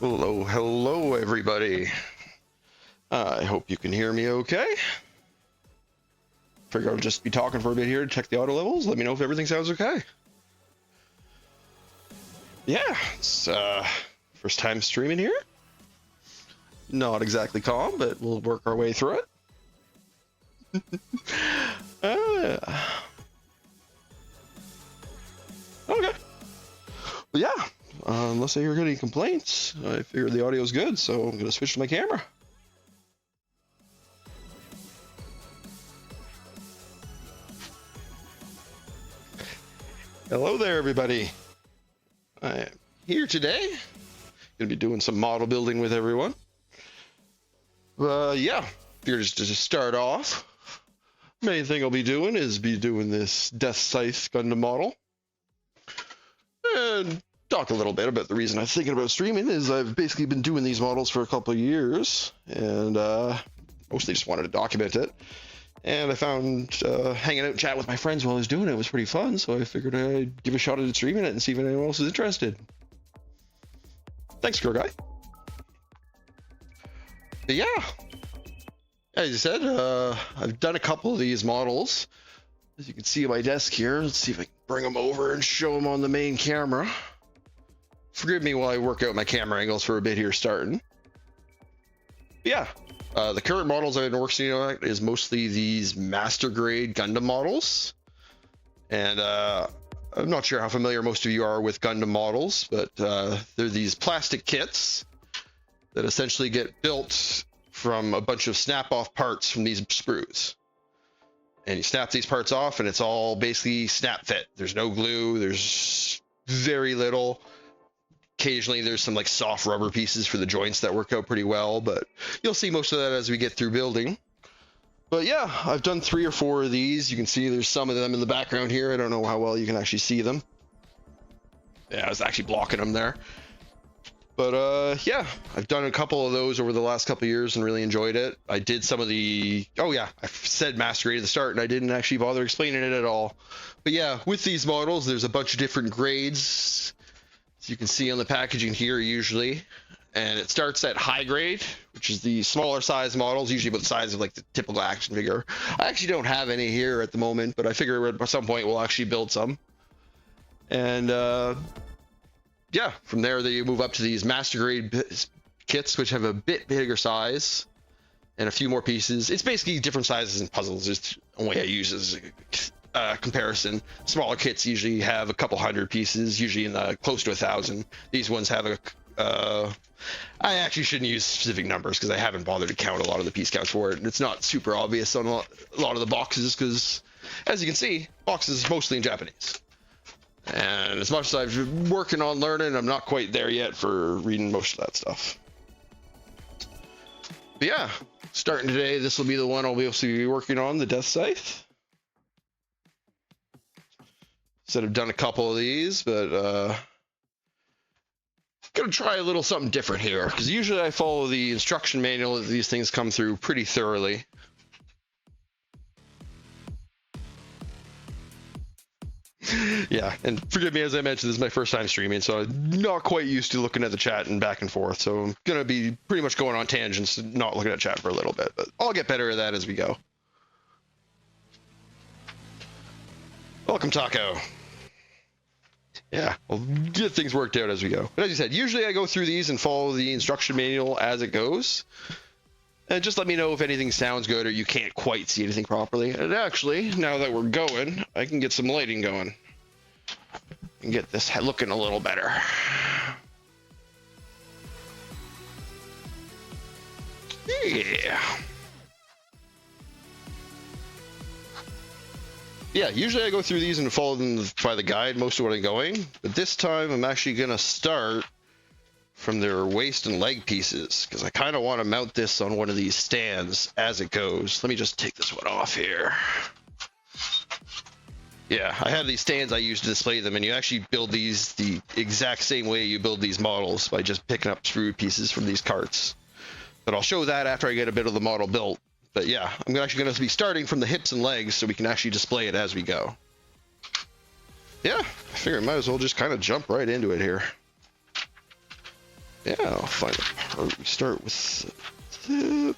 Hello, hello, everybody. I hope you can hear me okay. Figure I'll just be talking for a bit here to check the audio levels. Let me know if everything sounds okay. Yeah, it's first time streaming here. Not exactly calm, but we'll work our way through it. Okay. Well, yeah, unless I hear any complaints, I figure the audio is good, so I'm going to switch to my camera. Hello there, everybody. I am here today. Going to be doing some model building with everyone. Yeah, here just to start off, main thing I'll be doing is this Deathscythe Gundam model. And talk a little bit about the reason I'm thinking about streaming is I've basically been doing these models for a couple of years, and mostly just wanted to document it. And I found hanging out and chatting with my friends while I was doing it was pretty fun, so I figured I'd give a shot at streaming it and see if anyone else is interested. Thanks, Girl Guy. But yeah, as you said, I've done a couple of these models. As you can see on my desk here, let's see if I can bring them over and show them on the main camera. Forgive me while I work out my camera angles for a bit here starting. But yeah, the current models I've been working on is mostly these master grade Gundam models. And I'm not sure how familiar most of you are with Gundam models, but they're these plastic kits that essentially get built from a bunch of snap-off parts from these sprues. And you snap these parts off and it's all basically snap fit. There's no glue, there's very little. Occasionally there's some like soft rubber pieces for the joints that work out pretty well, but you'll see most of that as we get through building. But yeah, I've done 3 or 4 of these. You can see there's some of them in the background here. I don't know how well you can actually see them. Yeah, I was actually blocking them there. But yeah, I've done a couple of those over the last couple of years and really enjoyed it. I did some of the, oh yeah, I said master grade at the start and I didn't actually bother explaining it at all. But yeah, with these models, there's a bunch of different grades. As you can see on the packaging here usually. And it starts at high grade, which is the smaller size models, usually about the size of like the typical action figure. I actually don't have any here at the moment, but I figure at some point we'll actually build some. And yeah, from there they move up to these master grade kits, which have a bit bigger size and a few more pieces. It's basically different sizes and puzzles. It's the only I use as a comparison. Smaller kits usually have a couple hundred pieces, usually in the close to 1,000. These ones have a I actually shouldn't use specific numbers because I haven't bothered to count a lot of the piece counts for it. And it's not super obvious on a lot of the boxes because, as you can see, boxes mostly in Japanese. And as much as I've been working on learning, I'm not quite there yet for reading most of that stuff. But yeah, starting today, this will be the one I'll be able to be working on, the Deathscythe. Said I've done a couple of these, but gonna try a little something different here because usually I follow the instruction manual that these things come through pretty thoroughly. Yeah, and forgive me, as I mentioned, this is my first time streaming, so I'm not quite used to looking at the chat and back and forth, so I'm gonna be pretty much going on tangents and not looking at chat for a little bit, but I'll get better at that as we go. Welcome, Taco. Yeah, we'll get things worked out as we go. But as you said, usually I go through these and follow the instruction manual as it goes. And just let me know if anything sounds good or you can't quite see anything properly. And actually, now that we're going, I can get some lighting going. And get this looking a little better. Yeah. Yeah, usually I go through these and follow them by the guide most of what I'm going, but this time I'm actually going to start from their waist and leg pieces, because I kind of want to mount this on one of these stands as it goes. Let me just take this one off here. Yeah, I have these stands I use to display them, and you actually build these the exact same way you build these models by just picking up sprue pieces from these carts. But I'll show that after I get a bit of the model built. But yeah, I'm actually going to be starting from the hips and legs so we can actually display it as we go. Yeah, I figure I might as well just kind of jump right into it here. Yeah, I'll find a part. We start with the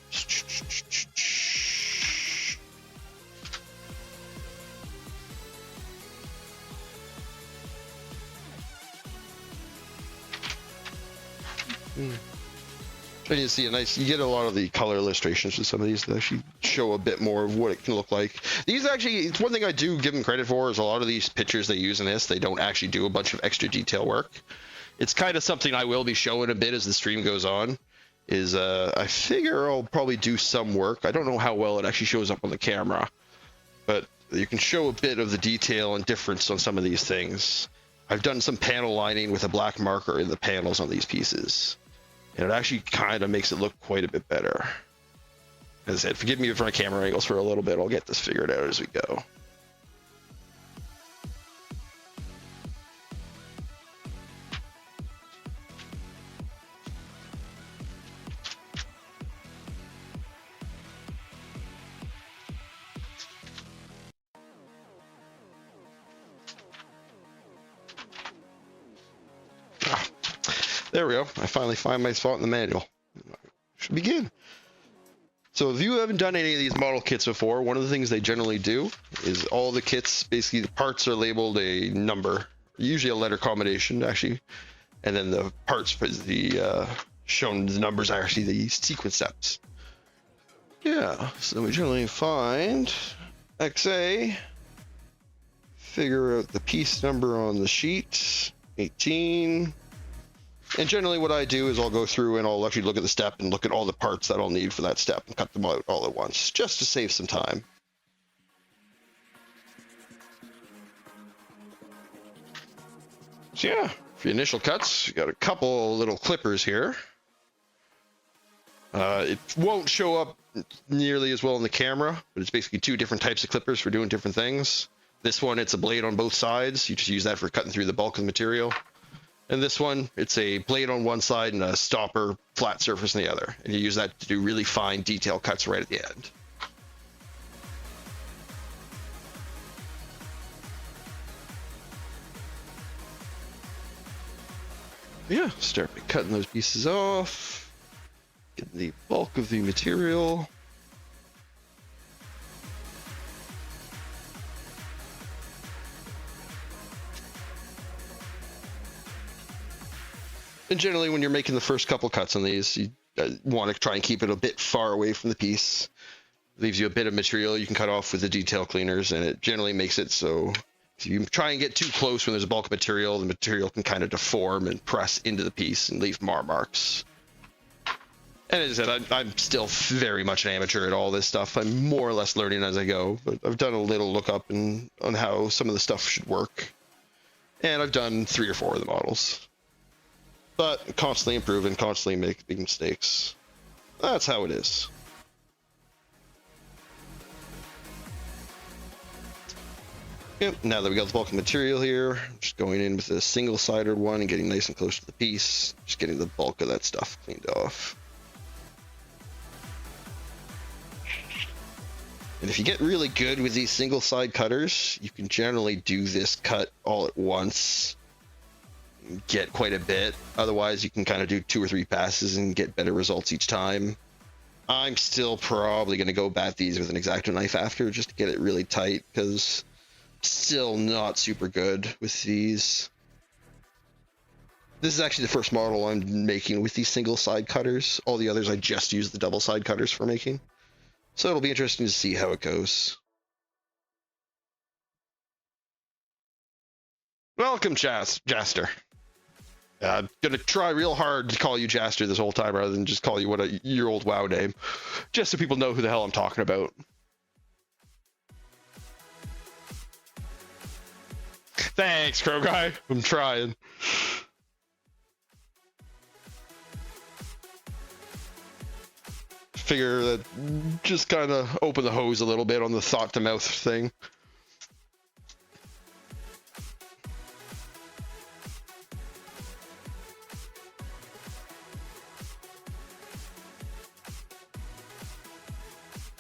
and you see a nice, you get a lot of the color illustrations with some of these that actually show a bit more of what it can look like. These actually, it's one thing I do give them credit for is a lot of these pictures they use in this, they don't actually do a bunch of extra detail work. It's kind of something I will be showing a bit as the stream goes on. Is I figure I'll probably do some work. I don't know how well it actually shows up on the camera, but you can show a bit of the detail and difference on some of these things. I've done some panel lining with a black marker in the panels on these pieces, and it actually kind of makes it look quite a bit better. As I said, forgive me for my camera angles for a little bit. I'll get this figured out as we go. There we go. I finally find my spot in the manual. Should begin. So if you haven't done any of these model kits before, one of the things they generally do is all the kits, basically the parts are labeled a number, usually a letter combination actually, and then the parts, the shown the numbers are actually the sequence steps. Yeah, so we generally find XA, figure out the piece number on the sheet, 18. And generally what I do is I'll go through and I'll actually look at the step and look at all the parts that I'll need for that step and cut them out all at once, just to save some time. So yeah, for the initial cuts, you got a couple little clippers here. It won't show up nearly as well in the camera, but it's basically two different types of clippers for doing different things. This one, it's a blade on both sides. You just use that for cutting through the bulk of the material. And this one, it's a blade on one side and a stopper flat surface on the other. And you use that to do really fine detail cuts right at the end. Yeah, start by cutting those pieces off. Getting the bulk of the material. And generally, when you're making the first couple cuts on these, you want to try and keep it a bit far away from the piece. Leaves you a bit of material you can cut off with the detail cleaners, and it generally makes it so if you try and get too close when there's a bulk of material, the material can kind of deform and press into the piece and leave marks. And as I said, I'm still very much an amateur at all this stuff. I'm more or less learning as I go, but I've done a little look up on how some of the stuff should work. And I've done 3 or 4 of the models. But constantly improving, constantly make big mistakes. That's how it is. Yep, now that we got the bulk of material here, I'm just going in with a single-sided one and getting nice and close to the piece. Just getting the bulk of that stuff cleaned off. And if you get really good with these single-side cutters, you can generally do this cut all at once. Get quite a bit. Otherwise, you can kind of do 2 or 3 passes and get better results each time. I'm still probably going to go bat these with an X-Acto knife after, just to get it really tight, because still not super good with these. This is actually the first model I'm making with these single side cutters. All the others I just use the double side cutters for making. So it'll be interesting to see how it goes. Welcome, Jaster. I'm gonna try real hard to call you Jaster this whole time rather than just call you your old WoW name, just so people know who the hell I'm talking about. Thanks, Crow Guy. I'm trying. Figure that just kind of open the hose a little bit on the thought to mouth thing.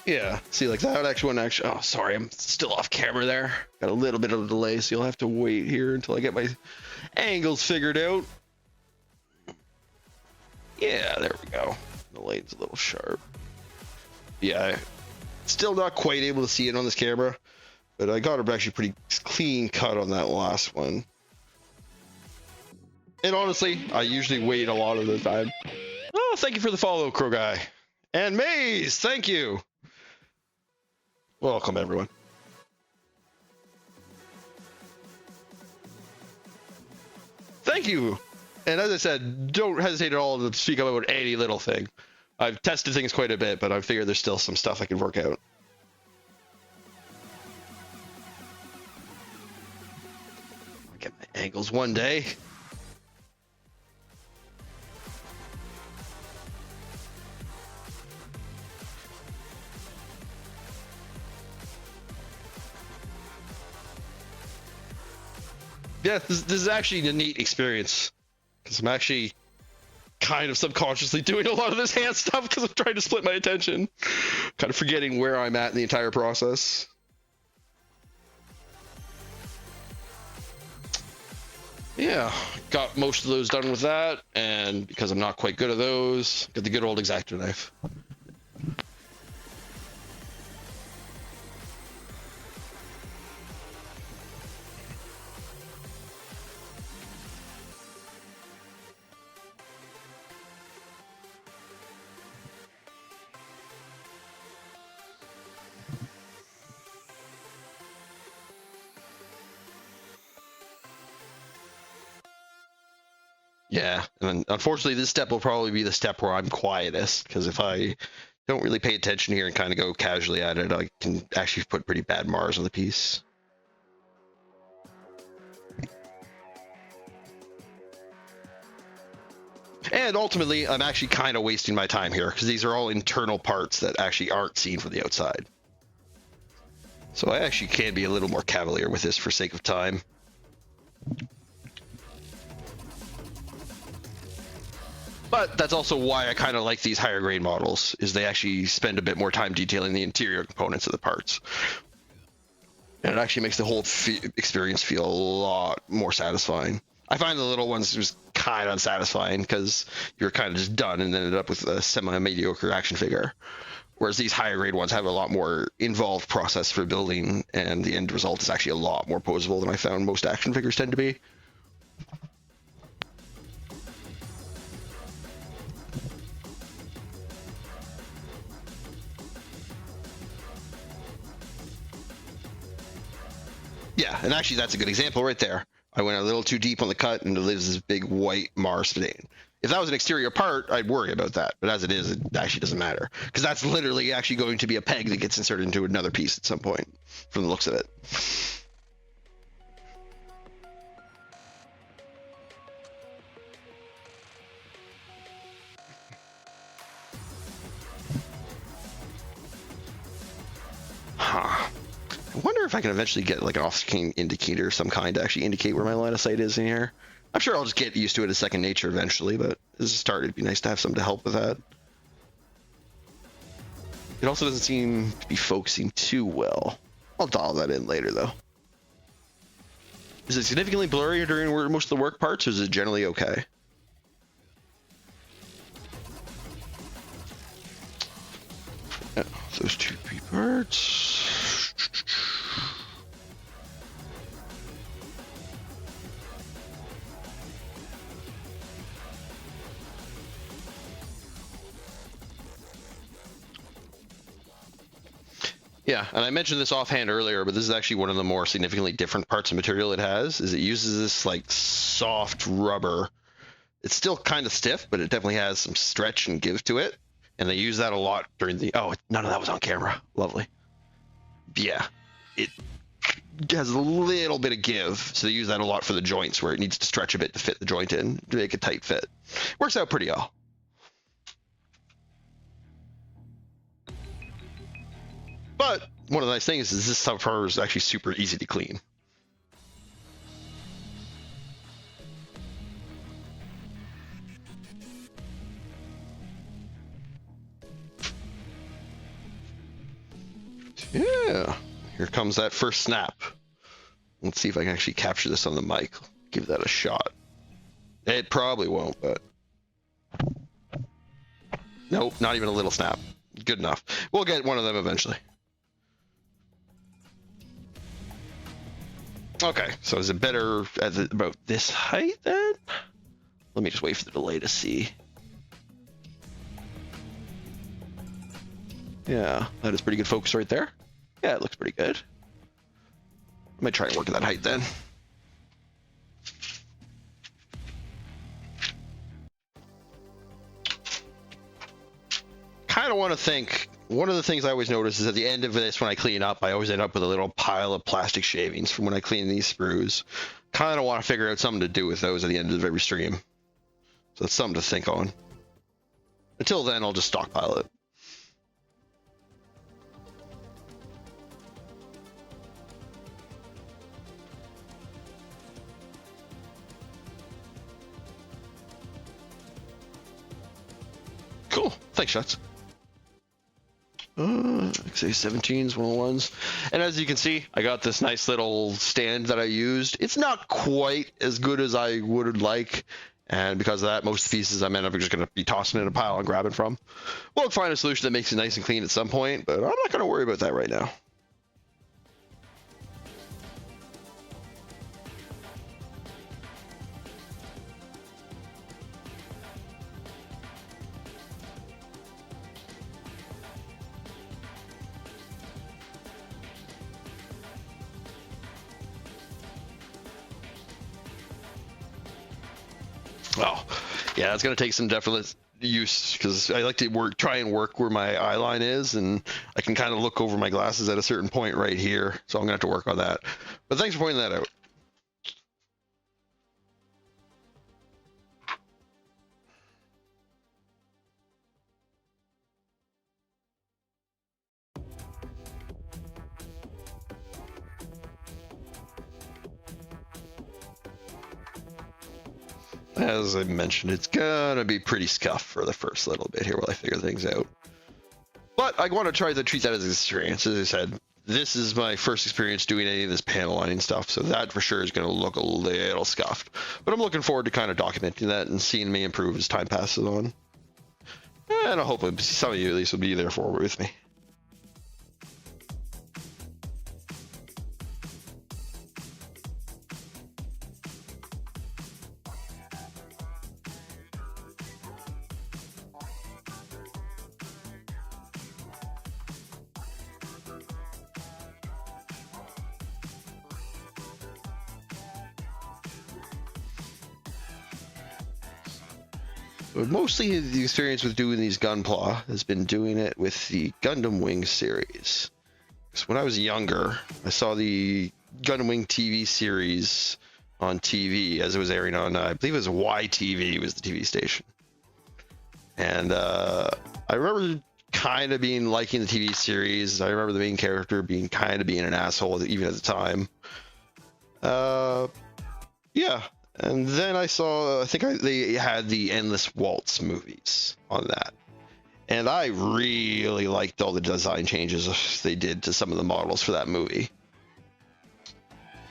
Yeah, see, like that actually one oh, sorry, I'm still off camera there. Got a little bit of a delay, so you'll have to wait here until I get my angles figured out. lighting's a little sharp. Yeah, still not quite able to see it on this camera, but I got a actually pretty clean cut on that last one. And honestly, I usually wait a lot of the time. Oh, thank you for the follow, Crow Guy. And Maze, thank you. Welcome, everyone. Thank you. And as I said, don't hesitate at all to speak up about any little thing. I've tested things quite a bit, but I figure there's still some stuff I can work out. I'll get my angles one day. Yeah, this is actually a neat experience, because I'm actually kind of subconsciously doing a lot of this hand stuff because I'm trying to split my attention, kind of forgetting where I'm at in the entire process. Yeah, got most of those done with that, and because I'm not quite good at those, got the good old X-Acto knife. Yeah, and unfortunately this step will probably be the step where I'm quietest, because if I don't really pay attention here and kind of go casually at it, I can actually put pretty bad Mars on the piece. And ultimately, I'm actually kind of wasting my time here, because these are all internal parts that actually aren't seen from the outside. So I actually can be a little more cavalier with this for sake of time. But that's also why I kind of like these higher grade models, is they actually spend a bit more time detailing the interior components of the parts. And it actually makes the whole experience feel a lot more satisfying. I find the little ones just kind of unsatisfying because you're kind of just done and then ended up with a semi-mediocre action figure. Whereas these higher grade ones have a lot more involved process for building, and the end result is actually a lot more posable than I found most action figures tend to be. Yeah, and actually that's a good example right there. I went a little too deep on the cut and there's this big white Mars stain. If that was an exterior part, I'd worry about that. But as it is, it actually doesn't matter. Because that's literally actually going to be a peg that gets inserted into another piece at some point, from the looks of it. Huh. I wonder if I can eventually get like an off-screen indicator of some kind to actually indicate where my line of sight is in here. I'm sure I'll just get used to it as second nature eventually, but as a start, it'd be nice to have something to help with that. It also doesn't seem to be focusing too well. I'll dial that in later, though. Is it significantly blurry during most of the work parts, or is it generally okay? Yeah, those two parts. Yeah, and I mentioned this offhand earlier, but this is actually one of the more significantly different parts of material it has, is it uses this like soft rubber. It's still kind of stiff, but it definitely has some stretch and give to it. And they use that a lot during the, oh, none of that was on camera. Lovely. Yeah, it has a little bit of give, so they use that a lot for the joints where it needs to stretch a bit to fit the joint in, to make a tight fit. Works out pretty well. But one of the nice things is this stuff is actually super easy to clean. Yeah, here comes that first snap. Let's see if I can actually capture this on the mic. Give that a shot. It probably won't, but Nope, not even a little snap. Good enough. We'll get one of them eventually. Okay, so is it better at about this height then? Let me just wait for the delay to see. Yeah, that is pretty good focus right there. Yeah, it looks pretty good. I might try and work at that height then. Kind of want to think, one of the things I always notice is at the end of this, when I clean up, I always end up with a little pile of plastic shavings from when I clean these sprues. Kind of want to figure out something to do with those at the end of every stream. So that's something to think on. Until then, I'll just stockpile it. Cool. Thanks, Shots. XA 17s, 101s. And as you can see, I got this nice little stand that I used. It's not quite as good as I would like. And because of that, most pieces I'm just going to be tossing in a pile and grabbing from. We'll find a solution that makes it nice and clean at some point, but I'm not going to worry about that right now. Well, yeah, it's going to take some definite use because I like to try and work where my eye line is, and I can kind of look over my glasses at a certain point right here. So I'm going to have to work on that. But thanks for pointing that out. As I mentioned, it's gonna be pretty scuffed for the first little bit here while I figure things out. But I want to try to treat that as an experience. As I said, this is my first experience doing any of this panel lining stuff, so that for sure is going to look a little scuffed. But I'm looking forward to kind of documenting that and seeing me improve as time passes on. And I hope some of you at least will be there for with me. But mostly the experience with doing these gunpla has been doing it with the Gundam Wing series. Because when I was younger, I saw the Gundam Wing TV series on TV as it was airing on, I believe it was YTV was the TV station. And I remember kind of liking the TV series. I remember the main character being an asshole even at the time. Yeah. And then I saw, they had the Endless Waltz movies on that. And I really liked all the design changes they did to some of the models for that movie.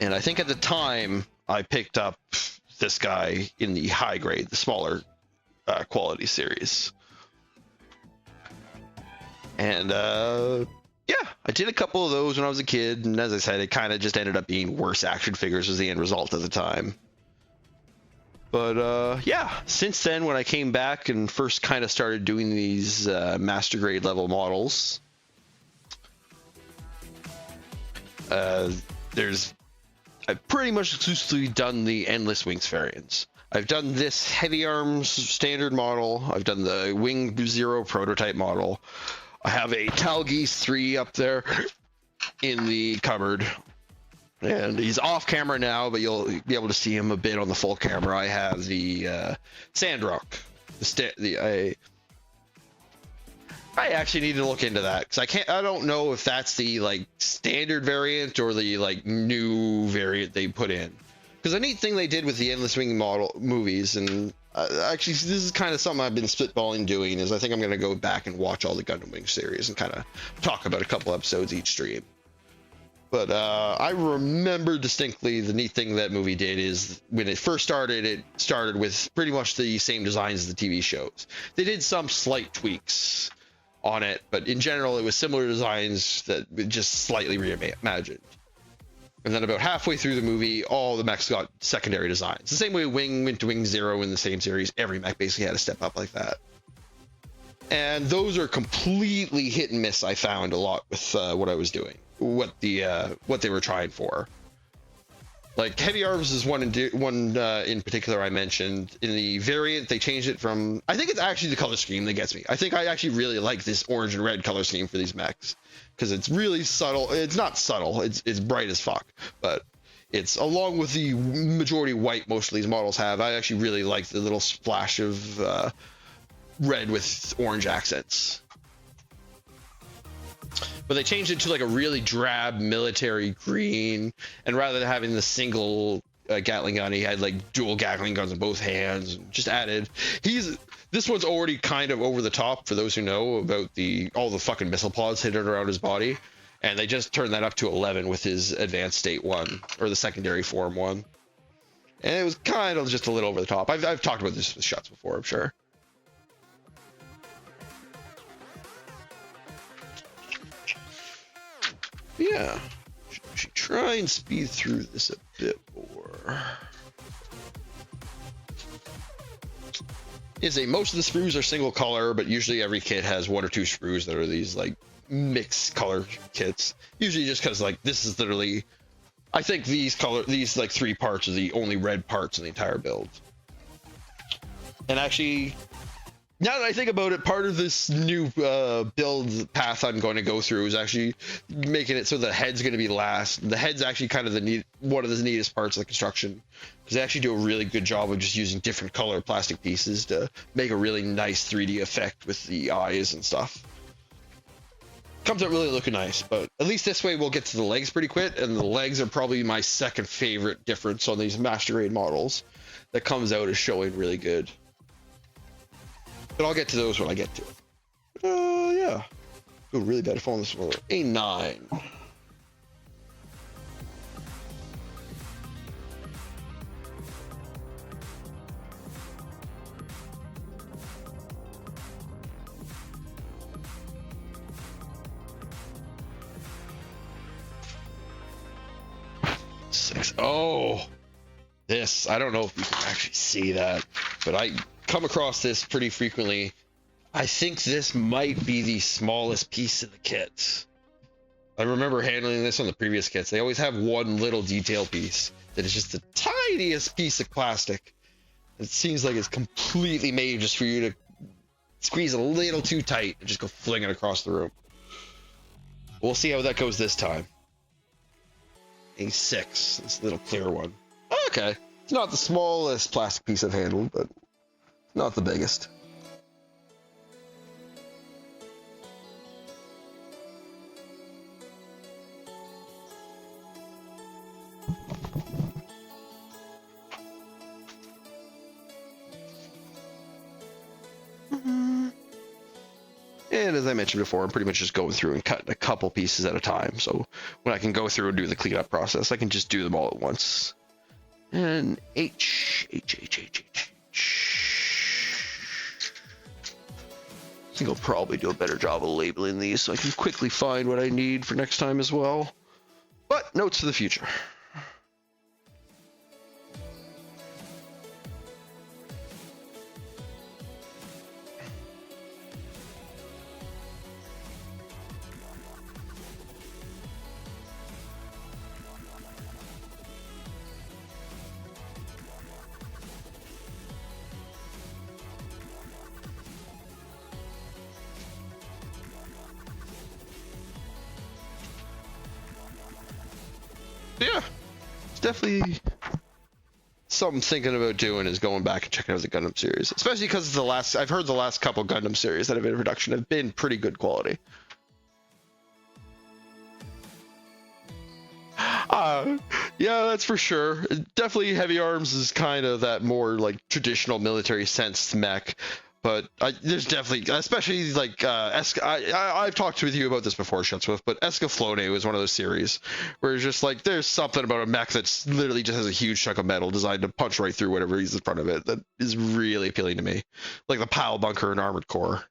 And I think at the time, I picked up this guy in the high grade, the smaller quality series. And yeah, I did a couple of those when I was a kid. And as I said, it kind of just ended up being worse action figures as the end result at the time. But yeah, since then, when I came back and first kind of started doing these master grade level models, I've pretty much exclusively done the Endless Wings variants. I've done this Heavy Arms standard model. I've done the Wing Zero prototype model. I have a Talgeese 3 up there in the cupboard. And he's off camera now, but you'll be able to see him a bit on the full camera. I have the Sandrock. I actually need to look into that because I don't know if that's the standard variant or the new variant they put in. Because the neat thing they did with the Endless Wing model movies, and actually this is kind of something I've been spitballing doing, is I think I'm going to go back and watch all the Gundam Wing series and kind of talk about a couple episodes each stream. But I remember distinctly the neat thing that movie did is when it first started, it started with pretty much the same designs as the TV shows. They did some slight tweaks on it, but in general, it was similar designs that just slightly reimagined. And then about halfway through the movie, all the mechs got secondary designs. The same way Wing went to Wing Zero in the same series, every mech basically had to step up like that. And those are completely hit and miss. I found a lot with what I was doing, what they were trying for. Like Heavy Arms is one in particular I mentioned. In the variant, they changed it from. I think it's actually the color scheme that gets me. I think I actually really like this orange and red color scheme for these mechs because it's really subtle. It's not subtle. It's bright as fuck, but it's along with the majority white most of these models have. I actually really like the little splash of red with orange accents. But they changed it to like a really drab military green, and rather than having the single Gatling gun, he had like dual Gatling guns in both hands. Just added, this one's already kind of over the top for those who know about all the fucking missile pods hidden around his body, and they just turned that up to 11 with his advanced state 1 or the secondary form 1, and it was kind of just a little over the top. I've talked about this with shots before, I'm sure. Yeah, should try and speed through this a bit more. Most of the sprues are single color, but usually every kit has 1 or 2 sprues that are these like mixed color kits. Usually just because like this is literally, I think these like 3 parts are the only red parts in the entire build. And actually, now that I think about it, part of this new build path I'm going to go through is actually making it so the head's going to be last. The head's actually kind of one of the neatest parts of the construction, because they actually do a really good job of just using different color plastic pieces to make a really nice 3D effect with the eyes and stuff. Comes out really looking nice, but at least this way we'll get to the legs pretty quick, and the legs are probably my second favorite difference on these Master Grade models that comes out as showing really good. But I'll get to those when I get to it. Yeah. Ooh, really bad phone this one. A 9. Six. Oh, this. I don't know if you can actually see that, but I come across this pretty frequently. I think this might be the smallest piece of the kit. I remember handling this on the previous kits. They always have one little detail piece that is just the tiniest piece of plastic. It seems like it's completely made just for you to squeeze a little too tight and just go fling it across the room. We'll see how that goes this time. A 6, this little clear one. Okay, it's not the smallest plastic piece I've handled, but not the biggest. And as I mentioned before, I'm pretty much just going through and cutting a couple pieces at a time. So when I can go through and do the cleanup process, I can just do them all at once. And H. I think I'll probably do a better job of labeling these so I can quickly find what I need for next time as well. But notes for the future. Yeah, it's definitely something I'm thinking about doing, is going back and checking out the Gundam series, especially because I've heard the last couple Gundam series that have been in production have been pretty good quality. Yeah, that's for sure. Definitely Heavy Arms is kind of that more like traditional military sense mech, but there's definitely, especially like I've talked with you about this before, Shutswift, but Escaflowne was one of those series where it's just like there's something about a mech that's literally just has a huge chunk of metal designed to punch right through whatever is in front of it that is really appealing to me, like the pile bunker and armored core.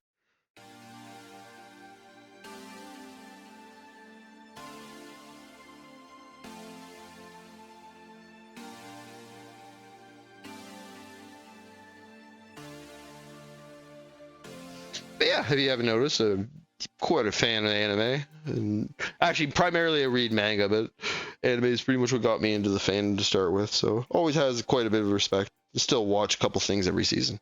But yeah, if you haven't noticed, I'm quite a fan of anime, and actually primarily I read manga, but anime is pretty much what got me into the fandom to start with. So always has quite a bit of respect. I still watch a couple things every season.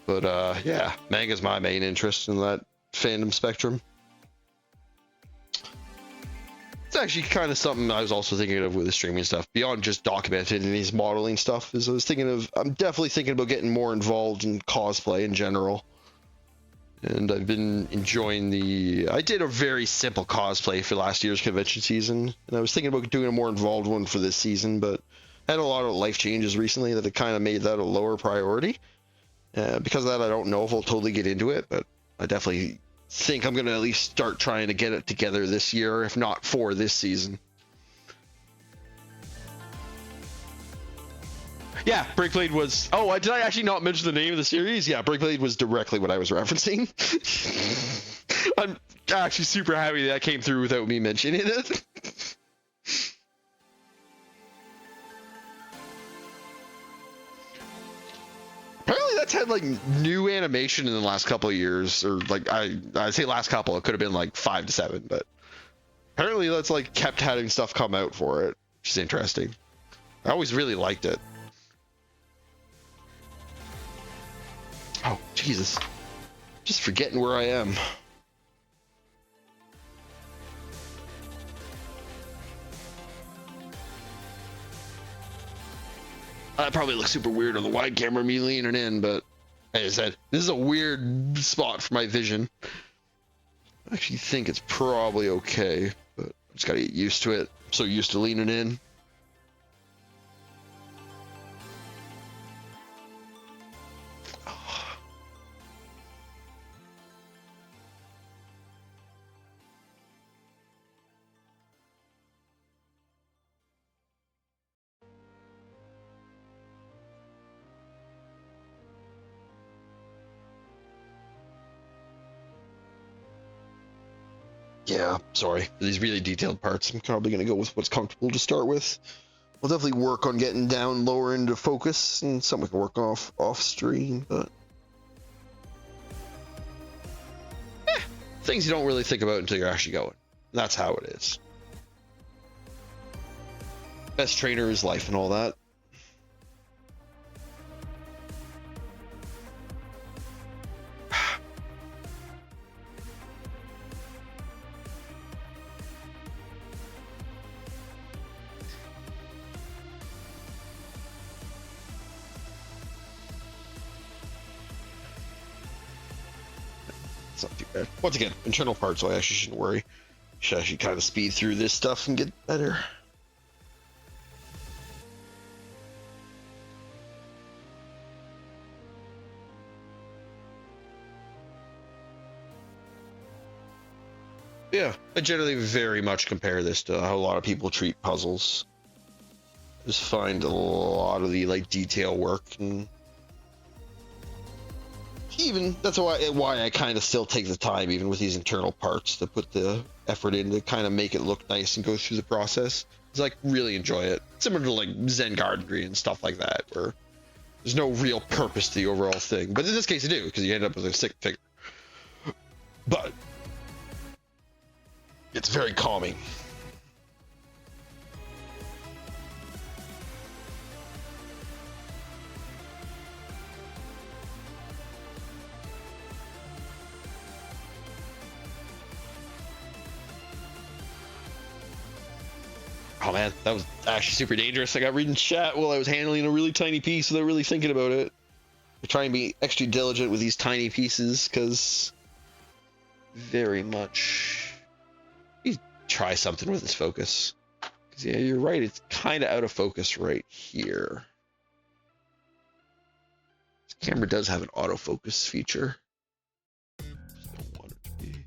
But yeah, manga's my main interest in that fandom spectrum. It's actually kind of something I was also thinking of with the streaming stuff, beyond just documenting these modeling stuff. Is I'm definitely thinking about getting more involved in cosplay in general. And I've been enjoying I did a very simple cosplay for last year's convention season, and I was thinking about doing a more involved one for this season, but I had a lot of life changes recently that it kind of made that a lower priority. Because of that, I don't know if I'll totally get into it, but I definitely think I'm going to at least start trying to get it together this year, if not for this season. Yeah, Breakblade was... Oh, did I actually not mention the name of the series? Yeah, Breakblade was directly what I was referencing. I'm actually super happy that came through without me mentioning it. Apparently that's had like new animation in the last couple of years, or like I say last couple, it could have been like 5 to 7, but apparently that's like kept having stuff come out for it, which is interesting. I always really liked it. Oh, Jesus. Just forgetting where I am. That probably looks super weird on the wide camera, me leaning in, but as I said, this is a weird spot for my vision. I actually think it's probably okay, but I just gotta get used to it. I'm so used to leaning in. Yeah, sorry. For these really detailed parts, I'm probably going to go with what's comfortable to start with. I'll definitely work on getting down lower into focus, and something we can work off stream, but... things you don't really think about until you're actually going. That's how it is. Best trainer is life and all that. It's not too bad. Once again, internal parts, so I actually shouldn't worry. Should actually kind of speed through this stuff and get better. Yeah, I generally very much compare this to how a lot of people treat puzzles. Just find a lot of the like detail work, and even that's why I kind of still take the time, even with these internal parts, to put the effort in to kind of make it look nice and go through the process. It's like really enjoy it, similar to like Zen gardenry and stuff like that, where there's no real purpose to the overall thing. But in this case, you do, because you end up with a stick figure. But it's very calming. Oh man, that was actually super dangerous. I got reading chat while I was handling a really tiny piece without really thinking about it. I try and be extra diligent with these tiny pieces, because very much you try something with this focus. Because yeah, you're right, it's kind of out of focus right here. It's Camera does have an autofocus feature. Just don't want it to be.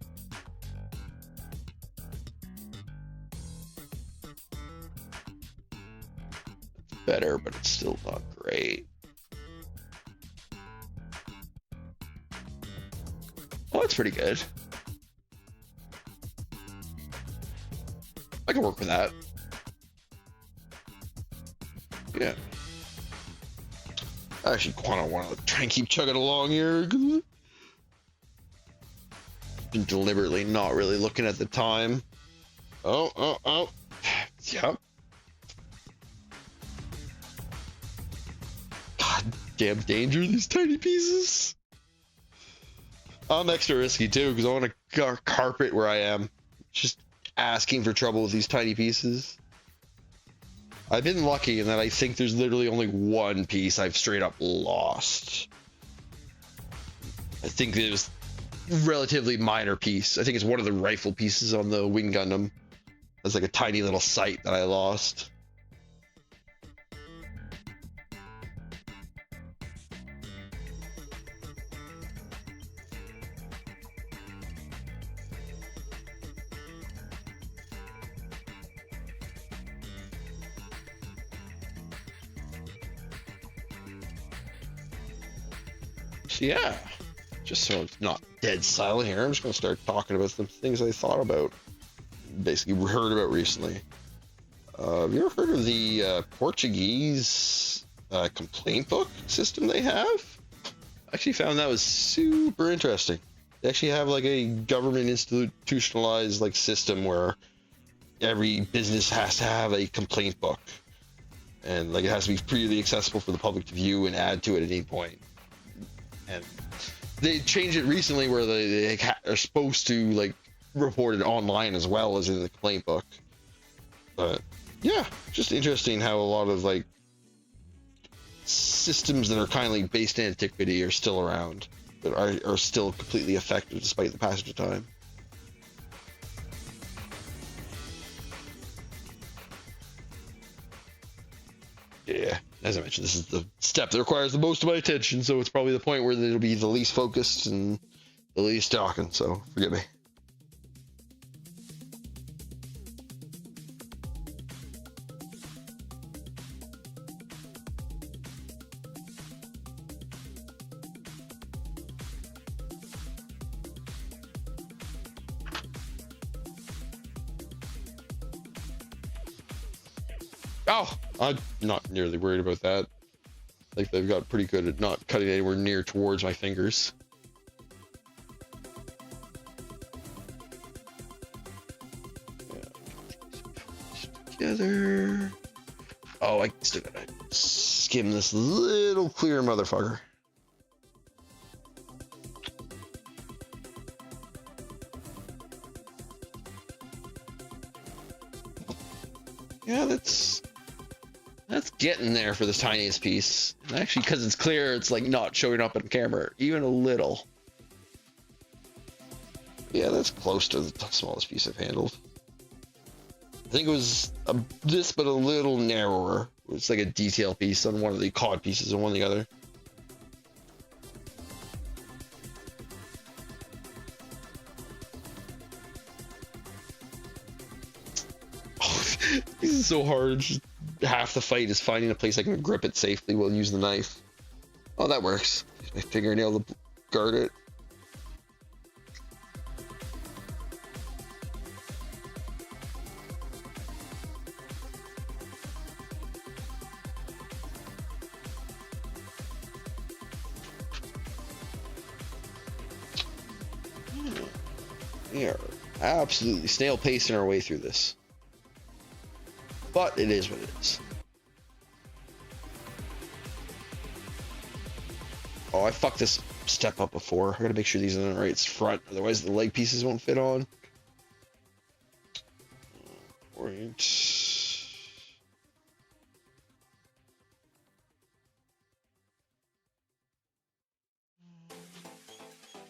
It's better, but it's still not great. Oh, that's pretty good. I can work with that. Yeah. I actually kind of want to try and keep chugging along here. Been deliberately not really looking at the time. Oh. Yep. God damn danger, these tiny pieces. I'm extra risky too, because I want to carpet where I am. Just asking for trouble with these tiny pieces. I've been lucky in that I think there's literally only one piece I've straight up lost. I think it was a relatively minor piece. I think it's one of the rifle pieces on the Wing Gundam. That's like a tiny little sight that I lost. Yeah, just so it's not dead silent here, I'm just going to start talking about some things I thought about, basically heard about recently. Have you ever heard of the Portuguese complaint book system they have? I actually found that was super interesting. They actually have like a government institutionalized like system where every business has to have a complaint book, and like it has to be freely accessible for the public to view and add to it at any point. And they changed it recently where they are supposed to like report it online as well as in the complaint book. But yeah, just interesting how a lot of like systems that are kindly based in antiquity are still around, but are still completely effective despite the passage of time. Yeah, as I mentioned, this is the step that requires the most of my attention, so it's probably the point where it'll be the least focused and the least talking, so forgive me. Oh, I'm not nearly worried about that. I think they've got pretty good at not cutting anywhere near towards my fingers. Yeah. Together. Oh, I still gotta skim this little clear motherfucker. Yeah, that's getting there for this tiniest piece. And actually, because it's clear, it's like not showing up on camera, even a little. Yeah, that's close to the smallest piece I've handled. I think it was this, but a little narrower. It's like a detail piece on one of the cod pieces and one the other. Oh, this is so hard. Just half the fight is finding a place I can grip it safely while using the knife. Oh, that works. Use my fingernail to guard it. We are absolutely snail pacing our way through this. But it is what it is. Oh, I fucked this step up before. I gotta make sure these are in the right front, otherwise the leg pieces won't fit on. Orient.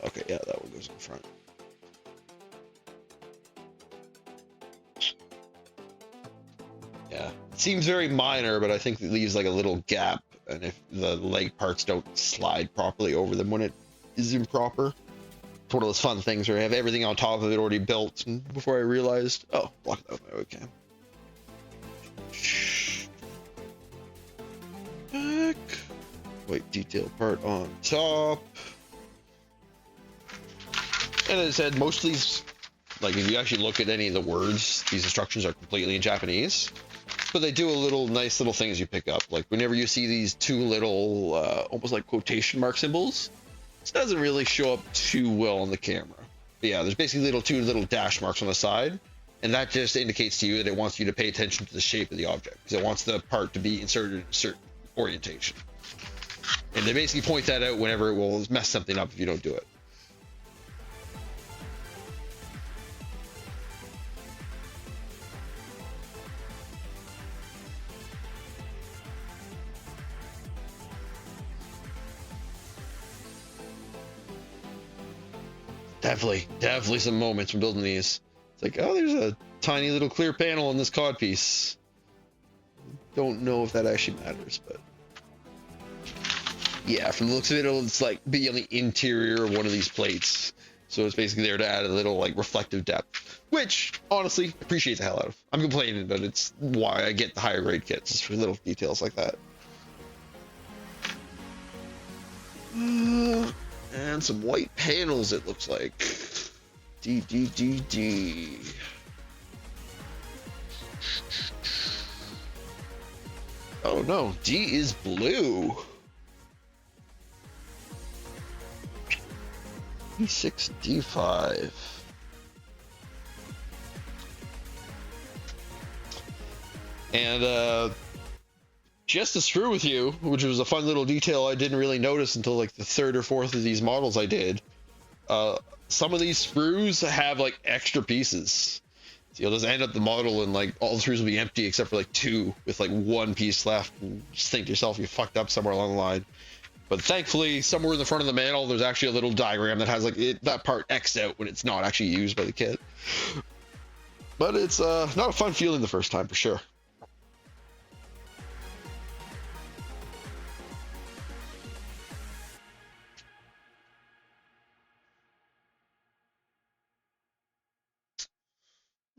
Okay, yeah, that one goes in front. Yeah, it seems very minor, but I think it leaves like a little gap and if the leg parts don't slide properly over them when it is improper. It's one of those fun things where I have everything on top of it already built, and before I realized, oh, block that with my webcam. Back. White detail part on top. And as I said, most of these, like if you actually look at any of the words, these instructions are completely in Japanese. But they do a little nice little things you pick up. Like whenever you see these two little, almost like quotation mark symbols, this doesn't really show up too well on the camera. But yeah, there's basically two little dash marks on the side. And that just indicates to you that it wants you to pay attention to the shape of the object, because it wants the part to be inserted in a certain orientation. And they basically point that out whenever it will mess something up if you don't do it. Definitely some moments when building these. It's like, oh, there's a tiny little clear panel on this cod piece. Don't know if that actually matters, but yeah, from the looks of it, it's like be on the interior of one of these plates. So it's basically there to add a little like reflective depth, which honestly appreciate the hell out of. I'm complaining, but it's why I get the higher grade kits, is for little details like that. And some white panels, it looks like. D. Oh no, D is blue. D6, D5. And just to screw with you, which was a fun little detail I didn't really notice until like the third or fourth of these models I did. Some of these screws have like extra pieces. So you'll just end up the model and like all the screws will be empty except for like two with like one piece left, and just think to yourself you fucked up somewhere along the line. But thankfully, somewhere in the front of the manual, there's actually a little diagram that has like that part X'd out when it's not actually used by the kit. But it's not a fun feeling the first time for sure.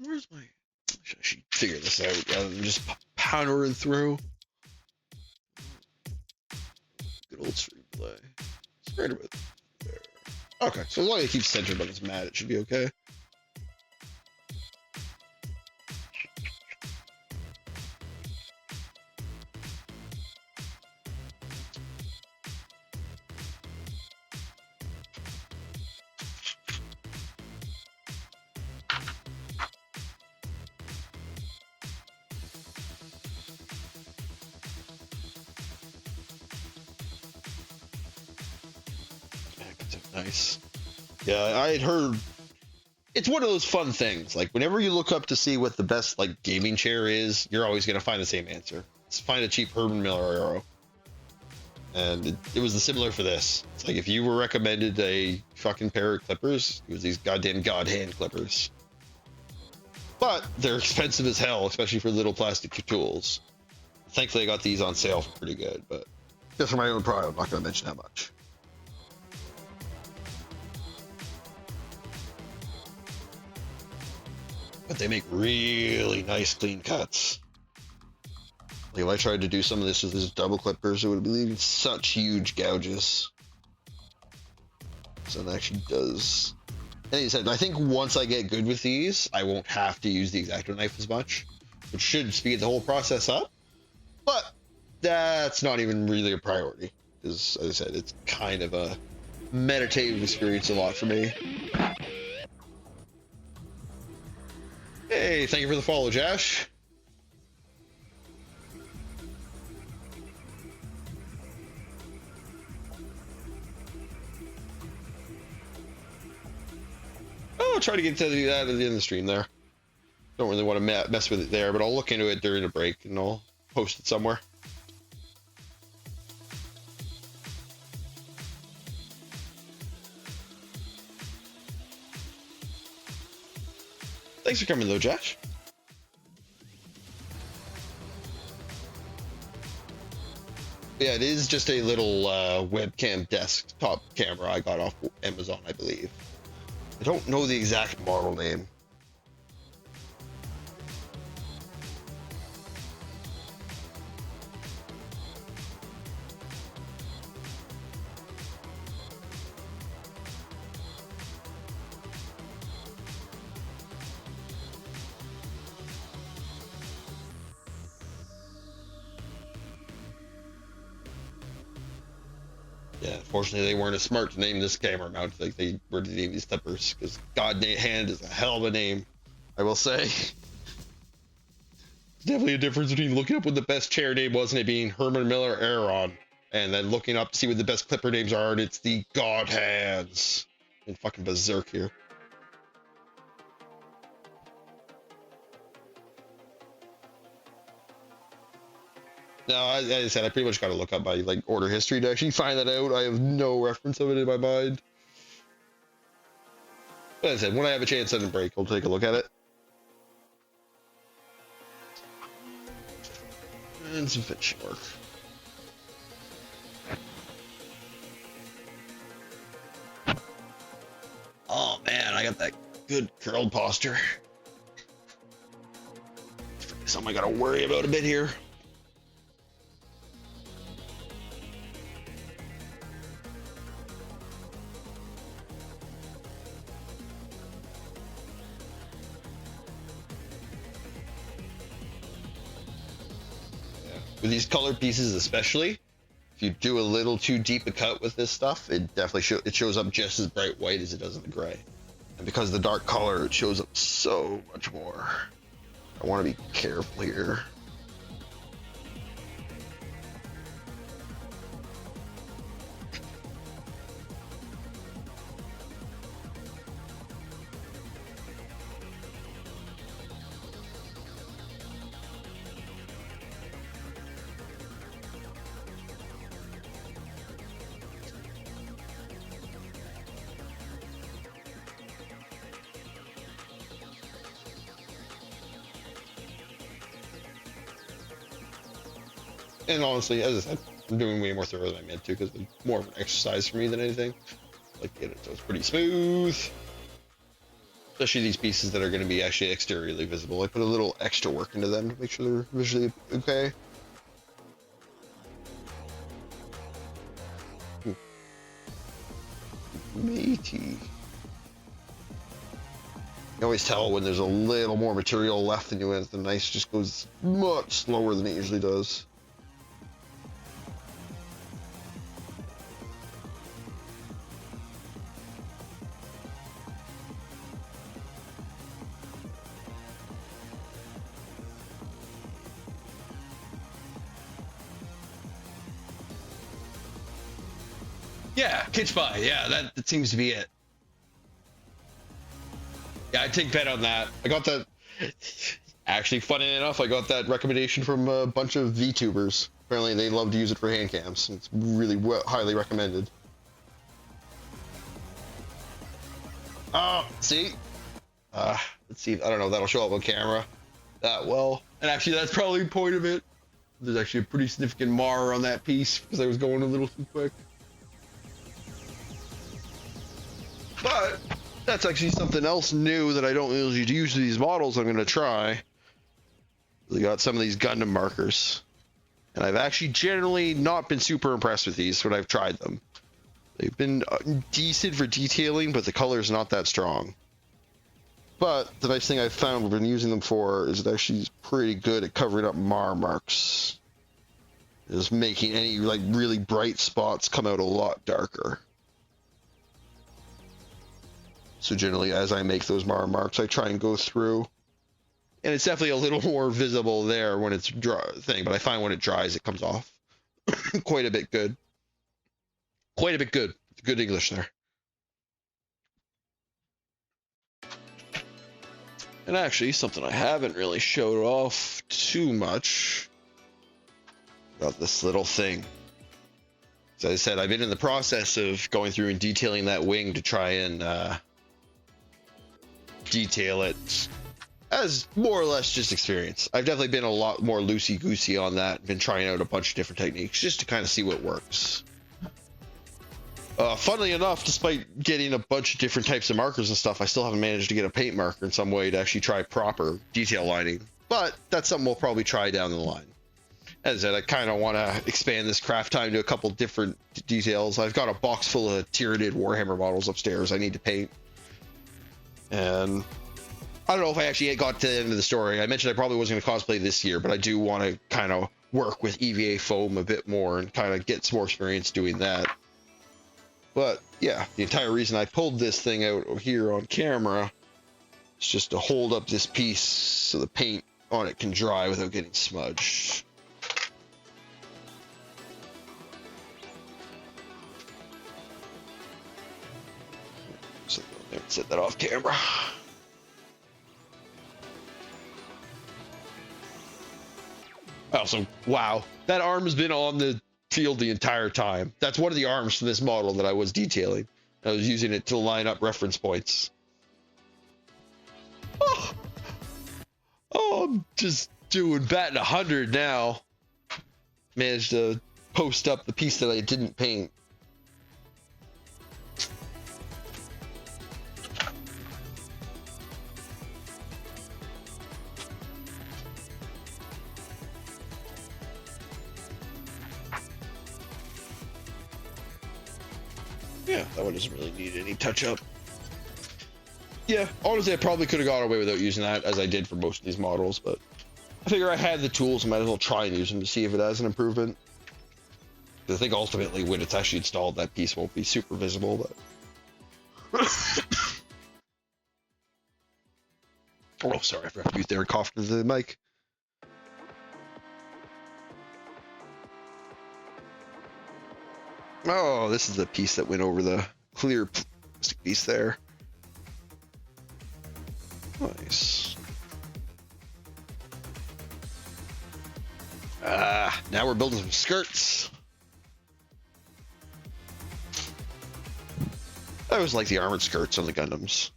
Where's my... I should figure this out rather than just powering through. Good old stream play. It's right about there. Okay, so as long as it keeps centered on this mat, it should be okay. Nice. Yeah, I had heard it's one of those fun things. Like whenever you look up to see what the best like gaming chair is, you're always gonna find the same answer. It's find a cheap Herman Miller Aero. And it was similar for this. It's like if you were recommended a fucking pair of clippers, it was these goddamn god hand clippers. But they're expensive as hell, especially for little plastic tools. Thankfully I got these on sale for pretty good, but just for my own pride, I'm not gonna mention how much. But they make really nice clean cuts. Like if I tried to do some of this with this double clippers, it would be leaving such huge gouges. So it actually does. And like I said, I think once I get good with these, I won't have to use the X-Acto knife as much, which should speed the whole process up. But that's not even really a priority, because as I said, it's kind of a meditative experience a lot for me. Hey, thank you for the follow, Josh. Oh, I'll try to get to that at the end of the stream there. Don't really want to mess with it there, but I'll look into it during a break and I'll post it somewhere. Thanks for coming though, Josh. Yeah, it is just a little webcam desktop camera I got off Amazon, I believe. I don't know the exact model name. Yeah, fortunately they weren't as smart to name this camera mount like they were to name these clippers, because God Hand is a hell of a name, I will say. There's definitely a difference between looking up what the best chair name was and it being Herman Miller Aeron, and then looking up to see what the best clipper names are and it's the God Hands. In fucking berserk here. No, as I said, I pretty much got to look up my like order history to actually find that out. I have no reference of it in my mind. But as I said, when I have a chance on a break, I'll take a look at it. And some finishing work. Oh man, I got that good curled posture. Something I gotta worry about a bit here. With these color pieces especially, if you do a little too deep a cut with this stuff, it definitely it shows up just as bright white as it does in the gray. And because of the dark color, it shows up so much more. I want to be careful here. And honestly, as I said, I'm doing way more thorough than I meant to because it's more of an exercise for me than anything. Like get it so it's pretty smooth. Especially these pieces that are going to be actually exteriorly visible. I put a little extra work into them to make sure they're visually okay. Matey. You always tell when there's a little more material left than you, and the knife just goes much slower than it usually does. Yeah, Kitch Pie. Yeah, that seems to be it. Yeah, I take bet on that. I got that. Actually, funny enough, I got that recommendation from a bunch of VTubers. Apparently, they love to use it for hand cams. It's really highly recommended. Oh, see? Let's see. I don't know if that'll show up on camera that well. And actually, that's probably the point of it. There's actually a pretty significant mar on that piece because I was going a little too quick. But that's actually something else new that I don't usually use these models. I'm going to try. We got some of these Gundam markers, and I've actually generally not been super impressed with these when I've tried them. They've been decent for detailing, but the color is not that strong. But the nice thing I've found we've been using them for is it actually is pretty good at covering up mar marks. Just making any like really bright spots come out a lot darker. So generally, as I make those mar marks, I try and go through. And it's definitely a little more visible there when it's dry thing, but I find when it dries, it comes off quite a bit good. Quite a bit good. Good English there. And actually, something I haven't really showed off too much about this little thing. As I said, I've been in the process of going through and detailing that wing to try and detail it as more or less just experience. I've definitely been a lot more loosey-goosey on that. Been trying out a bunch of different techniques just to kind of see what works. Funnily enough, despite getting a bunch of different types of markers and stuff, I still haven't managed to get a paint marker in some way to actually try proper detail lining. But that's something we'll probably try down the line. As I said, I kind of want to expand this craft time to a couple different details. I've got a box full of Tyranid Warhammer models upstairs I need to paint. And I don't know if I actually got to the end of the story. I mentioned I probably wasn't going to cosplay this year, but I do want to kind of work with EVA foam a bit more and kind of get some more experience doing that. But yeah, the entire reason I pulled this thing out here on camera is just to hold up this piece so the paint on it can dry without getting smudged. Set that off camera. Also, wow, that arm has been on the field the entire time. That's one of the arms from this model that I was detailing. I was using it to line up reference points. Oh, I'm just doing batting 100 now. Managed to post up the piece that I didn't paint. Yeah, that one doesn't really need any touch up. Yeah, honestly, I probably could have got away without using that, as I did for most of these models, but I figure I had the tools, I might as well try and use them to see if it has an improvement. I think ultimately, when it's actually installed, that piece won't be super visible, but... Oh, sorry, I forgot to mute there and coughed into the mic. Oh, this is the piece that went over the clear plastic piece there. Nice. Now we're building some skirts. I always like the armored skirts on the Gundams.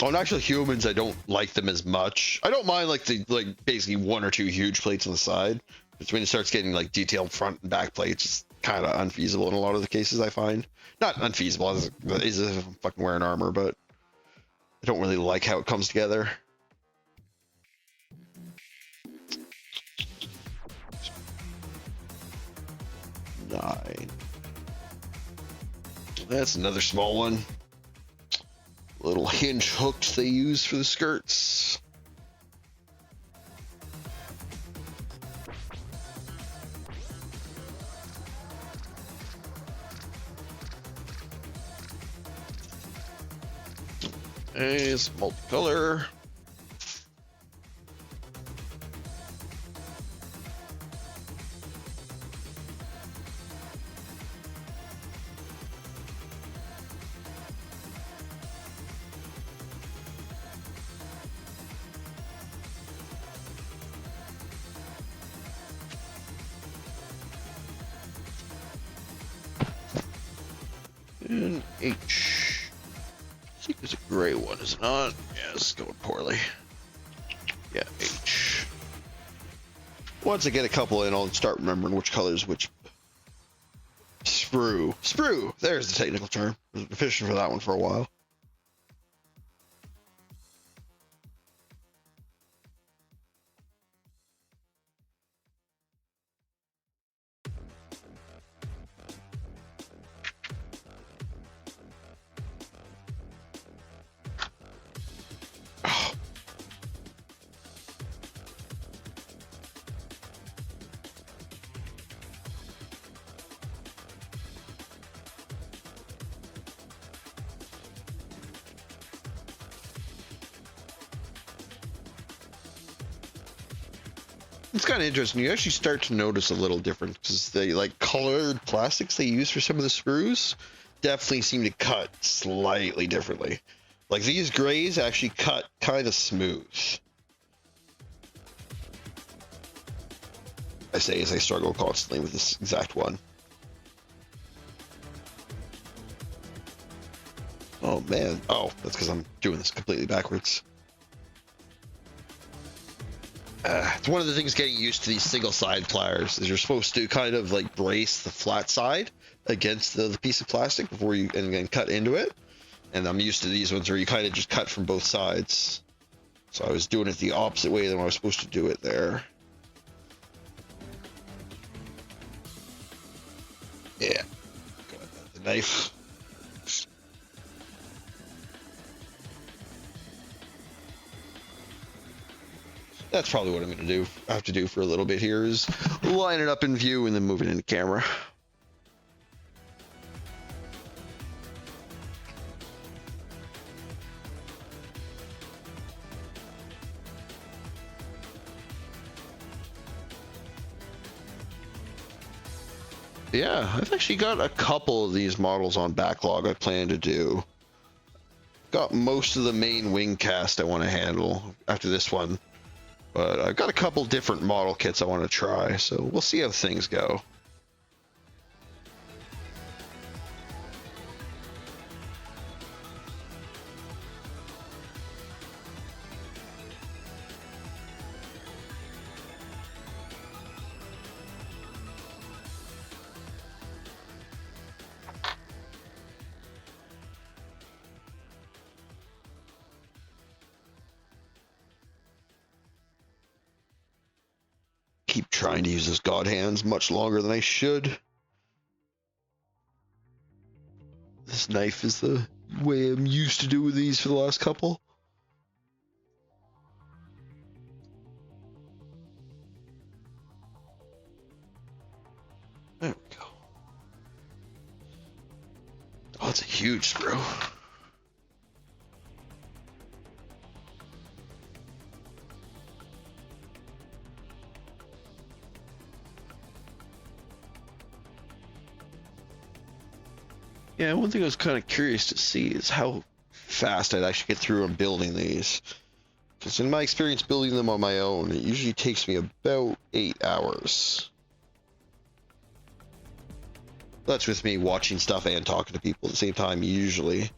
On actual humans, I don't like them as much. I don't mind like the basically one or two huge plates on the side. It's when it starts getting like detailed front and back plates, it's kind of unfeasible in a lot of the cases I find. Not unfeasible, as if I'm fucking wearing armor, but I don't really like how it comes together. Nine. That's another small one. Little hinge hooks they use for the skirts. It's multicolor. And H. I think there's a gray one, is it not? Yeah, it's going poorly. Yeah, H. Once I get a couple in, I'll start remembering which colors, which. Sprue. Sprue! There's the technical term. I've been fishing for that one for a while. It's kind of interesting. You actually start to notice a little difference because the like colored plastics they use for some of the sprues definitely seem to cut slightly differently. Like these grays actually cut kind of smooth. I say as I struggle constantly with this exact one. Oh man. Oh, that's because I'm doing this completely backwards. It's one of the things getting used to these single side pliers is you're supposed to kind of like brace the flat side against the piece of plastic before you and then cut into it. And I'm used to these ones where you kind of just cut from both sides. So I was doing it the opposite way than I was supposed to do it there. Yeah. Got the knife. That's probably what I'm going to do. I have to do for a little bit here is line it up in view and then move it into camera. Yeah, I've actually got a couple of these models on backlog I plan to do. Got most of the main wing cast I want to handle after this one. But I've got a couple different model kits I want to try, so we'll see how things go. Keep trying to use those god hands much longer than I should. This knife is the way I'm used to doing these for the last couple. There we go. Oh, it's a huge screw. Yeah, one thing I was kind of curious to see is how fast I'd actually get through on building these. Because in my experience building them on my own, it usually takes me about 8 hours. That's with me watching stuff and talking to people at the same time, usually.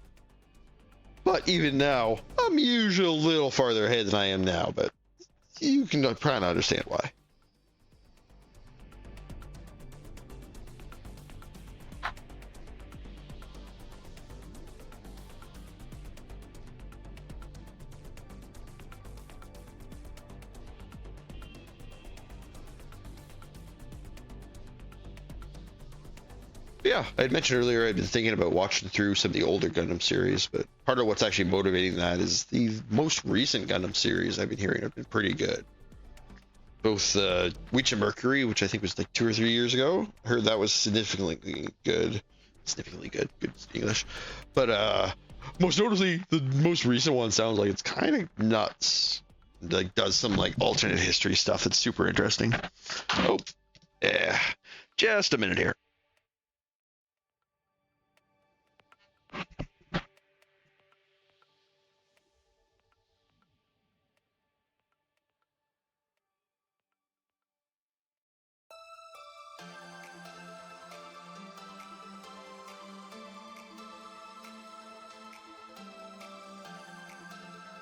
But even now, I'm usually a little farther ahead than I am now, but you can try and understand why. Yeah, I had mentioned earlier I'd been thinking about watching through some of the older Gundam series, but part of what's actually motivating that is the most recent Gundam series I've been hearing have been pretty good. Both Witch and Mercury, which I think was like 2 or 3 years ago, I heard that was significantly good. Significantly good, good English. But most notably, the most recent one sounds like it's kind of nuts. Like does some like alternate history stuff that's super interesting. Oh, yeah, just a minute here.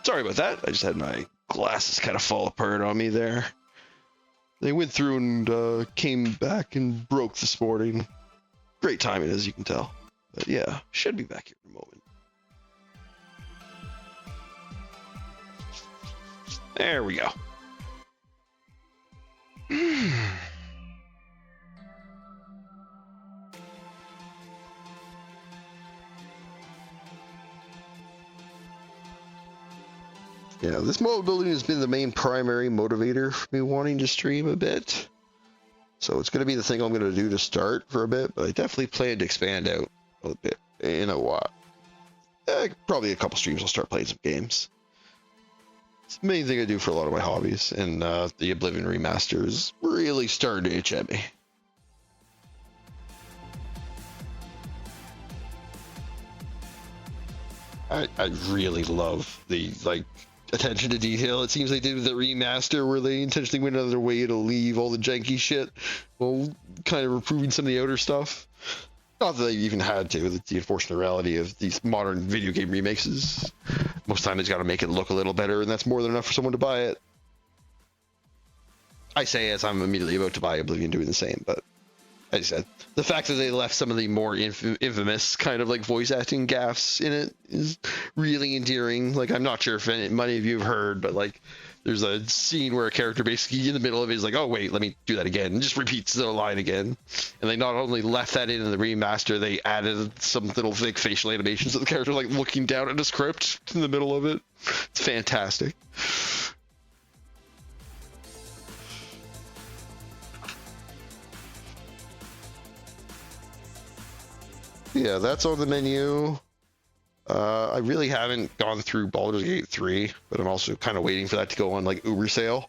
Sorry about that. I just had my glasses kind of fall apart on me there. They went through and came back and broke this morning. Great timing, as you can tell. But yeah, should be back here in a moment. There we go. Yeah, this model building has been the main primary motivator for me wanting to stream a bit. So it's going to be the thing I'm going to do to start for a bit, but I definitely plan to expand out a bit in a while. Probably a couple streams I'll start playing some games. It's the main thing I do for a lot of my hobbies, and the Oblivion remaster is really starting to itch at me. I really love the attention to detail it seems they did with the remaster, where they intentionally went out of their way to leave all the janky shit while kind of improving some of the outer stuff. Not that they even had to. The unfortunate reality of these modern video game remakes is most times they got to make it look a little better, and that's more than enough for someone to buy it. I say as I'm immediately about to buy Oblivion doing the same, but as I said, the fact that they left some of the more infamous kind of like voice acting gaffes in it is really endearing. Like, I'm not sure if many of you have heard, but like, there's a scene where a character basically in the middle of it is like, oh wait, let me do that again, and just repeats the line again. And they not only left that in the remaster, they added some little fake facial animations of the character like looking down at a script in the middle of it. It's fantastic. Yeah, that's on the menu. I really haven't gone through Baldur's Gate 3, but I'm also kind of waiting for that to go on like Uber sale.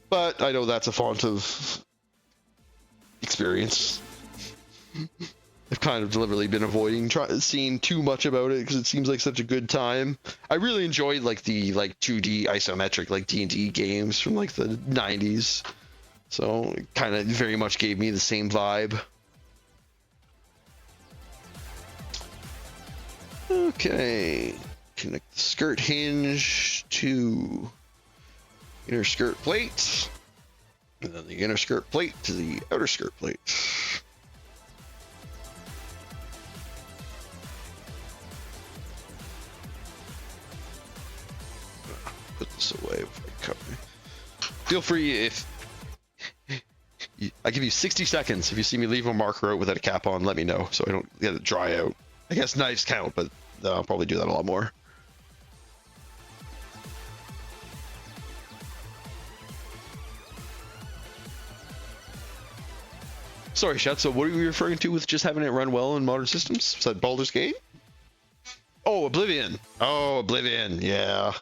But I know that's a font of experience. I've kind of deliberately been avoiding seeing too much about it because it seems like such a good time. I really enjoyed like the 2D isometric like D&D games from like the 90s. So it kind of very much gave me the same vibe. Okay, connect the skirt hinge to inner skirt plate, and then the inner skirt plate to the outer skirt plate. Put this away before I cut me. Feel free if I give you 60 seconds. If you see me leave a marker out without a cap on, let me know so I don't let it dry out. I guess knives count, but I'll probably do that a lot more. Sorry, Shet, so what are you referring to with just having it run well in modern systems? Is that Baldur's Gate? Oh, Oblivion. Oh, Oblivion, yeah.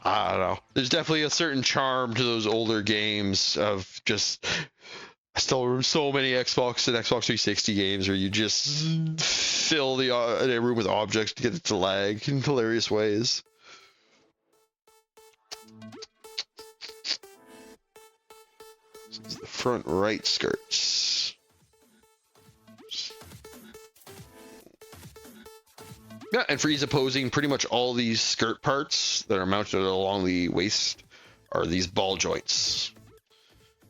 I don't know. There's definitely a certain charm to those older games of just... I still remember so many Xbox and Xbox 360 games where you just fill the room with objects to get it to lag in hilarious ways. This is the front right skirts. Yeah, and for ease of posing, pretty much all these skirt parts that are mounted along the waist are these ball joints.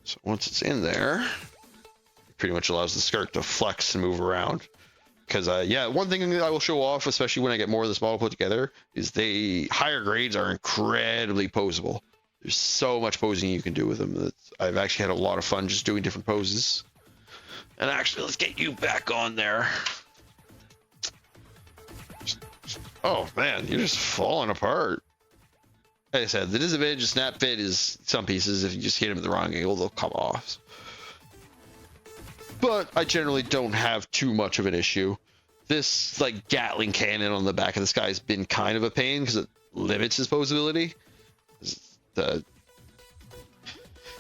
So once it's in there, it pretty much allows the skirt to flex and move around. Because, yeah, one thing I will show off, especially when I get more of this model put together, is higher grades are incredibly posable. There's so much posing you can do with them that I've actually had a lot of fun just doing different poses. And actually, let's get you back on there. Oh, man, you're just falling apart. Like I said, the disadvantage of snap fit is some pieces, if you just hit them at the wrong angle, they'll come off. But I generally don't have too much of an issue. This like Gatling cannon on the back of this guy has been kind of a pain because it limits his posability.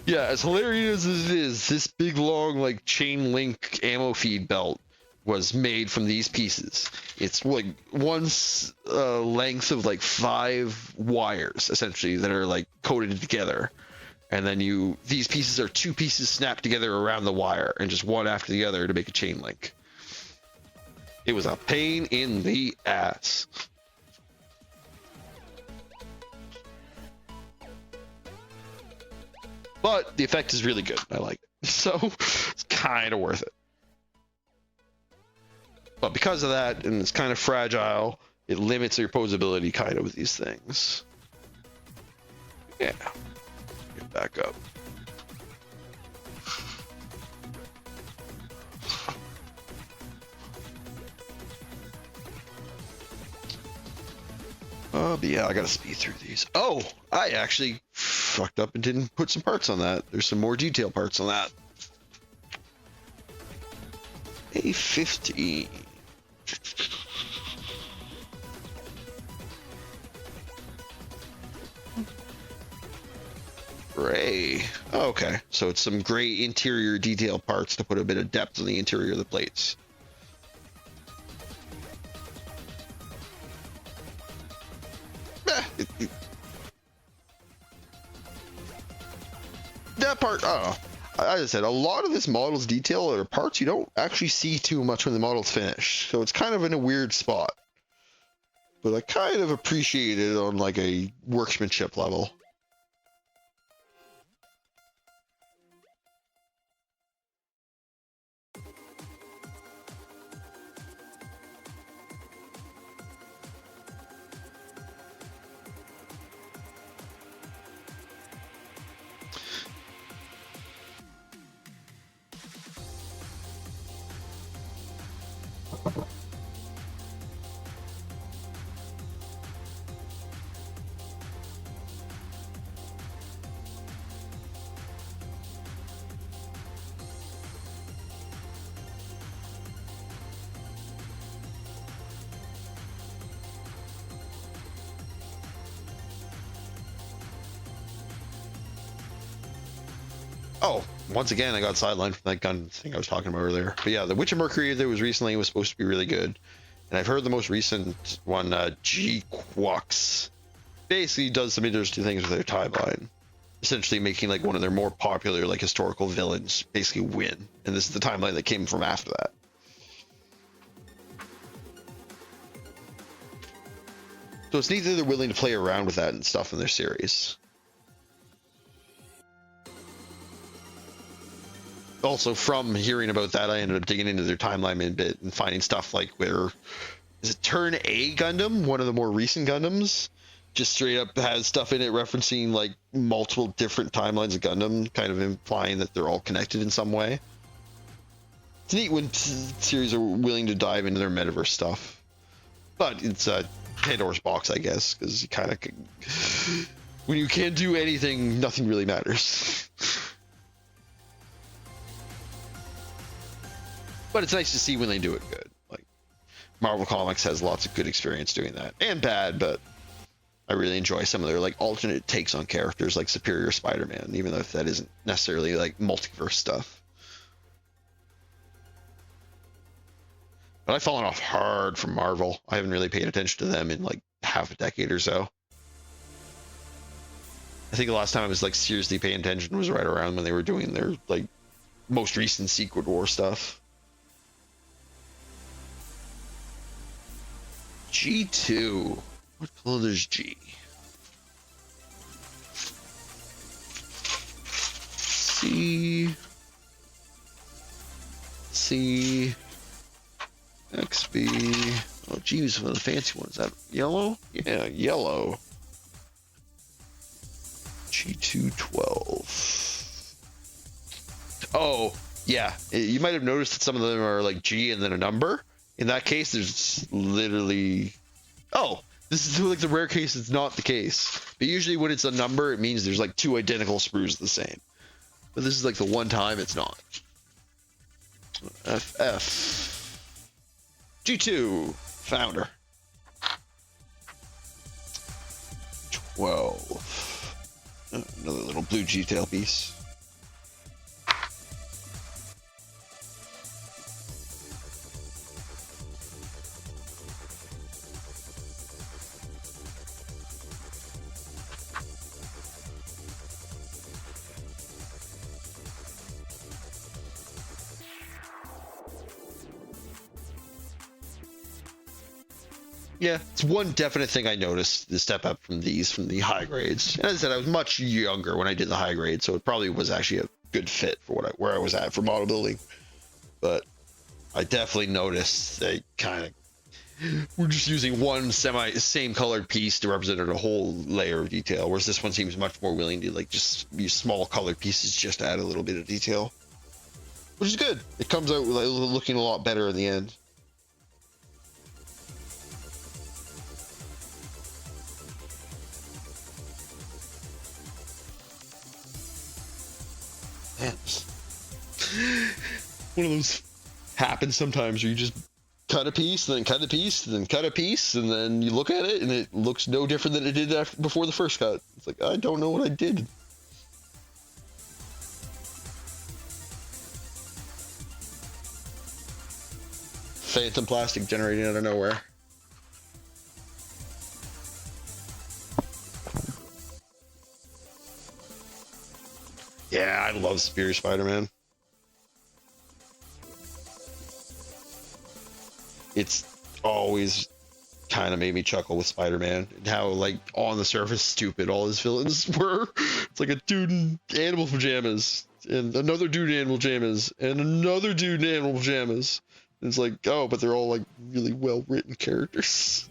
Yeah, as hilarious as it is, this big long like chain link ammo feed belt was made from these pieces. It's like one length of like 5 wires essentially that are like coated together, and then these pieces are 2 pieces snapped together around the wire and just one after the other to make a chain link. It was a pain in the ass. But the effect is really good. I like it. So it's kind of worth it. But because of that, and it's kind of fragile, it limits your posability kind of with these things. Yeah. Get back up. But yeah, I gotta speed through these. Oh, I actually fucked up and didn't put some parts on that. There's some more detail parts on that. A50. Gray. Oh, okay, so it's some gray interior detail parts to put a bit of depth on the interior of the plates. that part, as I said, a lot of this model's detail or parts you don't actually see too much when the model's finished. So it's kind of in a weird spot. But I kind of appreciate it on like a workmanship level. Oh, once again, I got sidelined from that gun thing I was talking about earlier. But yeah, the Witch of Mercury that was recently was supposed to be really good. And I've heard the most recent one, G-Quux, basically does some interesting things with their timeline. Essentially making like one of their more popular like historical villains basically win. And this is the timeline that came from after that. So it's neat that they're willing to play around with that and stuff in their series. Also, from hearing about that, I ended up digging into their timeline a bit and finding stuff like where is it Turn A Gundam, one of the more recent Gundams, just straight up has stuff in it referencing like multiple different timelines of Gundam, kind of implying that they're all connected in some way. It's neat when series are willing to dive into their metaverse stuff, but it's a Pandora's box, I guess, because you kind of when you can't do anything, nothing really matters. But it's nice to see when they do it good. Like Marvel Comics has lots of good experience doing that, and bad, but I really enjoy some of their like alternate takes on characters like Superior Spider-Man, even though that isn't necessarily like multiverse stuff. But I've fallen off hard from Marvel. I haven't really paid attention to them in like half a decade or so. I think the last time I was like seriously paying attention was right around when they were doing their like most recent Secret War stuff. G2. What color is G? C, XB. Oh, G was one of the fancy ones. Is that yellow? Yeah, yellow. G212. Oh, yeah. You might have noticed that some of them are like G and then a number. In that case, there's literally... Oh, this is like the rare case it's not the case. But usually when it's a number, it means there's like two identical sprues the same. But this is like the one time it's not. FF. G2. Founder. 12. Another little blue G-tail piece. Yeah, it's one definite thing I noticed, the step up from the high grades. And as I said, I was much younger when I did the high grade, so it probably was actually a good fit for where I was at for model building. But I definitely noticed they kind of we're just using one same colored piece to represent a whole layer of detail, whereas this one seems much more willing to like just use small colored pieces just to add a little bit of detail, which is good. It comes out like, looking a lot better in the end. One of those happens sometimes where you just cut a piece, and then cut a piece, and then cut a piece, and then you look at it and it looks no different than it did before the first cut. It's like, I don't know what I did. Phantom plastic generating out of nowhere. Yeah, I love Superior Spider-Man. It's always kind of made me chuckle with Spider-Man and how, like, on the surface stupid all his villains were. It's like a dude in animal pajamas and another dude in animal pajamas and another dude in animal pajamas. And it's like, oh, but they're all like really well written characters.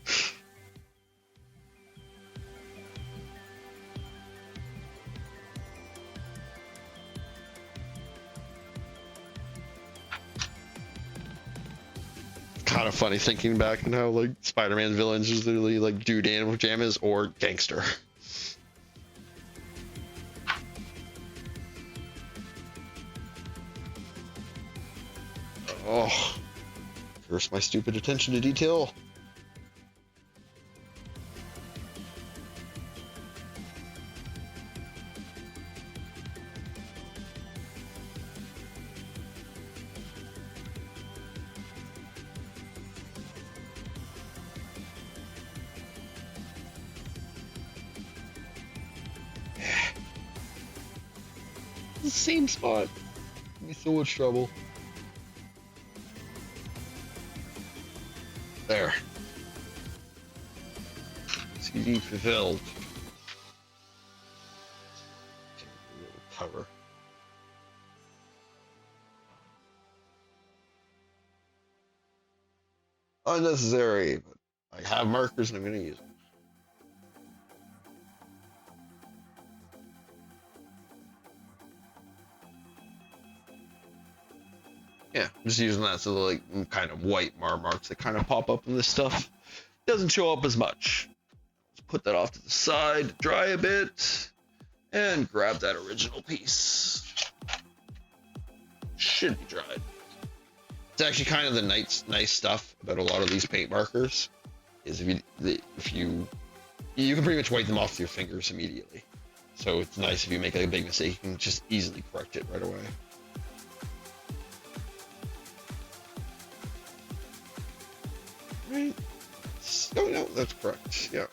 Kind of funny thinking back and how like Spider-Man villains is literally like dude in animal pajamas or gangster. Oh, curse my stupid attention to detail. The same spot. Give me so much trouble. There. CD fulfilled. Cover. Unnecessary, but I have markers and I'm going to use them. Yeah, I'm just using that so the like kind of white marks that kind of pop up in this stuff doesn't show up as much. Let's put that off to the side, dry a bit, and grab that original piece. Should be dried. It's actually kind of the nice stuff about a lot of these paint markers is if you can pretty much wipe them off with your fingers immediately. So it's nice if you make a big mistake, you can just easily correct it right away. Right. Oh no, that's correct. Yeah.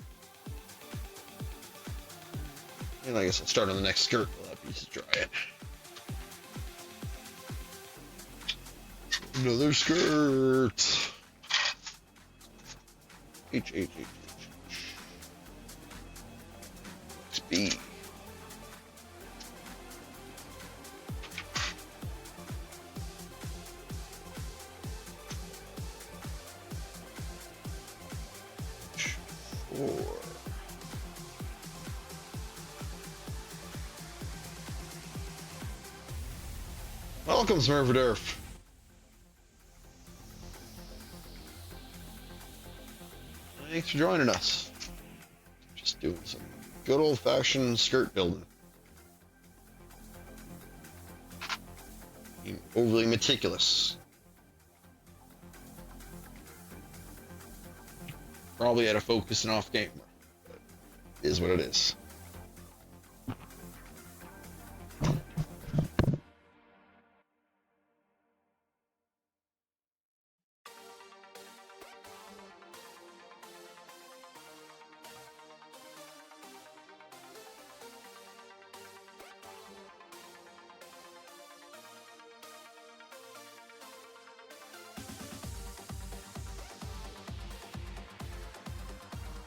And I guess I'll start on the next skirt while that piece is drying. Another skirt. H. B. Welcome, Smurfadurf. Thanks for joining us. Just doing some good old-fashioned skirt building. Being overly meticulous. Probably out of focus and off camera, but it is what it is.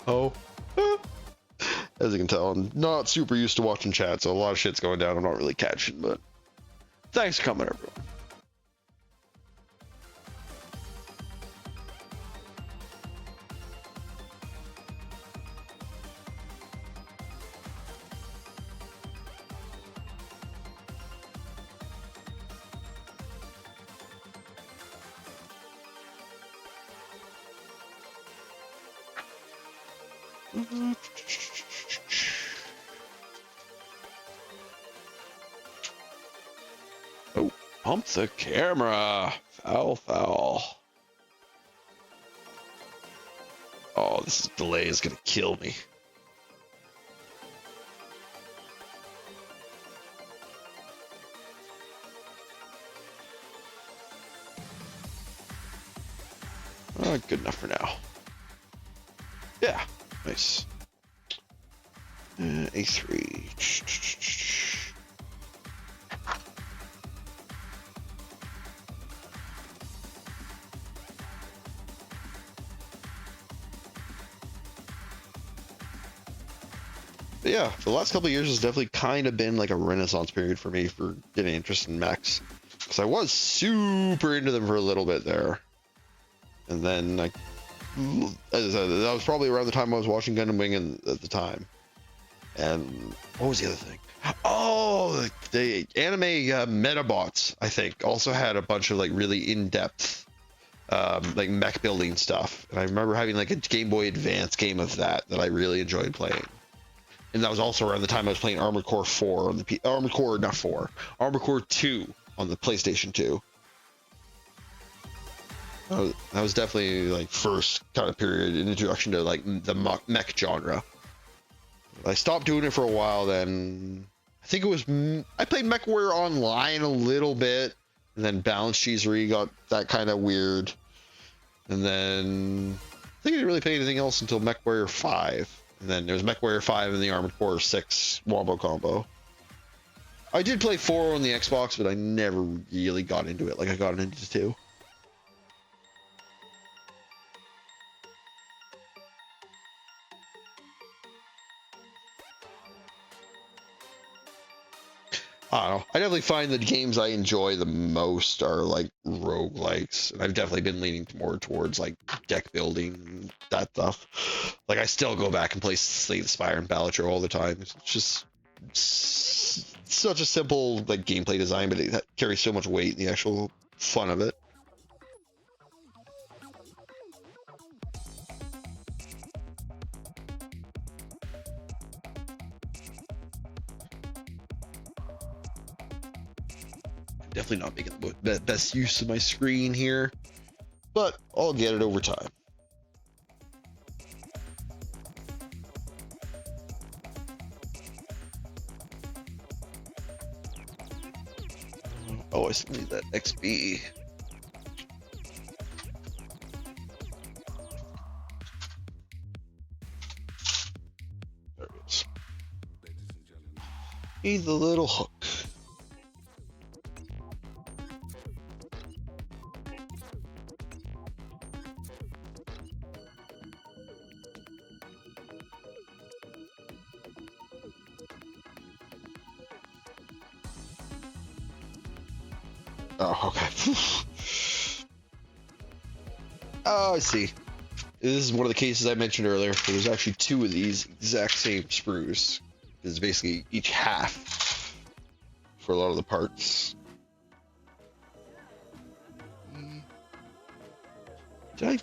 Oh, as you can tell, I'm not super used to watching chat, so a lot of shit's going down I'm not really catching, but thanks for coming, everyone. Oh, pump the camera. Foul. Oh, this delay is gonna kill me. Good enough for now. Yeah, nice. A3. But yeah, the last couple of years has definitely kind of been like a renaissance period for me for getting interested in mechs, because I was super into them for a little bit there, and then like, as I said, that was probably around the time I was watching Gundam Wing at the time. And what was the other thing? Oh, the anime Metabots, I think, also had a bunch of like really in-depth like mech building stuff. And I remember having like a Game Boy Advance game of that I really enjoyed playing. And that was also around the time I was playing Armored Core 4 on the Armored Core, not 4, Armored Core 2 on the PlayStation 2. That was definitely like first kind of period introduction to like the mech genre. I stopped doing it for a while. Then I think it was I played MechWarrior Online a little bit, and then Balance Cheesery got that kind of weird, and then I think I didn't really play anything else until MechWarrior 5. And then there's MechWarrior 5 and the Armored Core 6 Wombo combo. I did play 4 on the Xbox, but I never really got into it like I got into 2. I don't know. I definitely find the games I enjoy the most are like roguelikes. And I've definitely been leaning more towards like deck building and that stuff. Like I still go back and play Slay the Spire and Balatro all the time. It's just such a simple like gameplay design, but it carries so much weight in the actual fun of it. Definitely not making the best use of my screen here, but I'll get it over time. Oh, I still need that XP. There it is. Need the little hook. Oh, okay. Oh, I see. This is one of the cases I mentioned earlier. There's actually 2 of these exact same sprues. It's basically each half for a lot of the parts. Did I?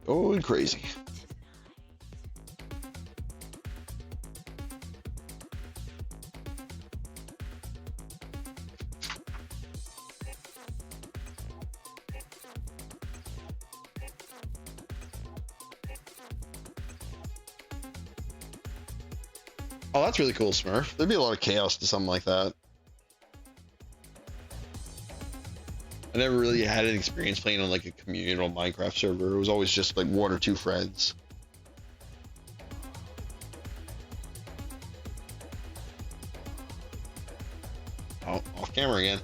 Going crazy. Oh, that's really cool, Smurf. There'd be a lot of chaos to something like that. I never really had an experience playing on like a communal Minecraft server. It was always just like 1 or 2 friends. Oh, off camera again.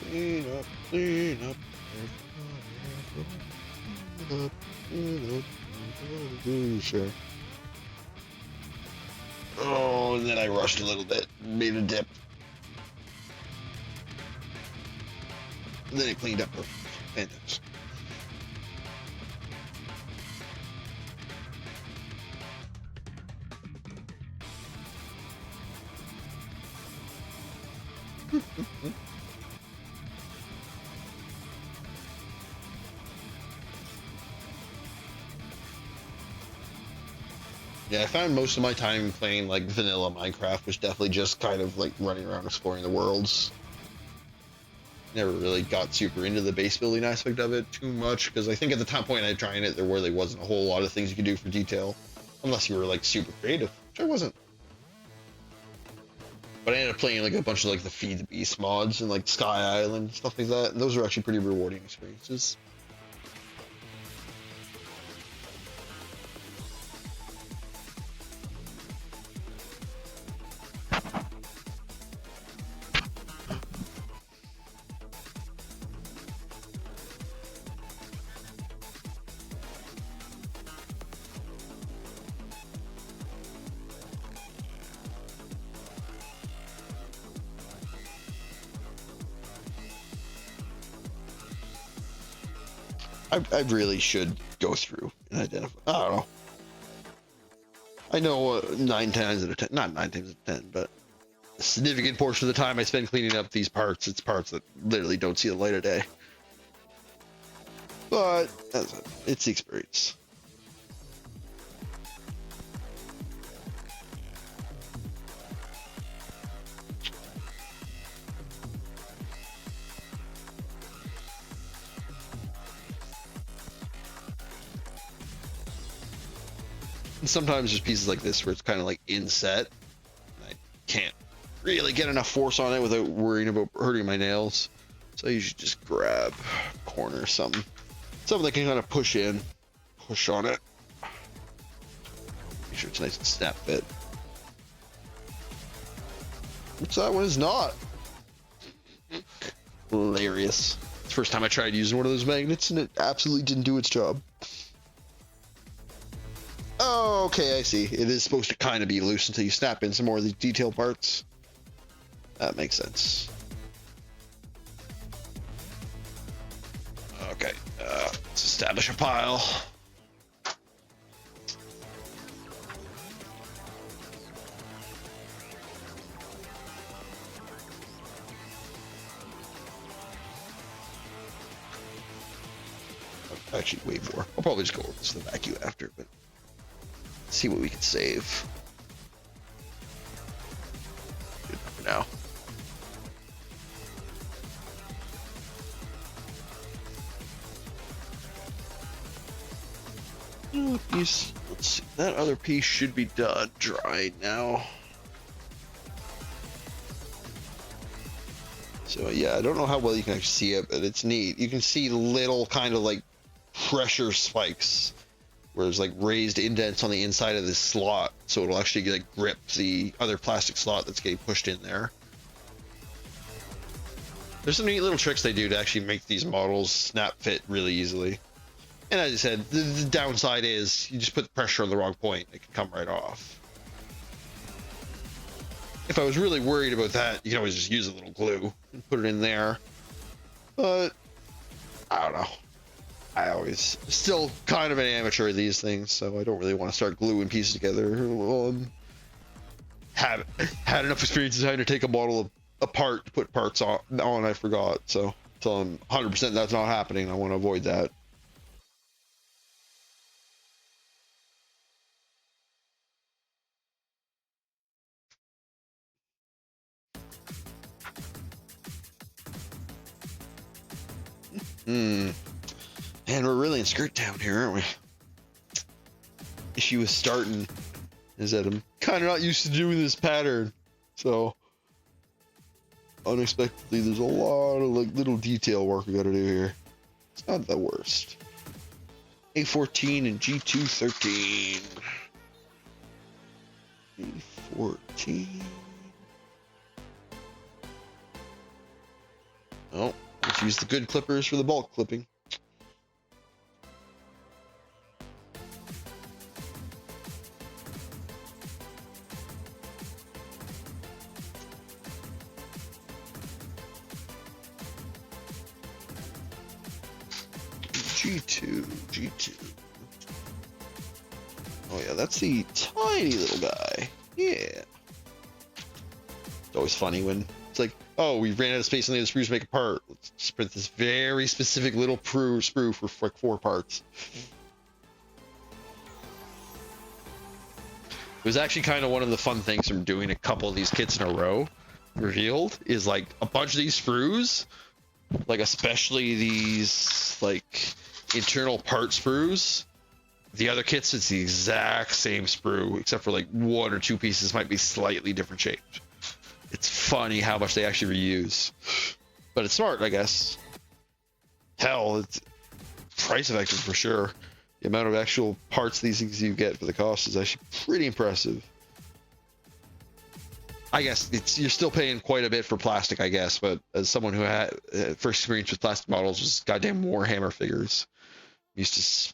Clean up, clean up. Sure. Oh, and then I rushed a little bit, made a dip. And then it cleaned up. Fantastic. Yeah, I found most of my time playing like vanilla Minecraft was definitely just kind of like running around exploring the worlds. Never really got super into the base building aspect of it too much, because I think at the time point I was trying it, there really wasn't a whole lot of things you could do for detail, unless you were like super creative, which I wasn't. But I ended up playing like a bunch of like the Feed the Beast mods and like Sky Island, stuff like that. And those are actually pretty rewarding experiences. I really should go through and identify. I don't know. I know 9 times out of 10, not 9 times out of 10, but a significant portion of the time I spend cleaning up these parts, it's parts that literally don't see the light of day. But it's the experience. And sometimes there's pieces like this where it's kind of like inset. I can't really get enough force on it without worrying about hurting my nails. So I usually just grab a corner or something. Something that can kind of push in, push on it. Make sure it's nice and snap fit. Which that one is not. Hilarious. It's the first time I tried using one of those magnets and it absolutely didn't do its job. Oh, okay, I see. It is supposed to kind of be loose until you snap in some more of the detail parts. That makes sense. Okay, let's establish a pile. Actually, way more. I'll probably just go over this to the vacuum after, but see what we can save. Good for now. Piece. Let's see. That other piece should be done, dry now. So yeah, I don't know how well you can actually see it, but it's neat. You can see little kind of like pressure spikes where there's like raised indents on the inside of this slot, so it'll actually like grip the other plastic slot that's getting pushed in there. There's some neat little tricks they do to actually make these models snap fit really easily. And as I said, the downside is you just put the pressure on the wrong point, it can come right off. If I was really worried about that, you can always just use a little glue and put it in there. But I don't know. I always still kind of an amateur at these things, so I don't really want to start gluing pieces together. Had enough experience trying to take a model apart to put parts on, I forgot. So I'm 100% that's not happening. I want to avoid that. Man, we're really in skirt town here, aren't we? Issue with starting is that I'm kind of not used to doing this pattern, so unexpectedly there's a lot of like little detail work we gotta do here. It's not the worst. A14 and G213. A14. Oh, let's use the good clippers for the bulk clipping. G2. Oh yeah, that's the tiny little guy. Yeah. It's always funny when it's like, oh, we ran out of space on the other screws to make a part. Let's just print this very specific little sprue for like 4 parts. It was actually kind of one of the fun things from doing a couple of these kits in a row revealed is like a bunch of these sprues, like especially these like internal part sprues. The other kits, it's the exact same sprue, except for like 1 or 2 pieces might be slightly different shaped. It's funny how much they actually reuse, but it's smart, I guess. Hell, it's price effective for sure. The amount of actual parts these things you get for the cost is actually pretty impressive. I guess you're still paying quite a bit for plastic, I guess, but as someone who had first experience with plastic models was goddamn Warhammer figures, I used to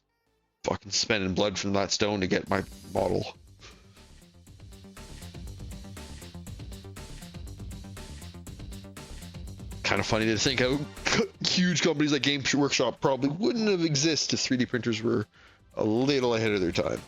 fucking spending blood from that stone to get my model. Kind of funny to think how huge companies like Game Workshop probably wouldn't have existed if 3D printers were a little ahead of their time.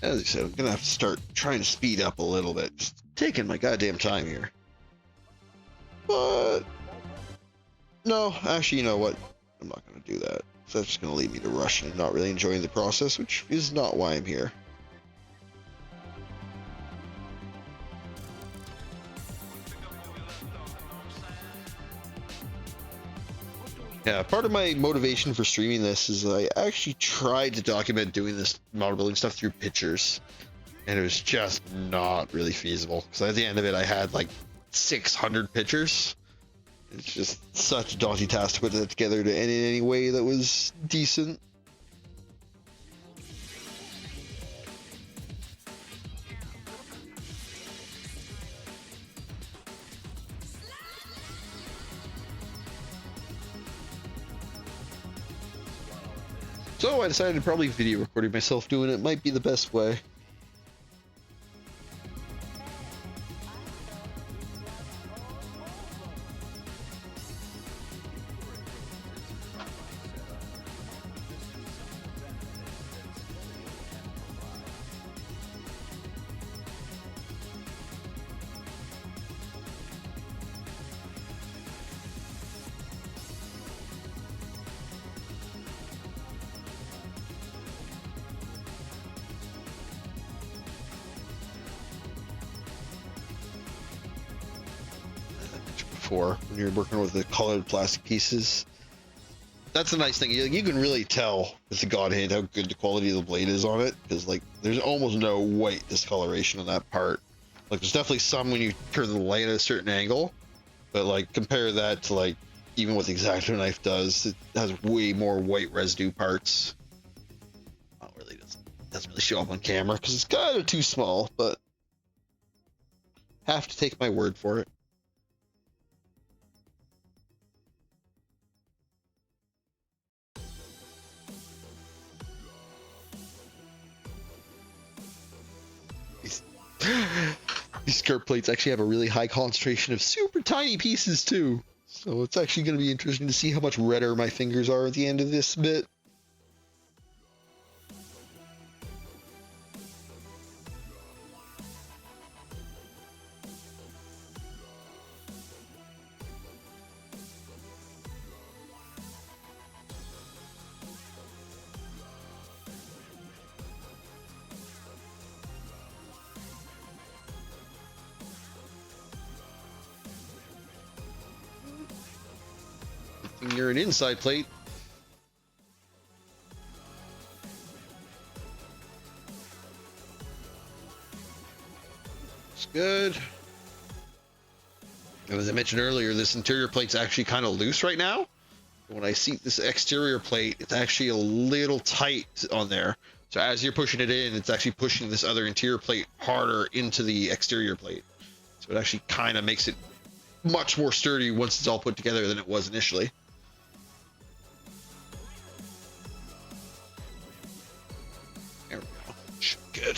As I said, I'm gonna have to start trying to speed up a little bit. Just taking my goddamn time here. But no, actually, you know what? I'm not gonna do that. So that's just gonna lead me to rushing and not really enjoying the process, which is not why I'm here. Yeah, part of my motivation for streaming this is I actually tried to document doing this model building stuff through pictures, and it was just not really feasible. Because at the end of it, I had like 600 pictures. It's just such a daunting task to put that together in any way that was decent. So I decided probably video recording myself doing it might be the best way. Before, when you're working with the colored plastic pieces, that's the nice thing. You can really tell with the God Hand how good the quality of the blade is on it, because like there's almost no white discoloration on that part. Like there's definitely some when you turn the light at a certain angle, but like compare that to like even what the X-Acto knife does, it has way more white residue parts. Oh, really doesn't really show up on camera because it's kind of too small, but have to take my word for it. These skirt plates actually have a really high concentration of super tiny pieces too. So it's actually going to be interesting to see how much redder my fingers are at the end of this bit. You're an inside plate. It's good. And as I mentioned earlier, this interior plate's actually kind of loose right now. When I see this exterior plate, it's actually a little tight on there. So as you're pushing it in, it's actually pushing this other interior plate harder into the exterior plate. So it actually kind of makes it much more sturdy once it's all put together than it was initially. There we go. Good.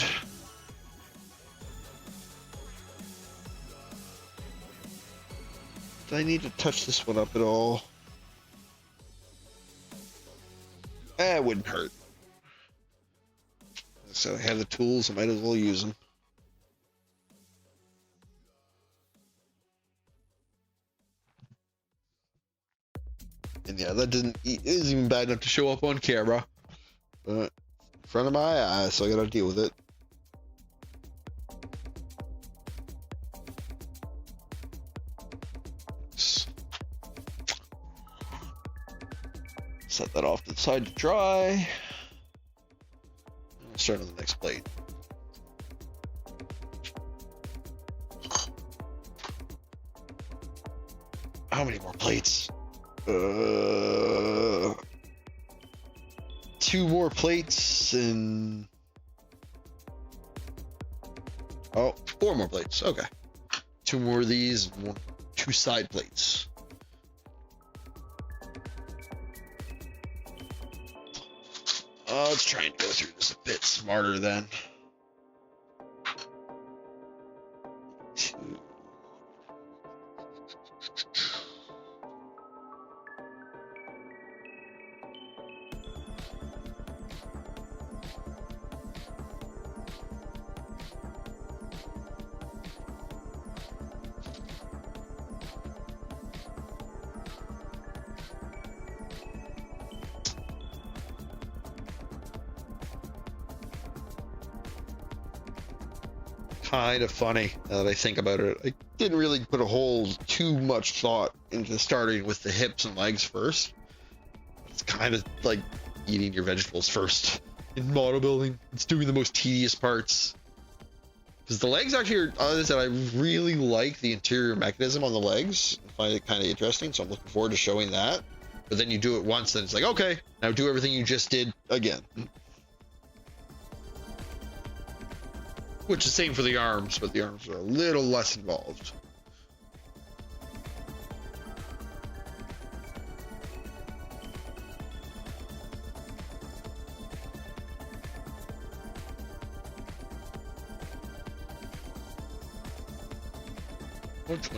Do I need to touch this one up at all? It wouldn't hurt. So I have the tools, I might as well use them. that isn't even bad enough to show up on camera. But in front of my eyes, so I gotta deal with it. Set that off to the side to dry. I'll start on the next plate. How many more plates? 2 more plates and... Oh, 4 more plates. Okay. 2 more of these, 2 side plates. Let's try and go through this a bit smarter then. 2. Kind of funny now that I think about it. I didn't really put too much thought into starting with the hips and legs first. It's kind of like eating your vegetables first in model building. It's doing the most tedious parts. Because the legs actually are, as I said, I really like the interior mechanism on the legs. I find it kind of interesting, so I'm looking forward to showing that. But then you do it once, and it's like, okay, now do everything you just did again. Which is the same for the arms, but the arms are a little less involved. Punch.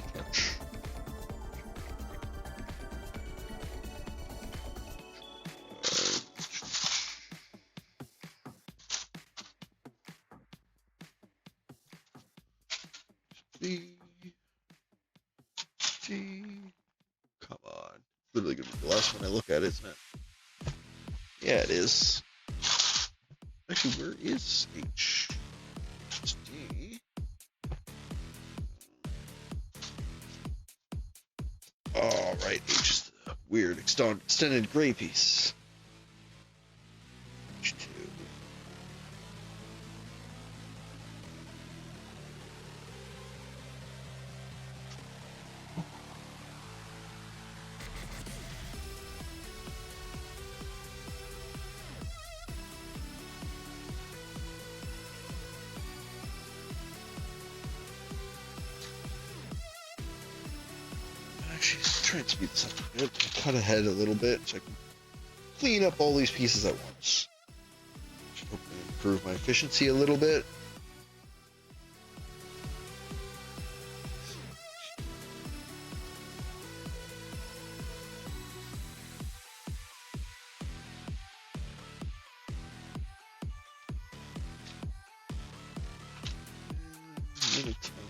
Come on. Literally gonna be the last one I look at, isn't it? Yeah, it is. Actually, where is H? It's D. Oh, right. H is the weird extended gray piece. H2. Actually, try and speed this up a bit. Cut ahead a little bit so I can clean up all these pieces at once. Should hopefully improve my efficiency a little bit.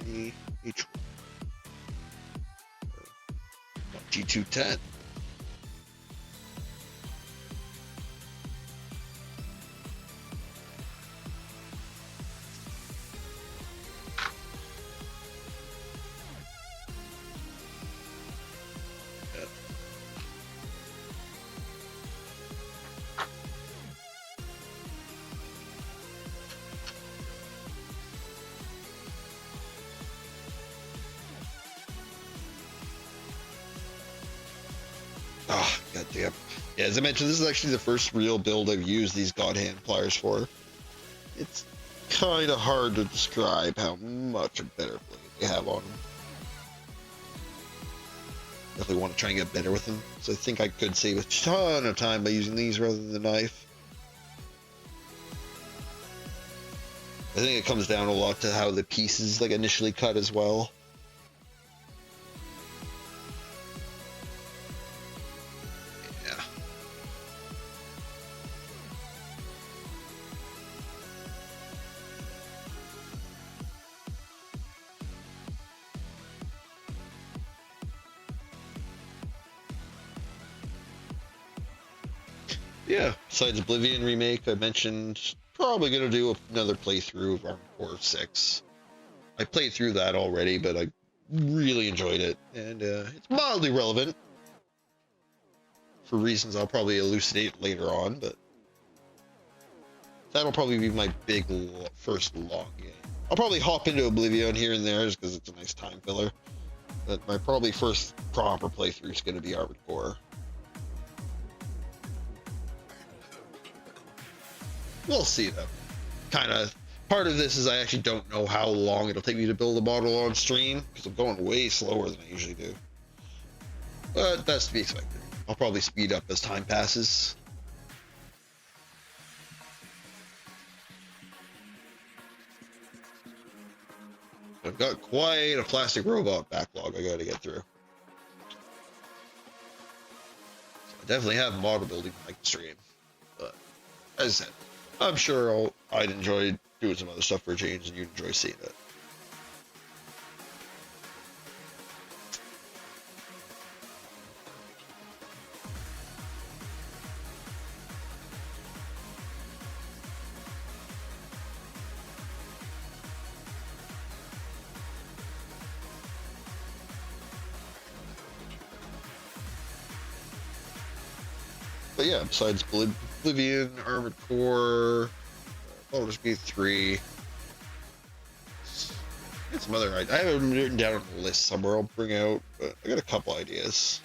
Tiny H1. G210. Ah, goddamn. Yeah, as I mentioned, this is actually the first real build I've used these god hand pliers for. It's kind of hard to describe how much a better blade they have on them. Definitely want to try and get better with them, so I think I could save a ton of time by using these rather than the knife. I think it comes down a lot to how the pieces like initially cut as well. Yeah, besides Oblivion remake, I mentioned probably gonna do another playthrough of Armored Core 6. I played through that already, but I really enjoyed it, and it's mildly relevant for reasons I'll probably elucidate later on, but that'll probably be my big first long game. I'll probably hop into Oblivion here and there just because it's a nice time filler, but my probably first proper playthrough is going to be Armored Core. We'll see though. Kind of part of this is I actually don't know how long it'll take me to build a model on stream because I'm going way slower than I usually do. But that's to be expected. I'll probably speed up as time passes. I've got quite a plastic robot backlog I gotta get through. So I definitely have model building like the stream. But as I said, I'm sure I'd enjoy doing some other stuff for a change and you'd enjoy seeing it. But yeah, besides Oblivion, Armored Core, Baldur's Gate 3, got some other ideas. I have them written down on the list somewhere I'll bring out, but I got a couple ideas.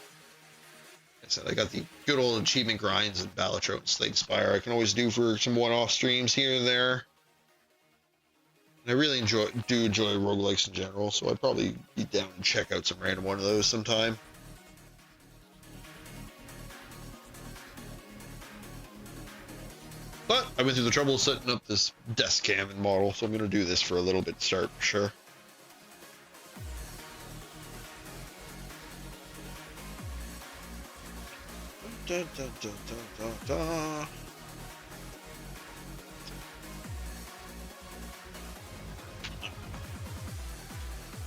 Like I said, I got the good old achievement grinds in Balatro and Slade Spire I can always do for some one-off streams here and there. And I really enjoy roguelikes in general, so I'd probably be down and check out some random one of those sometime. But I went through the trouble of setting up this desk cam and model, so I'm going to do this for a little bit to start, for sure. Da, da, da, da, da.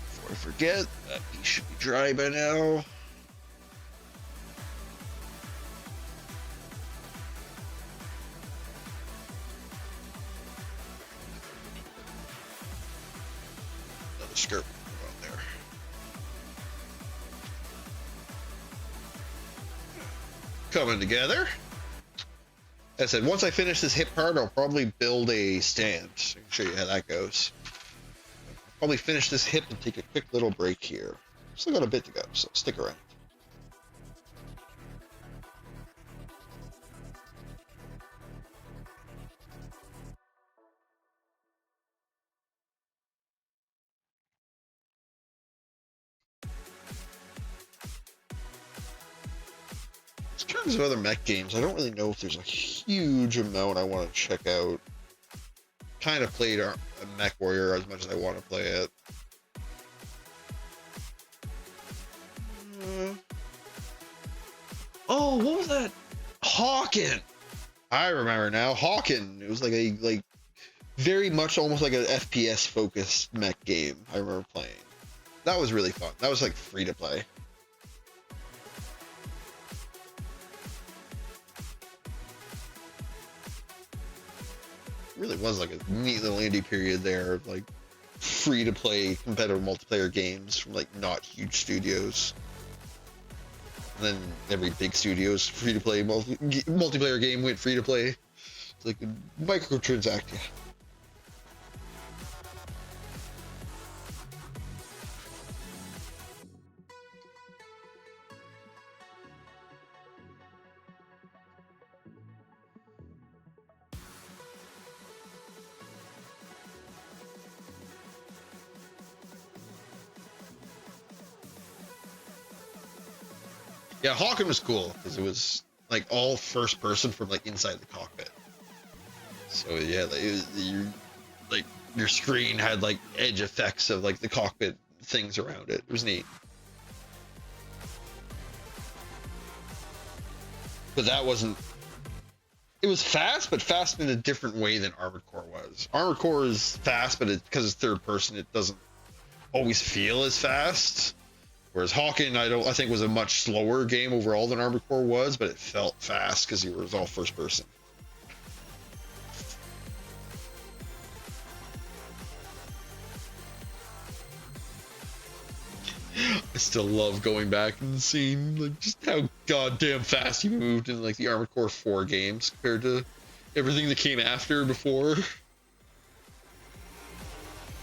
Before I forget, that piece should be dry by now. Skirt on there. Coming together. As I said, once I finish this hip part, I'll probably build a stand. I can show you how that goes. I'll probably finish this hip and take a quick little break here. Still got a bit to go, so stick around. In terms of other mech games, I don't really know if there's a huge amount I want to check out. Kind of played a Mech Warrior as much as I want to play it. Oh, what was that? Hawken! I remember now. Hawken. It was like very much almost like an FPS focused mech game I remember playing. That was really fun. That was like free to play. Really was like a neat little indie period there of like free to play competitive multiplayer games from like not huge studios. And then every big studio's free to play multiplayer game went free to play. It's like a microtransact, yeah. Yeah, Hawken was cool because it was like all first person from like inside the cockpit. So yeah, like your screen had like edge effects of like the cockpit things around it. It was neat. But that wasn't. It was fast, but fast in a different way than Armored Core was. Armored Core is fast, but because it's third person, it doesn't always feel as fast. Whereas Hawken, I think was a much slower game overall than Armored Core was, but it felt fast because it was all first person. I still love going back and seeing like just how goddamn fast you moved in like the Armored Core 4 games compared to everything that came after before.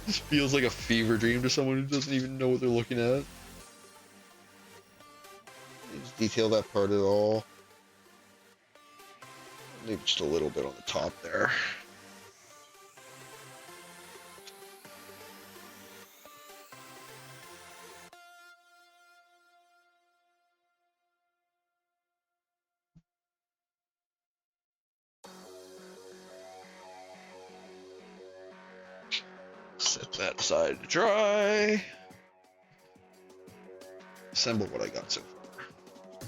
This feels like a fever dream to someone who doesn't even know what they're looking at. Just detail that part at all. Maybe just a little bit on the top there. Set that aside to dry. Assemble what I got so far.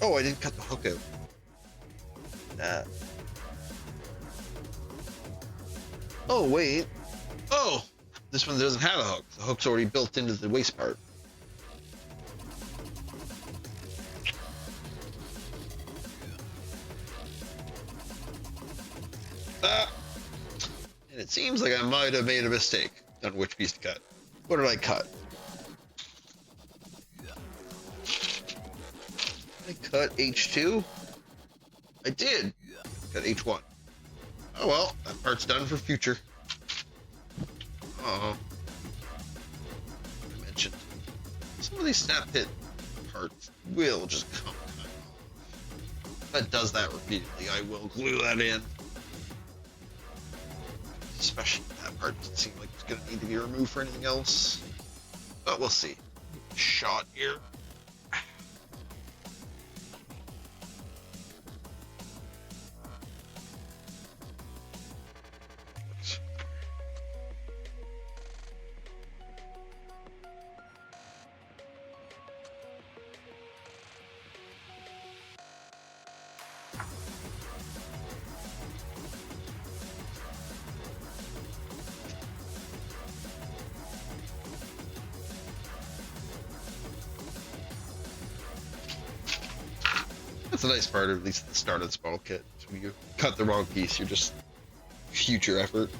Oh, I didn't cut the hook out. That. Oh, wait. Oh, this one doesn't have a hook. The hook's already built into the waist part. Ah. And it seems like I might have made a mistake on which piece to cut. What did I cut? I cut H2? I did. Cut H1. Oh well, that part's done for future. Oh. I mentioned. Some of these snap hit parts will just come off. If that does that repeatedly, I will glue that in. Especially that part doesn't seem like it's going to need to be removed for anything else. But we'll see. Shot here. That's a nice part, at least at the start of this model kit. So when you cut the wrong piece, you're just future effort.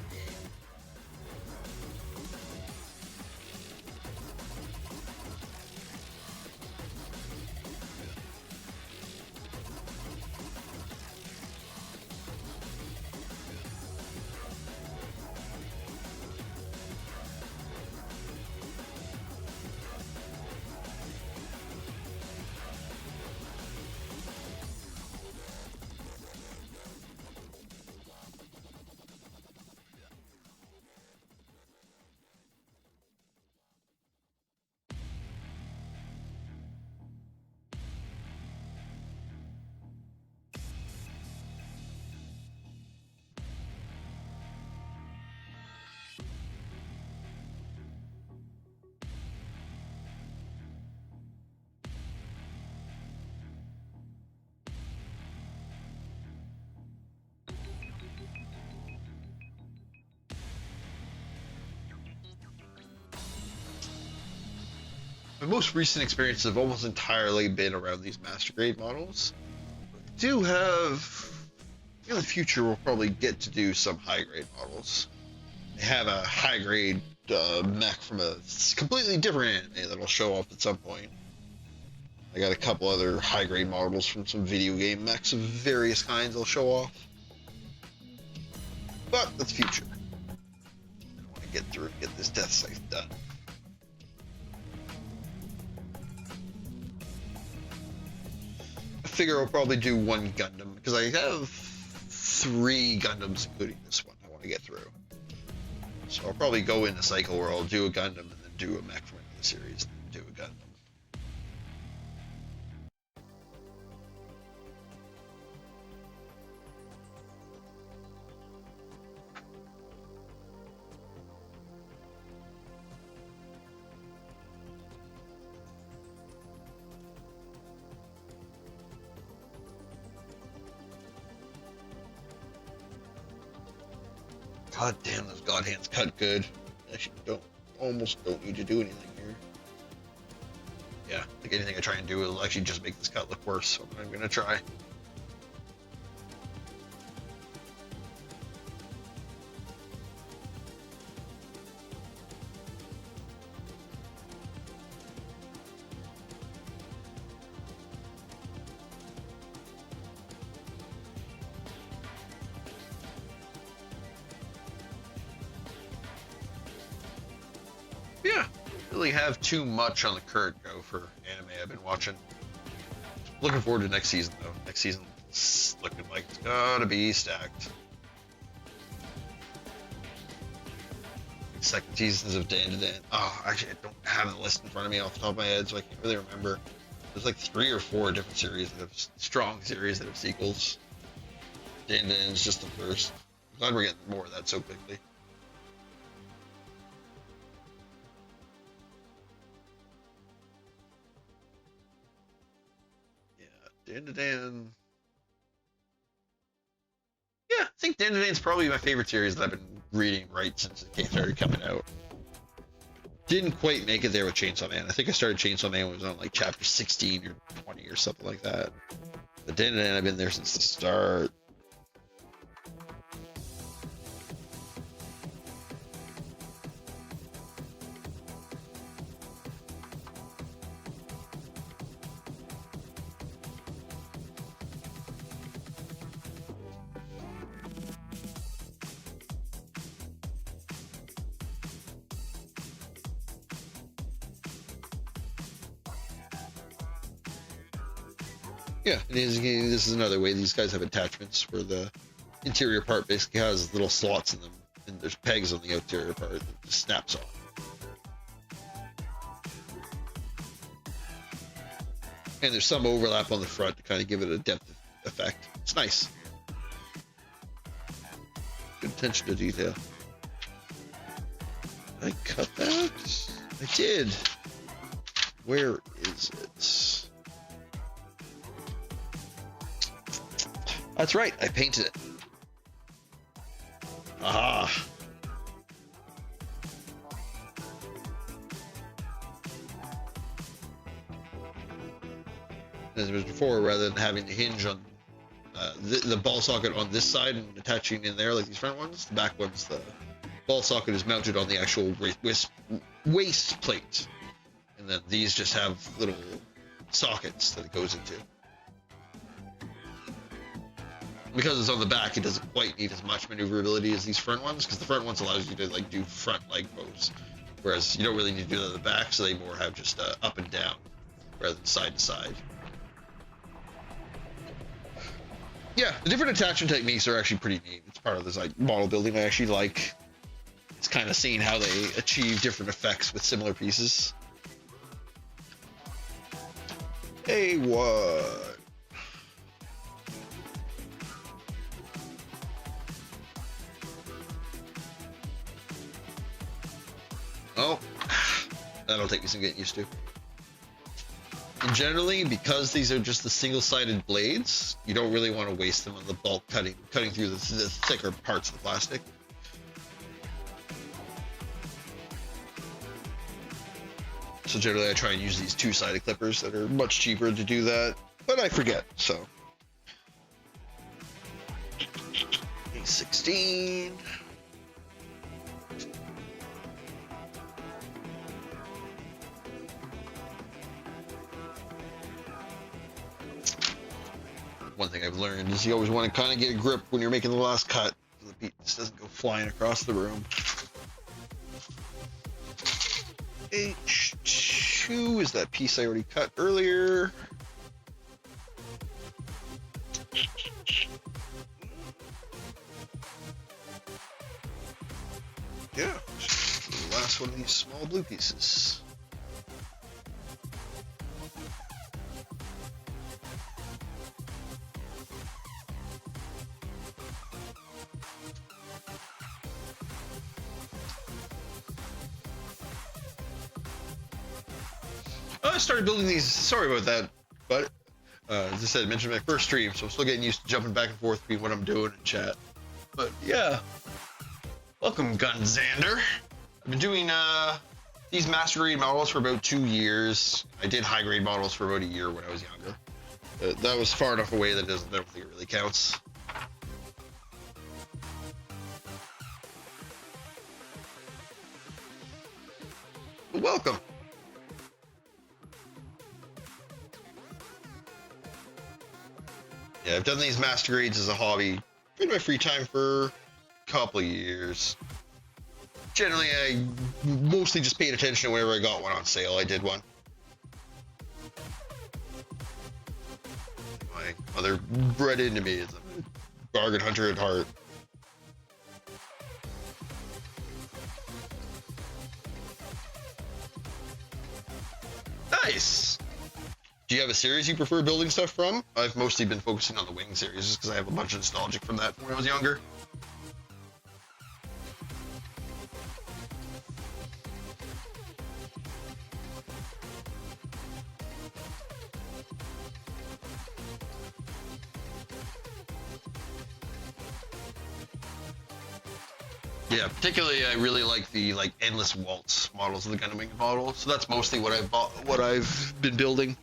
My most recent experiences have almost entirely been around these master grade models. I do have, in the future, we'll probably get to do some high grade models. I have a high grade mech from a completely different anime that I'll show off at some point. I got a couple other high grade models from some video game mechs of various kinds I'll show off. But that's future. I want to get through and get this Deathscythe done. I figure I'll probably do one Gundam, because I have 3 Gundams, including this one, I want to get through. So I'll probably go in a cycle where I'll do a Gundam and then do a mech from another series, and then do a Gundam. God damn, those god hands cut good. Actually, almost don't need to do anything here. yeah, like anything I try and do will actually just make this cut look worse, so I'm gonna try. Yeah, really have too much on the current go for anime I've been watching. Looking forward to next season though. Next season's looking like it's gotta be stacked. Second seasons of Dan to Dan. Oh, actually, I don't have the list in front of me off the top of my head, so I can't really remember. There's like 3 or 4 different series that have strong series that have sequels. Dan to Dan is just the first. I'm glad we're getting more of that so quickly. Dan to Dan. Yeah, I think Dan to Dan's probably my favorite series that I've been reading right since it started coming out. Didn't quite make it there with Chainsaw Man. I think I started Chainsaw Man when it was on like chapter 16 or 20 or something like that. But Dan to Dan, I've been there since the start. Yeah, and this is another way these guys have attachments where the interior part basically has little slots in them, and there's pegs on the exterior part that just snaps off. And there's some overlap on the front to kind of give it a depth effect. It's nice. Good attention to detail. Did I cut that? I did. Where is it? That's right, I painted it. Aha. As it was before, rather than having the hinge on the ball socket on this side and attaching in there like these front ones, the back ones, the ball socket is mounted on the actual waist plate. And then these just have little sockets that it goes into. Because it's on the back, it doesn't quite need as much maneuverability as these front ones, because the front ones allows you to like do front leg pose, whereas you don't really need to do that on the back, so they more have just up and down rather than side to side. Yeah, the different attachment techniques are actually pretty neat. It's part of this like model building I actually like. It's kind of seeing how they achieve different effects with similar pieces. Hey, what? Oh, that'll take me some getting used to. And generally, because these are just the single-sided blades, you don't really want to waste them on the bulk cutting through the thicker parts of the plastic. So generally, I try and use these two-sided clippers that are much cheaper to do that, but I forget, so. A16. One thing I've learned is you always want to kind of get a grip when you're making the last cut, so the piece doesn't go flying across the room. H2 is that piece I already cut earlier. Yeah, the last one of these small blue pieces. I started building these, sorry about that, but as I said, I mentioned my first stream, so I'm still getting used to jumping back and forth between what I'm doing in chat. But yeah, welcome Gunzander. I've been doing these master grade models for about 2 years. I did high grade models for about a year when I was younger. That was far enough away that I don't think it really counts. Welcome. Yeah, I've done these master grades as a hobby in my free time for a couple of years. Generally, I mostly just paid attention to whenever I got one on sale. I did one. My mother bred into me as a bargain hunter at heart. Nice! Do you have a series you prefer building stuff from? I've mostly been focusing on the Wing series just because I have a bunch of nostalgic from that when I was younger. Yeah, particularly I really like the endless waltz models of the Gundam Wing model. So that's mostly what I've bought, what I've been building.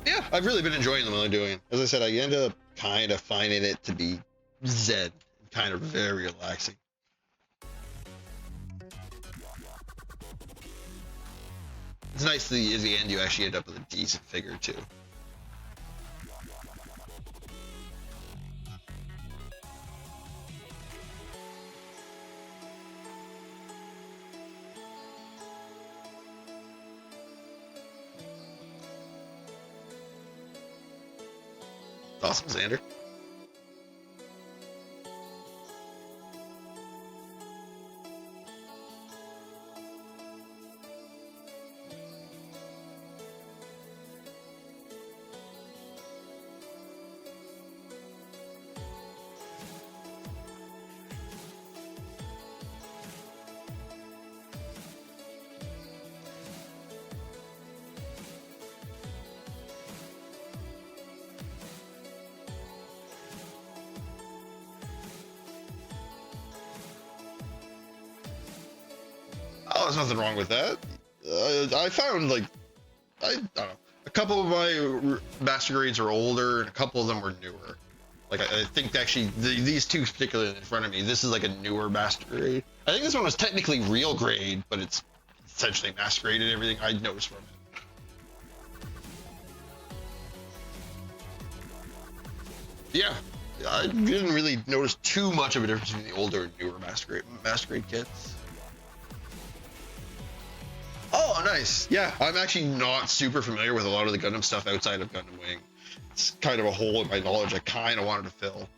Yeah, I've really been enjoying them while I'm doing it. As I said, I end up kind of finding it to be zen, kind of very relaxing. It's nice that at the end you actually end up with a decent figure too. Awesome, Xander. Oh, there's nothing wrong with that. I found I don't know, a couple of my master grades are older and a couple of them were newer. Like I think actually these two particularly in front of me, this is like a newer master grade. I think this one was technically real grade, but it's essentially master grade and everything I noticed from it. Yeah, I didn't really notice too much of a difference between the older and newer master grade kits. Oh, nice. Yeah, I'm actually not super familiar with a lot of the Gundam stuff outside of Gundam Wing. It's kind of a hole in my knowledge I kind of wanted to fill.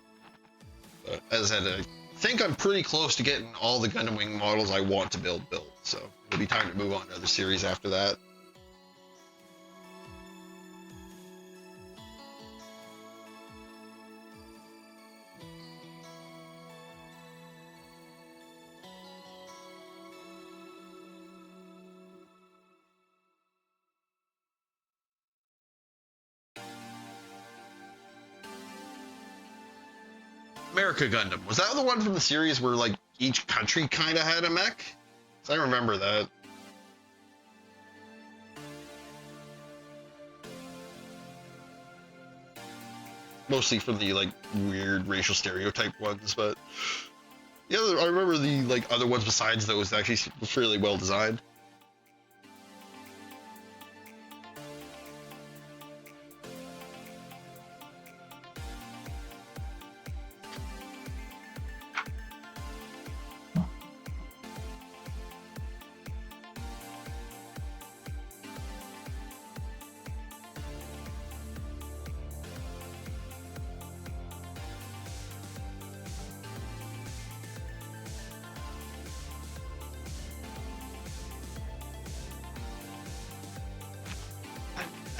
But as I said, I think I'm pretty close to getting all the Gundam Wing models I want to built. So it'll be time to move on to other series after that. America Gundam. Was that the one from the series where like each country kind of had a mech? 'Cause I remember that. Mostly from the like weird racial stereotype ones, but yeah, I remember the like other ones besides those actually was really well designed.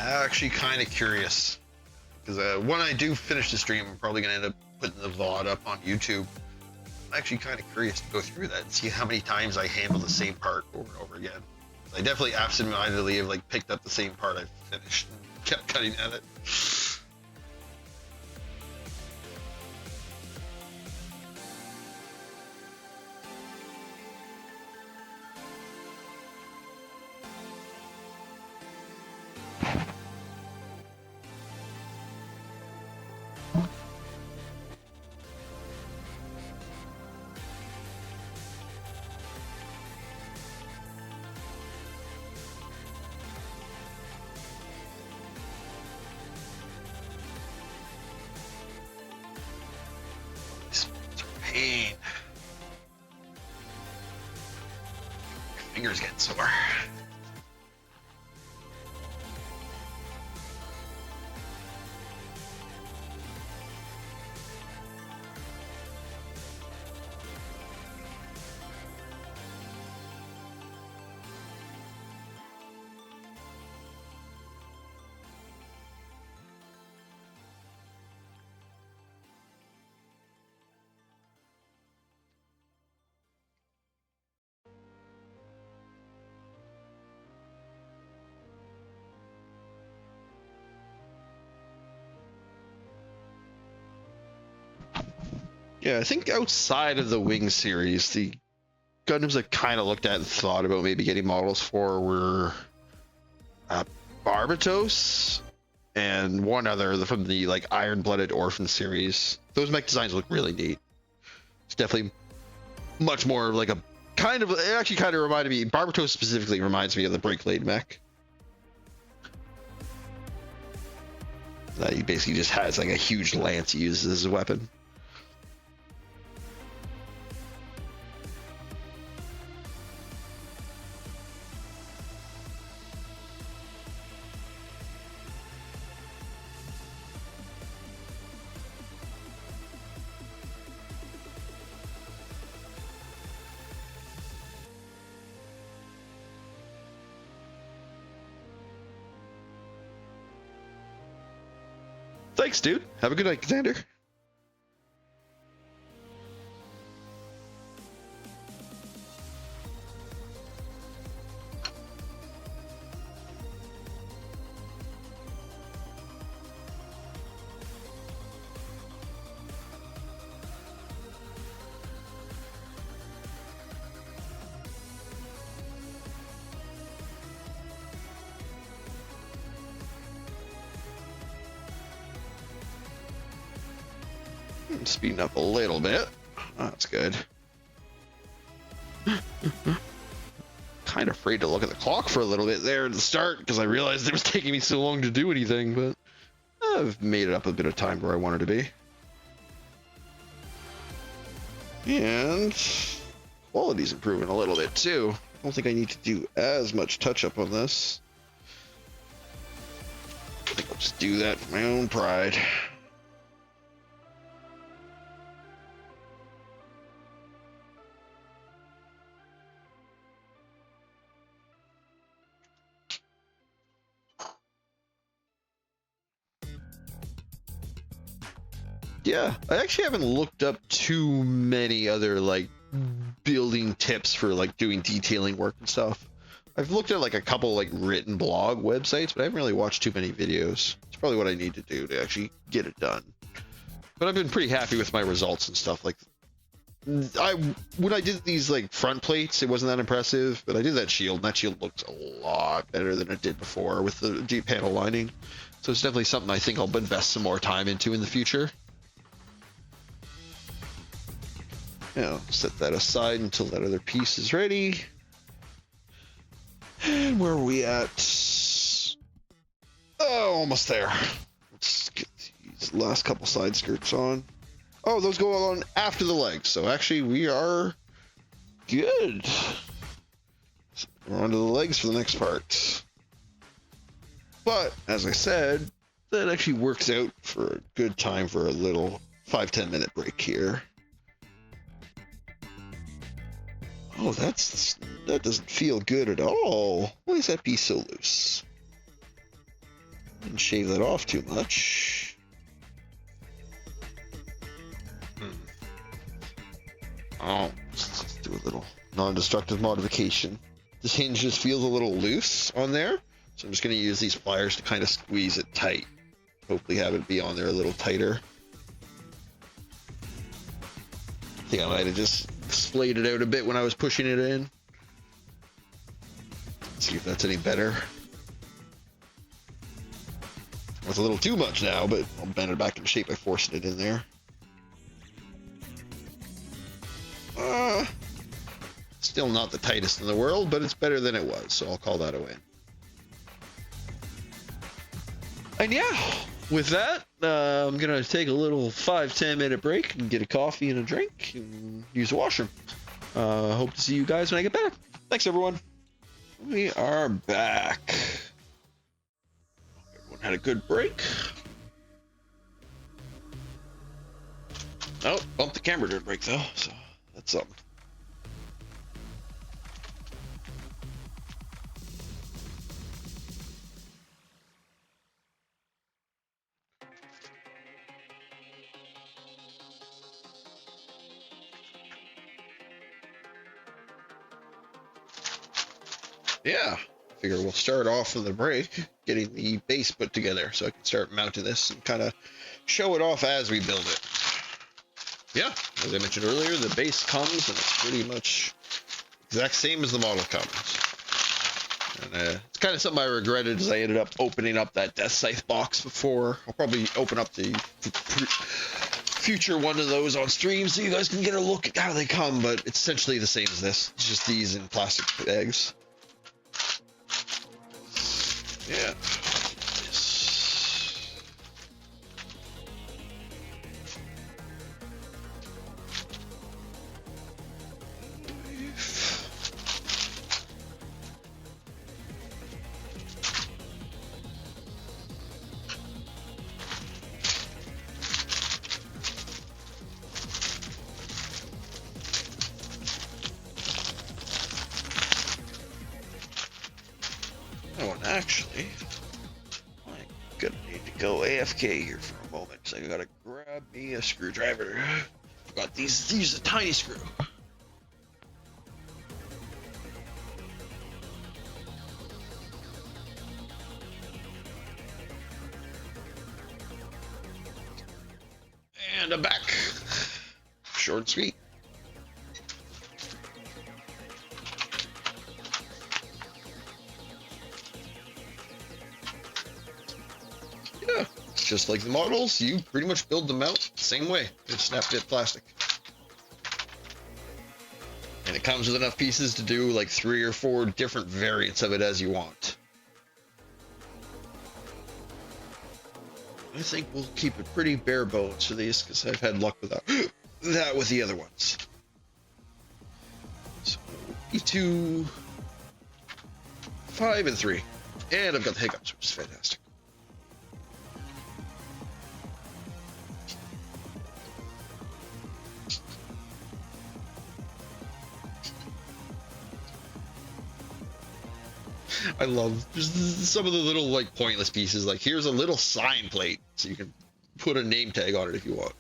actually kind of curious. Because when I do finish the stream, I'm probably going to end up putting the VOD up on YouTube. I'm actually kind of curious to go through that and see how many times I handle the same part over and over again. I definitely absentmindedly have like picked up the same part I finished and kept cutting at it. Pain. Fingers getting sore. Yeah, I think outside of the Wing series, the Gundams I kind of looked at and thought about maybe getting models for were Barbatos and one other from the like Iron-Blooded Orphan series. Those mech designs look really neat. It's definitely much more like a kind of, it actually kind of reminded me, Barbatos specifically reminds me of the Breakblade mech. He basically just has like a huge lance he uses as a weapon. Thanks, dude. Have a good night, Xander. Speeding up a little bit. That's good. Kind of afraid to look at the clock for a little bit there at the start because I realized it was taking me so long to do anything, but I've made it up a bit of time where I wanted to be. And quality's improving a little bit too. I don't think I need to do as much touch up on this. I think I'll just do that for my own pride. Yeah, I actually haven't looked up too many other like building tips for like doing detailing work and stuff. I've looked at like a couple like written blog websites, but I haven't really watched too many videos. It's probably what I need to do to actually get it done. But I've been pretty happy with my results and stuff. Like when I did these like front plates, it wasn't that impressive, but I did that shield, and that shield looks a lot better than it did before with the Jeep panel lining. So it's definitely something I think I'll invest some more time into in the future. Yeah, set that aside until that other piece is ready. And where are we at? Oh, almost there. Let's get these last couple side skirts on. Oh, those go on after the legs. So actually we are good. So we're onto the legs for the next part. But as I said, that actually works out for a good time for a little 5-10 minute break here. Oh, that doesn't feel good at all. Why is that piece so loose? Didn't shave that off too much. Oh, let's do a little non-destructive modification. This hinge just feels a little loose on there, so I'm just going to use these pliers to kind of squeeze it tight. Hopefully have it be on there a little tighter. I think I might have just splayed it out a bit when I was pushing it in. Let's see if that's any better. It's a little too much now, but I'll bend it back into shape by forcing it in there. Still not the tightest in the world, but it's better than it was, so I'll call that a win. And yeah, with that, I'm going to take a little 5-10 minute break and get a coffee and a drink and use the washroom. Hope to see you guys when I get back. Thanks, everyone. We are back. Everyone had a good break. Oh, bumped the camera during break, though, so that's something. Yeah, I figure we'll start off with the break, getting the base put together so I can start mounting this and kind of show it off as we build it. Yeah, as I mentioned earlier, the base comes and it's pretty much exact same as the model comes. And it's kind of something I regretted as I ended up opening up that Deathscythe box before. I'll probably open up the future one of those on stream so you guys can get a look at how they come, but it's essentially the same as this. It's just these in plastic bags. Yeah. Oh, and actually, I'm gonna need to go AFK here for a moment, so I gotta grab me a screwdriver. Forgot these are a tiny screw. And I'm back. Short and sweet. Yeah, it's just like the models, you pretty much build them out the same way. It's snap fit plastic. And it comes with enough pieces to do like 3 or 4 different variants of it as you want. I think we'll keep it pretty bare bones for these because I've had luck with that with the other ones. So E2, 5 and 3. And I've got the hiccups, which is fantastic. I love just some of the little like pointless pieces. Like here's a little sign plate, so you can put a name tag on it if you want.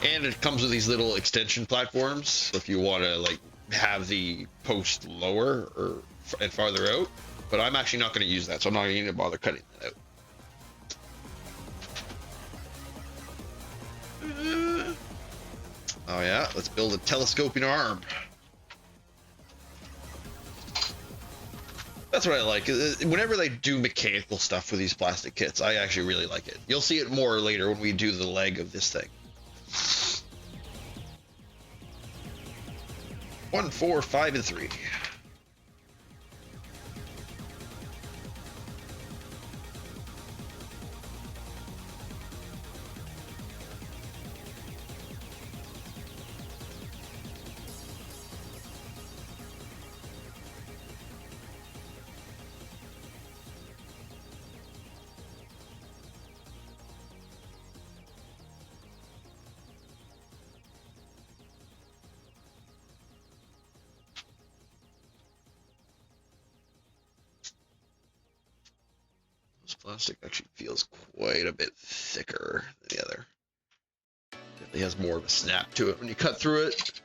And it comes with these little extension platforms, so if you want to like have the post lower and farther out. But I'm actually not going to use that, so I'm not going to bother cutting that out. Oh yeah, let's build a telescoping arm. That's what I like. Whenever they do mechanical stuff with these plastic kits, I actually really like it. You'll see it more later when we do the leg of this thing. 1, 4, 5, and 3. This plastic actually feels quite a bit thicker than the other. It has more of a snap to it when you cut through it.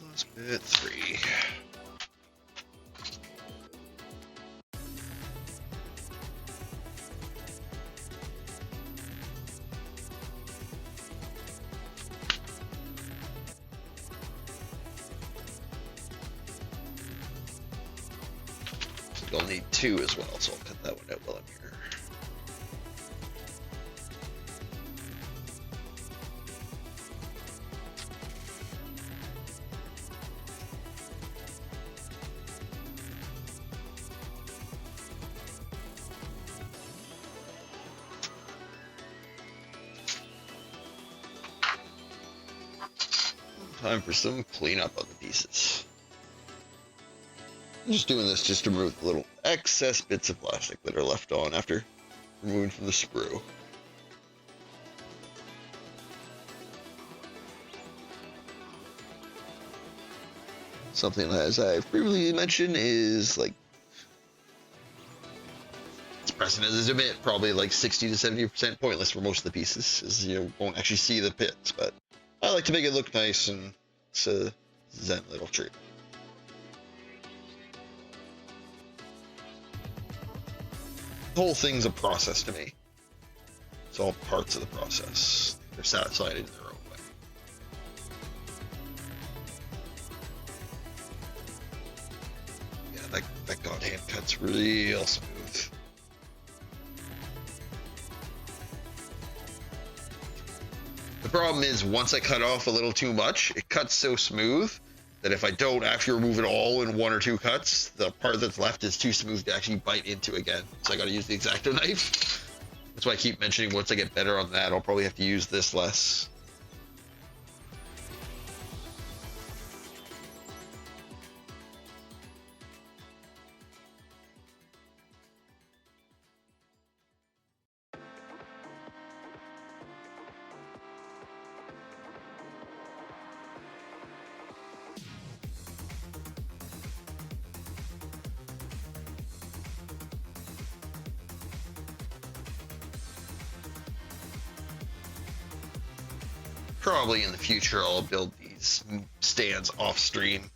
Last bit 3. You'll need 2 as well, so I'll cut that one out while I'm here. Time for some cleanup on the pieces. I'm just doing this just to remove the little excess bits of plastic that are left on after removing from the sprue. Something, as I've previously mentioned, is like, it's precedent is a bit, probably like 60 to 70% pointless for most of the pieces, as you won't actually see the pits, but I like to make it look nice, and it's a zen little treat. The whole thing's a process to me. It's all parts of the process. They're satisfied in their own way. Yeah, that god hand cut's real smooth. The problem is, once I cut off a little too much, it cuts so smooth that if I don't actually remove it all in 1 or 2 cuts, the part that's left is too smooth to actually bite into again. So I gotta use the X-Acto knife. That's why I keep mentioning once I get better on that, I'll probably have to use this less. Probably in the future I'll build these stands off stream,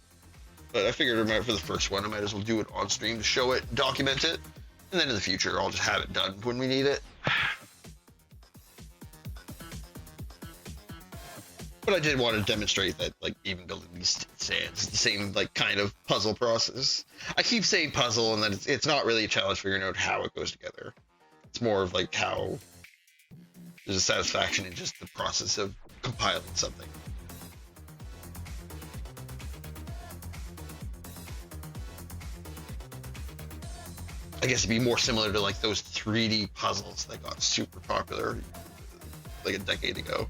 but I figured for the first one I might as well do it on stream to show it, document it, and then in the future I'll just have it done when we need it. But I did want to demonstrate that, like, even building these stands is the same, like, kind of puzzle process. I keep saying puzzle, and then it's not really a challenge figuring out how it goes together. It's more of like how there's a satisfaction in just the process of compiling something. I guess it'd be more similar to like those 3D puzzles that got super popular like a decade ago.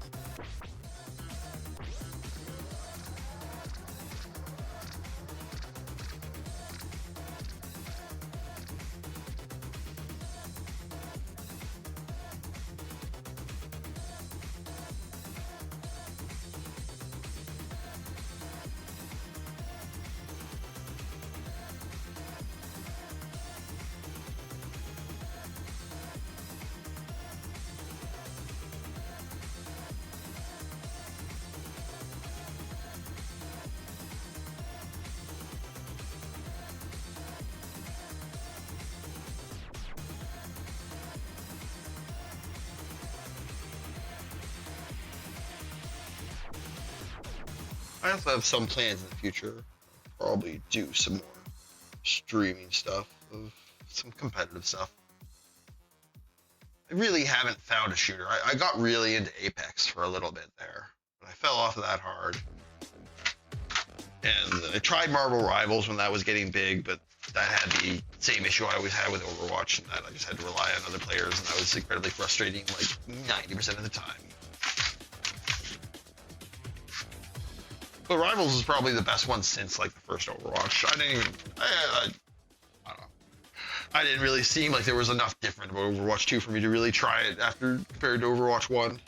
I also have some plans in the future. Probably do some more streaming stuff of some competitive stuff. I really haven't found a shooter. I got really into Apex for a little bit there, but I fell off of that hard. And I tried Marvel Rivals when that was getting big, but that had the same issue I always had with Overwatch, and that I just had to rely on other players, and that was incredibly frustrating like 90% of the time. But Rivals is probably the best one since like the first Overwatch. I don't know. I didn't really seem like there was enough different about Overwatch 2 for me to really try it after compared to Overwatch 1.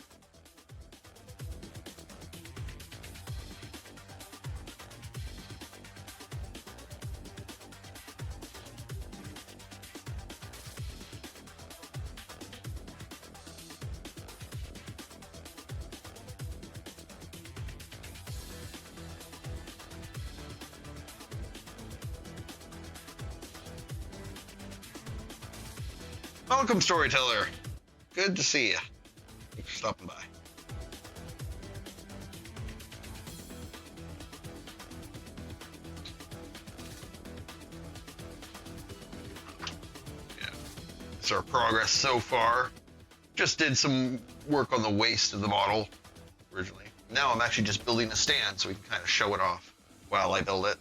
Welcome, storyteller. Good to see you. Thanks for stopping by. Yeah, it's our progress so far. Just did some work on the waist of the model originally. Now I'm actually just building a stand so we can kind of show it off while I build it.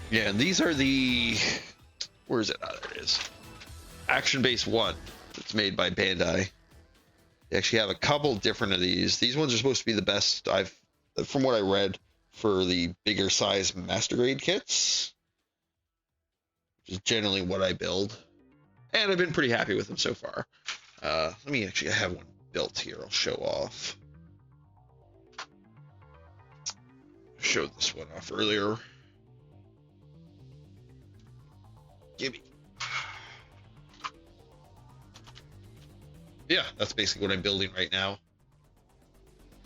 Yeah, and these are the, where is it? Oh, there it is. Action Base 1. It's made by Bandai. They actually have a couple different of these. These ones are supposed to be the best from what I read, for the bigger size master grade kits, which is generally what I build. And I've been pretty happy with them so far. Let me actually, I have one built here. I'll show off. I showed this one off earlier. Gimme. Yeah, that's basically what I'm building right now.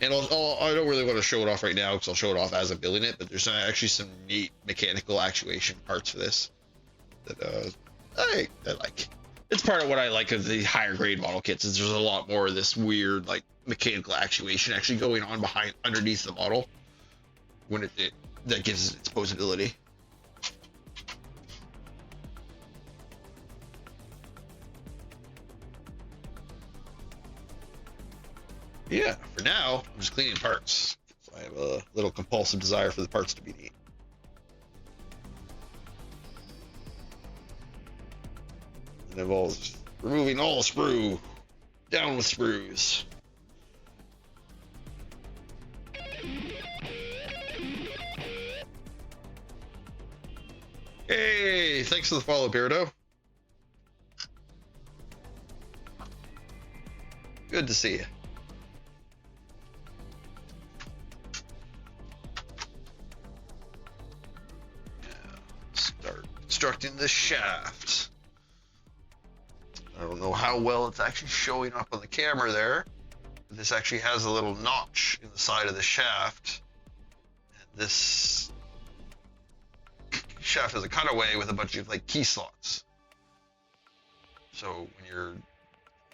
And I don't really want to show it off right now because I'll show it off as I'm building it, but there's actually some neat mechanical actuation parts for this that I like. It's part of what I like of the higher grade model kits, is there's a lot more of this weird like mechanical actuation actually going on underneath the model when that gives it its posability. Yeah, for now, I'm just cleaning parts. I have a little compulsive desire for the parts to be neat. It involves removing all sprue. Down with sprues. Hey, thanks for the follow, Beardo. Good to see you. Constructing the shaft. I don't know how well it's actually showing up on the camera there. This actually has a little notch in the side of the shaft. And this shaft has a cutaway with a bunch of like key slots. So when you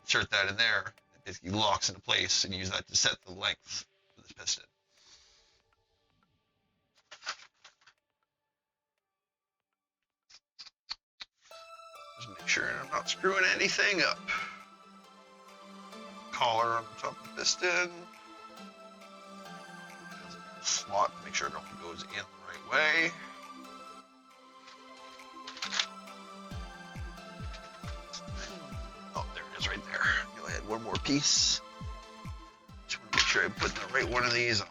insert that in there, it basically locks into place, and you use that to set the length of this piston. Just make sure I'm not screwing anything up. Collar on the top of the piston. Slot to make sure it only goes in the right way. Oh, there it is right there. Go ahead, one more piece. Just want to make sure I'm putting the right one of these on.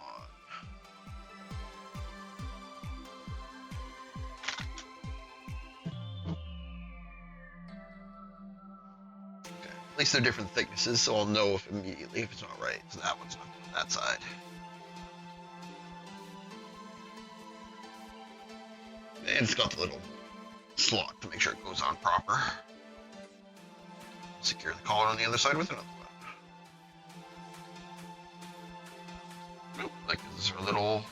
At least they're different thicknesses, so I'll know if immediately if it's not right. So that one's not on that side. And it's got the little slot to make sure it goes on proper. Secure the collar on the other side with another one. Nope, like this is our little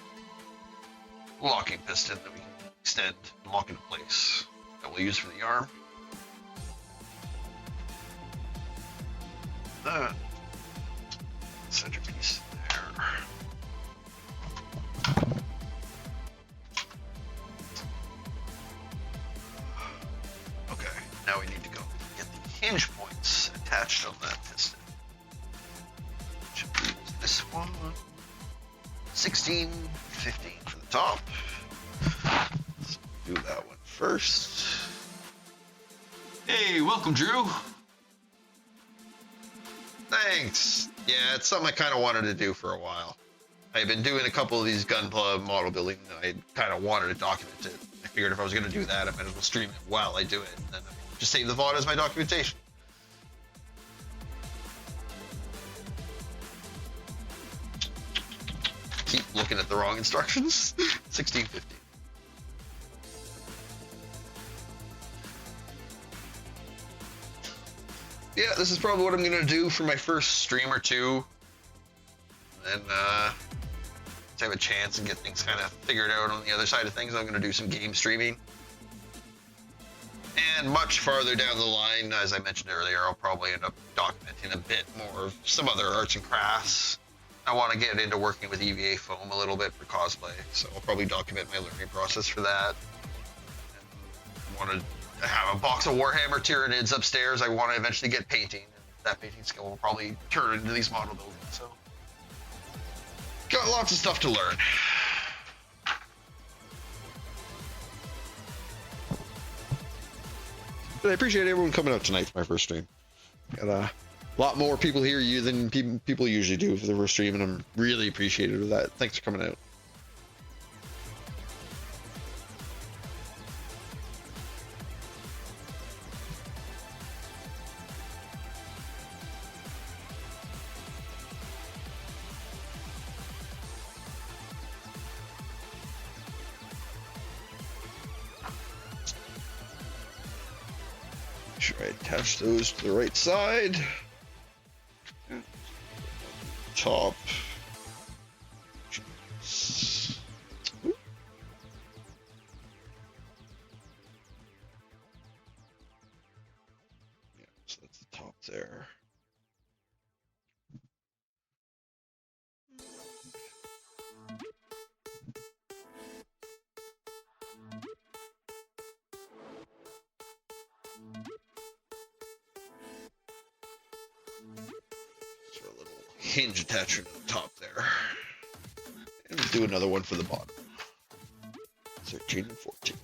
locking piston that we can extend and lock into place that we'll use for the arm. Centerpiece there. Okay, now we need to go get the hinge points attached on that piston. Which is this one. 16, 15 for the top. Let's do that one first. Hey, welcome, Drew. Thanks. Yeah, it's something I kind of wanted to do for a while. I've been doing a couple of these gunpla model building, and I kind of wanted to document it. I figured if I was going to do that, I might as well stream it while I do it, and then just save the VOD as my documentation. Keep looking at the wrong instructions. 1650. Yeah, this is probably what I'm gonna do for my first stream or two. And to have a chance and get things kind of figured out on the other side of things, I'm gonna do some game streaming. And much farther down the line, as I mentioned earlier, I'll probably end up documenting a bit more of some other arts and crafts. I want to get into working with EVA foam a little bit for cosplay, so I'll probably document my learning process for that. I want to have a box of Warhammer Tyranids upstairs. I want to eventually get painting, and that painting skill will probably turn into these model buildings. So, got lots of stuff to learn. But I appreciate everyone coming out tonight for my first stream. Got a lot more people here than people usually do for the first stream, and I'm really appreciative of that. Thanks for coming out. Make sure I attach those to the right side. Top. Yeah, so that's the top there. So a little hinge attachment at the top there. And we'll do another one for the bottom. 13 and 14.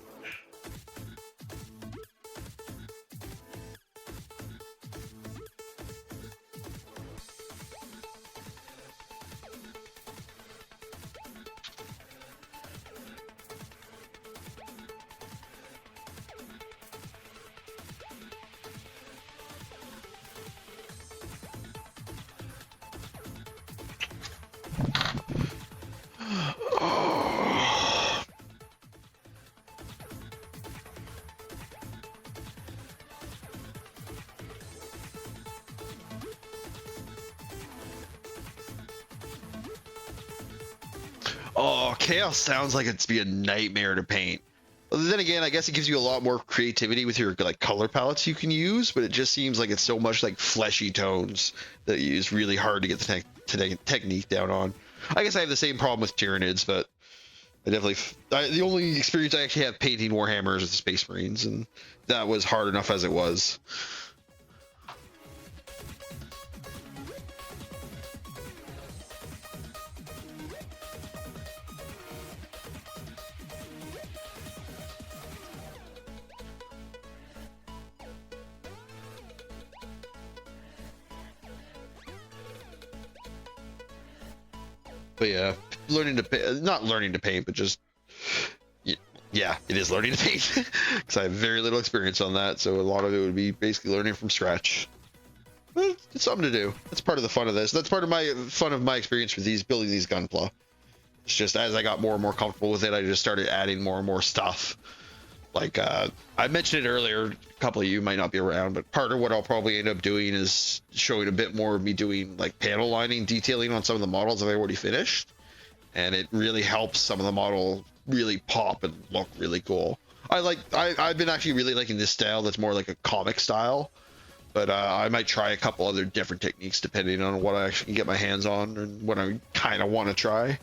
Oh, Chaos sounds like it's be a nightmare to paint. Then again, I guess it gives you a lot more creativity with your like color palettes you can use, but it just seems like it's so much like fleshy tones that it's really hard to get the technique down on. I guess I have the same problem with Tyranids, but I definitely the only experience I actually have painting Warhammers is the Space Marines, and that was hard enough as it was. But yeah, not learning to paint, but just, yeah, it is learning to paint because I have very little experience on that. So a lot of it would be basically learning from scratch. But it's something to do. That's part of the fun of this. That's part of my fun of my experience with building these gunpla. It's just as I got more and more comfortable with it, I just started adding more and more stuff. Like I mentioned it earlier, a couple of you might not be around, but part of what I'll probably end up doing is showing a bit more of me doing like panel lining, detailing on some of the models that I already finished, and it really helps some of the model really pop and look really cool. I've been actually really liking this style that's more like a comic style, but I might try a couple other different techniques depending on what I actually can get my hands on and what I kind of want to try.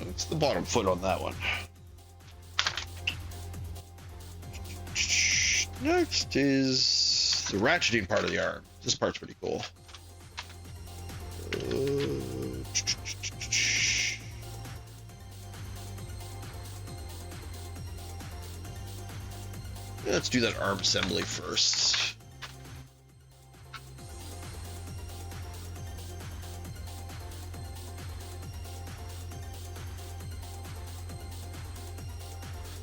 It's the bottom foot on that one. Next is the ratcheting part of the arm. This part's pretty cool. Let's do that arm assembly first.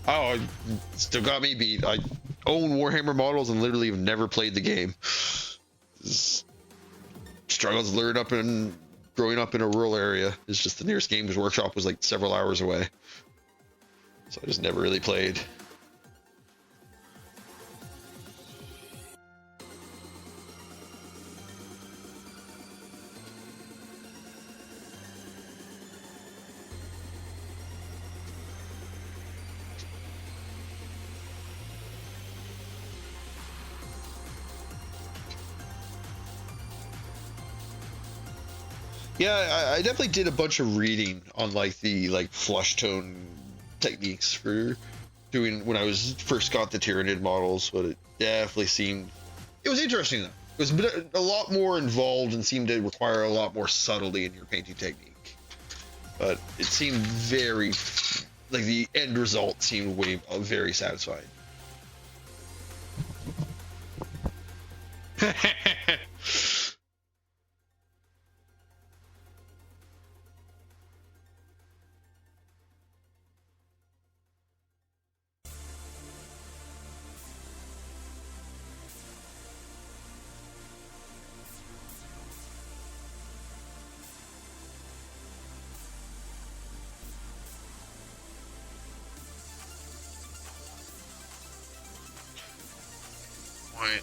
Oh, still got me beat. I own Warhammer models and literally have never played the game. Struggles growing up in a rural area. It's just the nearest Games Workshop was like several hours away. So I just never really played. Yeah, I definitely did a bunch of reading on like the flush tone techniques for doing when I was first got the Tyranid models, but it definitely seemed it was interesting though. It was a lot more involved and seemed to require a lot more subtlety in your painting technique. But it seemed very like the end result seemed very satisfying.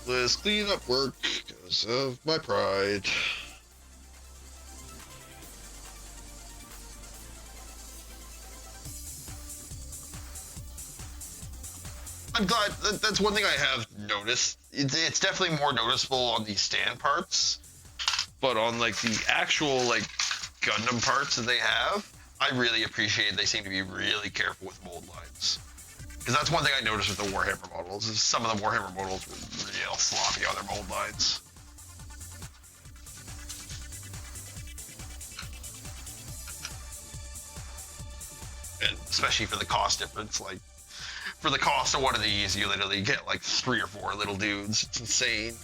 Pointless cleanup work because of my pride. I'm glad that's one thing I have noticed. It's definitely more noticeable on these stand parts, but on like the actual like Gundam parts that they have, I really appreciate they seem to be really careful with mold lines. Because that's one thing I noticed with the Warhammer models, is some of the Warhammer models were real sloppy on their mold lines. And especially for the cost difference, like, for the cost of one of these, you literally get like 3 or 4 little dudes. It's insane.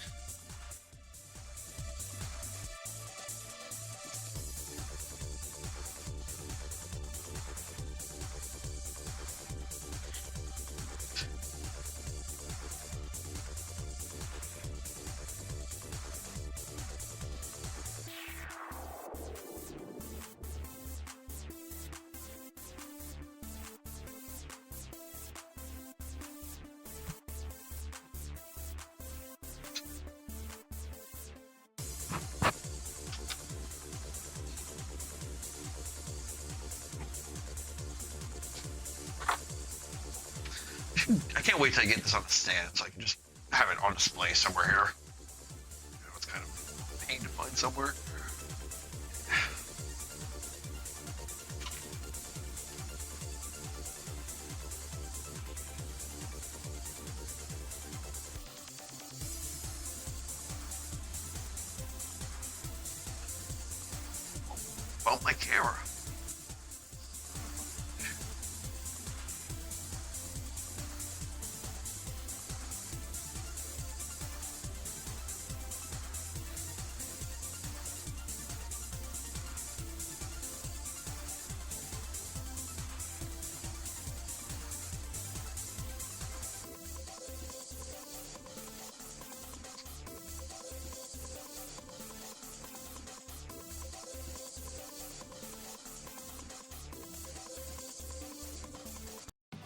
I can't wait till I get this on the stand so I can just have it on display somewhere here. You know, it's kind of a pain to find somewhere. Bump my camera.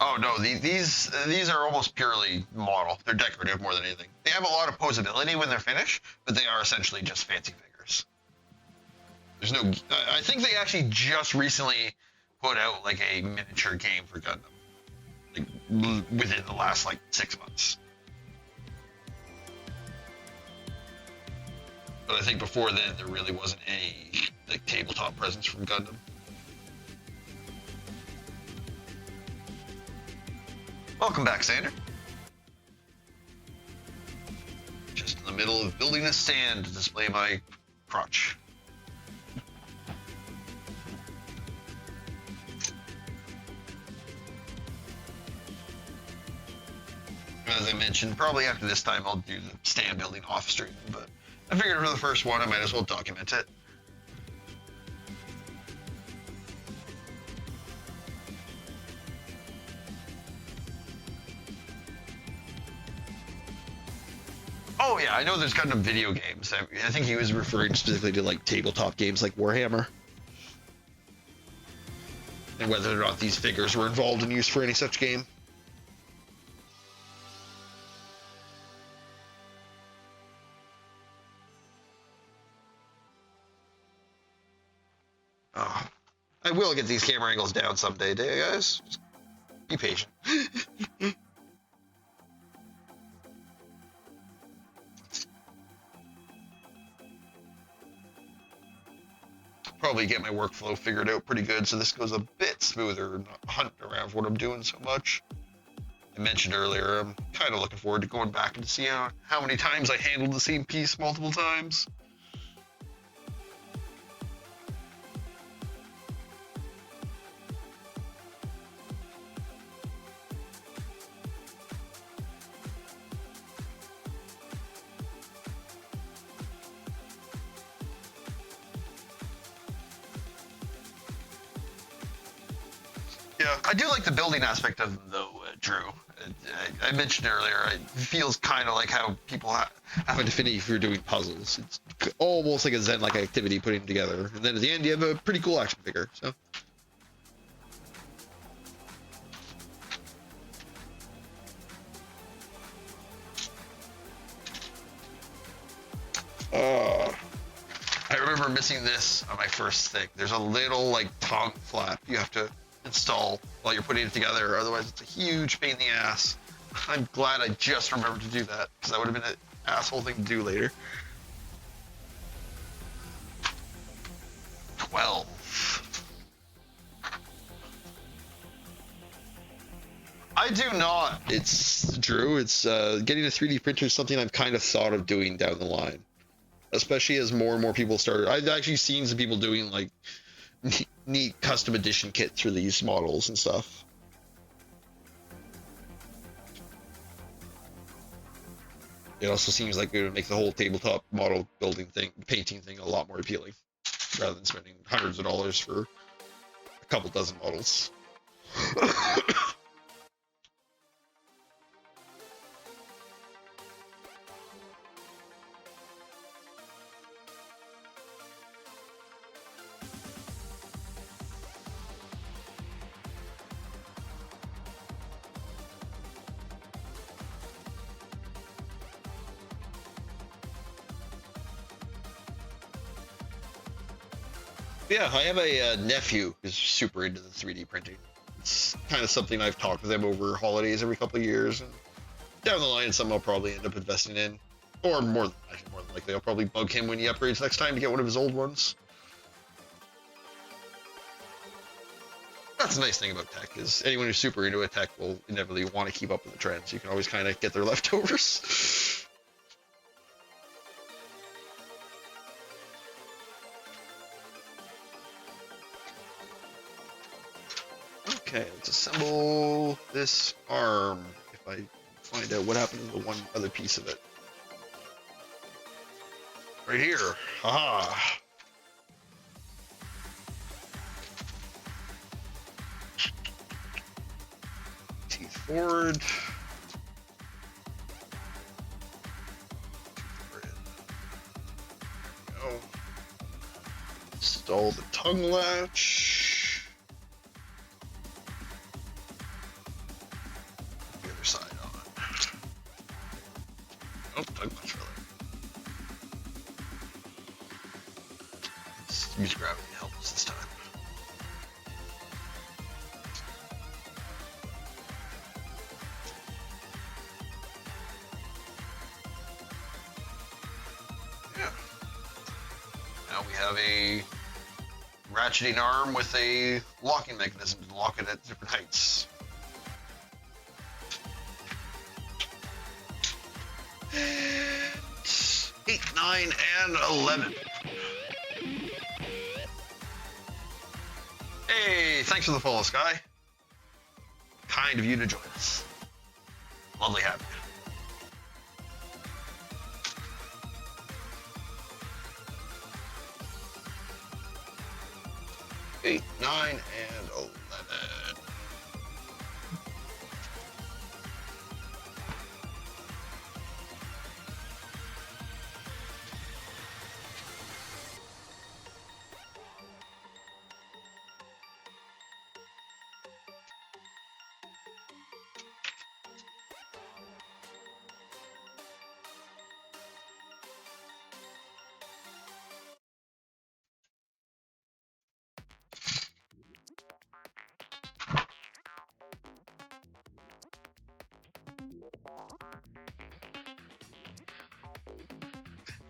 Oh no, these are almost purely model. They're decorative more than anything. They have a lot of posability when they're finished, but they are essentially just fancy figures. There's no. I think they actually just recently put out like a miniature game for Gundam, like within the last like 6 months. But I think before then there really wasn't any like tabletop presence from Gundam. Welcome back, Sander. Just in the middle of building a stand to display my crotch. As I mentioned, probably after this time I'll do the stand building off stream, but I figured for the first one I might as well document it. Oh yeah, I know there's Gundam video games. I think he was referring specifically to like tabletop games like Warhammer. And whether or not these figures were involved in use for any such game. Oh, I will get these camera angles down someday, guys. Just be patient. Probably get my workflow figured out pretty good, so this goes a bit smoother, not hunting around for what I'm doing so much. I mentioned earlier, I'm kind of looking forward to going back and seeing how many times I handled the same piece multiple times. Yeah, I do like the building aspect of them, though, Drew. I mentioned earlier, it feels kind of like how people have an affinity for doing puzzles. It's almost like a Zen-like activity putting them together. And then at the end, you have a pretty cool action figure, so. I remember missing this on my first thing. There's a little, like, tongue flap you have to install while you're putting it together, otherwise it's a huge pain in the ass. I'm glad I just remembered to do that, because that would have been an asshole thing to do later. 12. I do not. It's Drew. It's getting a 3D printer is something I've kind of thought of doing down the line, especially as more and more people start. I've actually seen some people doing like neat custom edition kits for these models and stuff. It also seems like it would make the whole tabletop model building thing, painting thing, a lot more appealing, rather than spending hundreds of dollars for a couple dozen models. Yeah, I have a nephew who's super into the 3D printing. It's kind of something I've talked with him over holidays every couple of years, and down the line, some I'll probably end up investing in, or more than likely, I'll probably bug him when he upgrades next time to get one of his old ones. That's the nice thing about tech, is anyone who's super into a tech will inevitably want to keep up with the trends. You can always kind of get their leftovers. Okay, let's assemble this arm, if I find out what happened to the one other piece of it. Right here. Haha. Teeth forward. There we go. Install the tongue latch. Oh, tongue latch really. Let's use gravity to help us this time. Yeah. Now we have a ratcheting arm with a locking mechanism to lock it at different heights. 8, 9, and 11. Hey, thanks for the follow, Sky. Kind of you to join us. Lovely having you. 8, 9, and 11.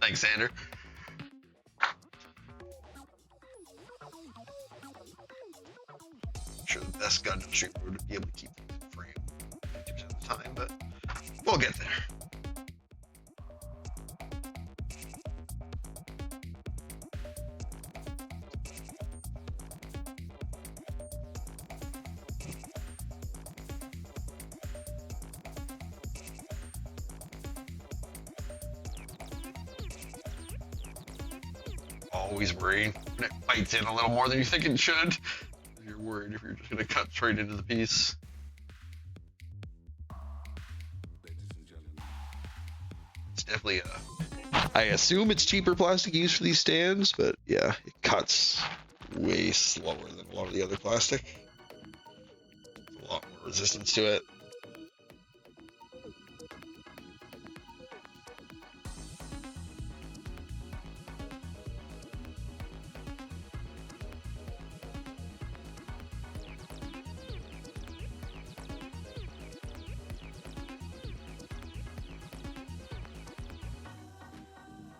Thanks, Xander. I'm sure the best Gundam streamer would be able to keep things in frame 50% of the time, but we'll get there. Always worried when it bites in a little more than you think it should. You're worried if you're just going to cut straight into the piece. It's definitely I assume it's cheaper plastic used for these stands, but yeah, it cuts way slower than a lot of the other plastic. There's a lot more resistance to it.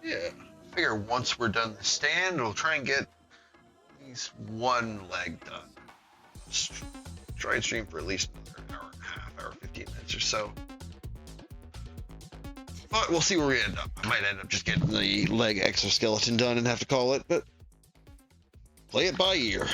Yeah, I figure once we're done the stand, we'll try and get at least one leg done. Try and stream for at least another hour and a half, hour 15 minutes or so. But we'll see where we end up. I might end up just getting The leg exoskeleton done and have to call it, but play it by ear.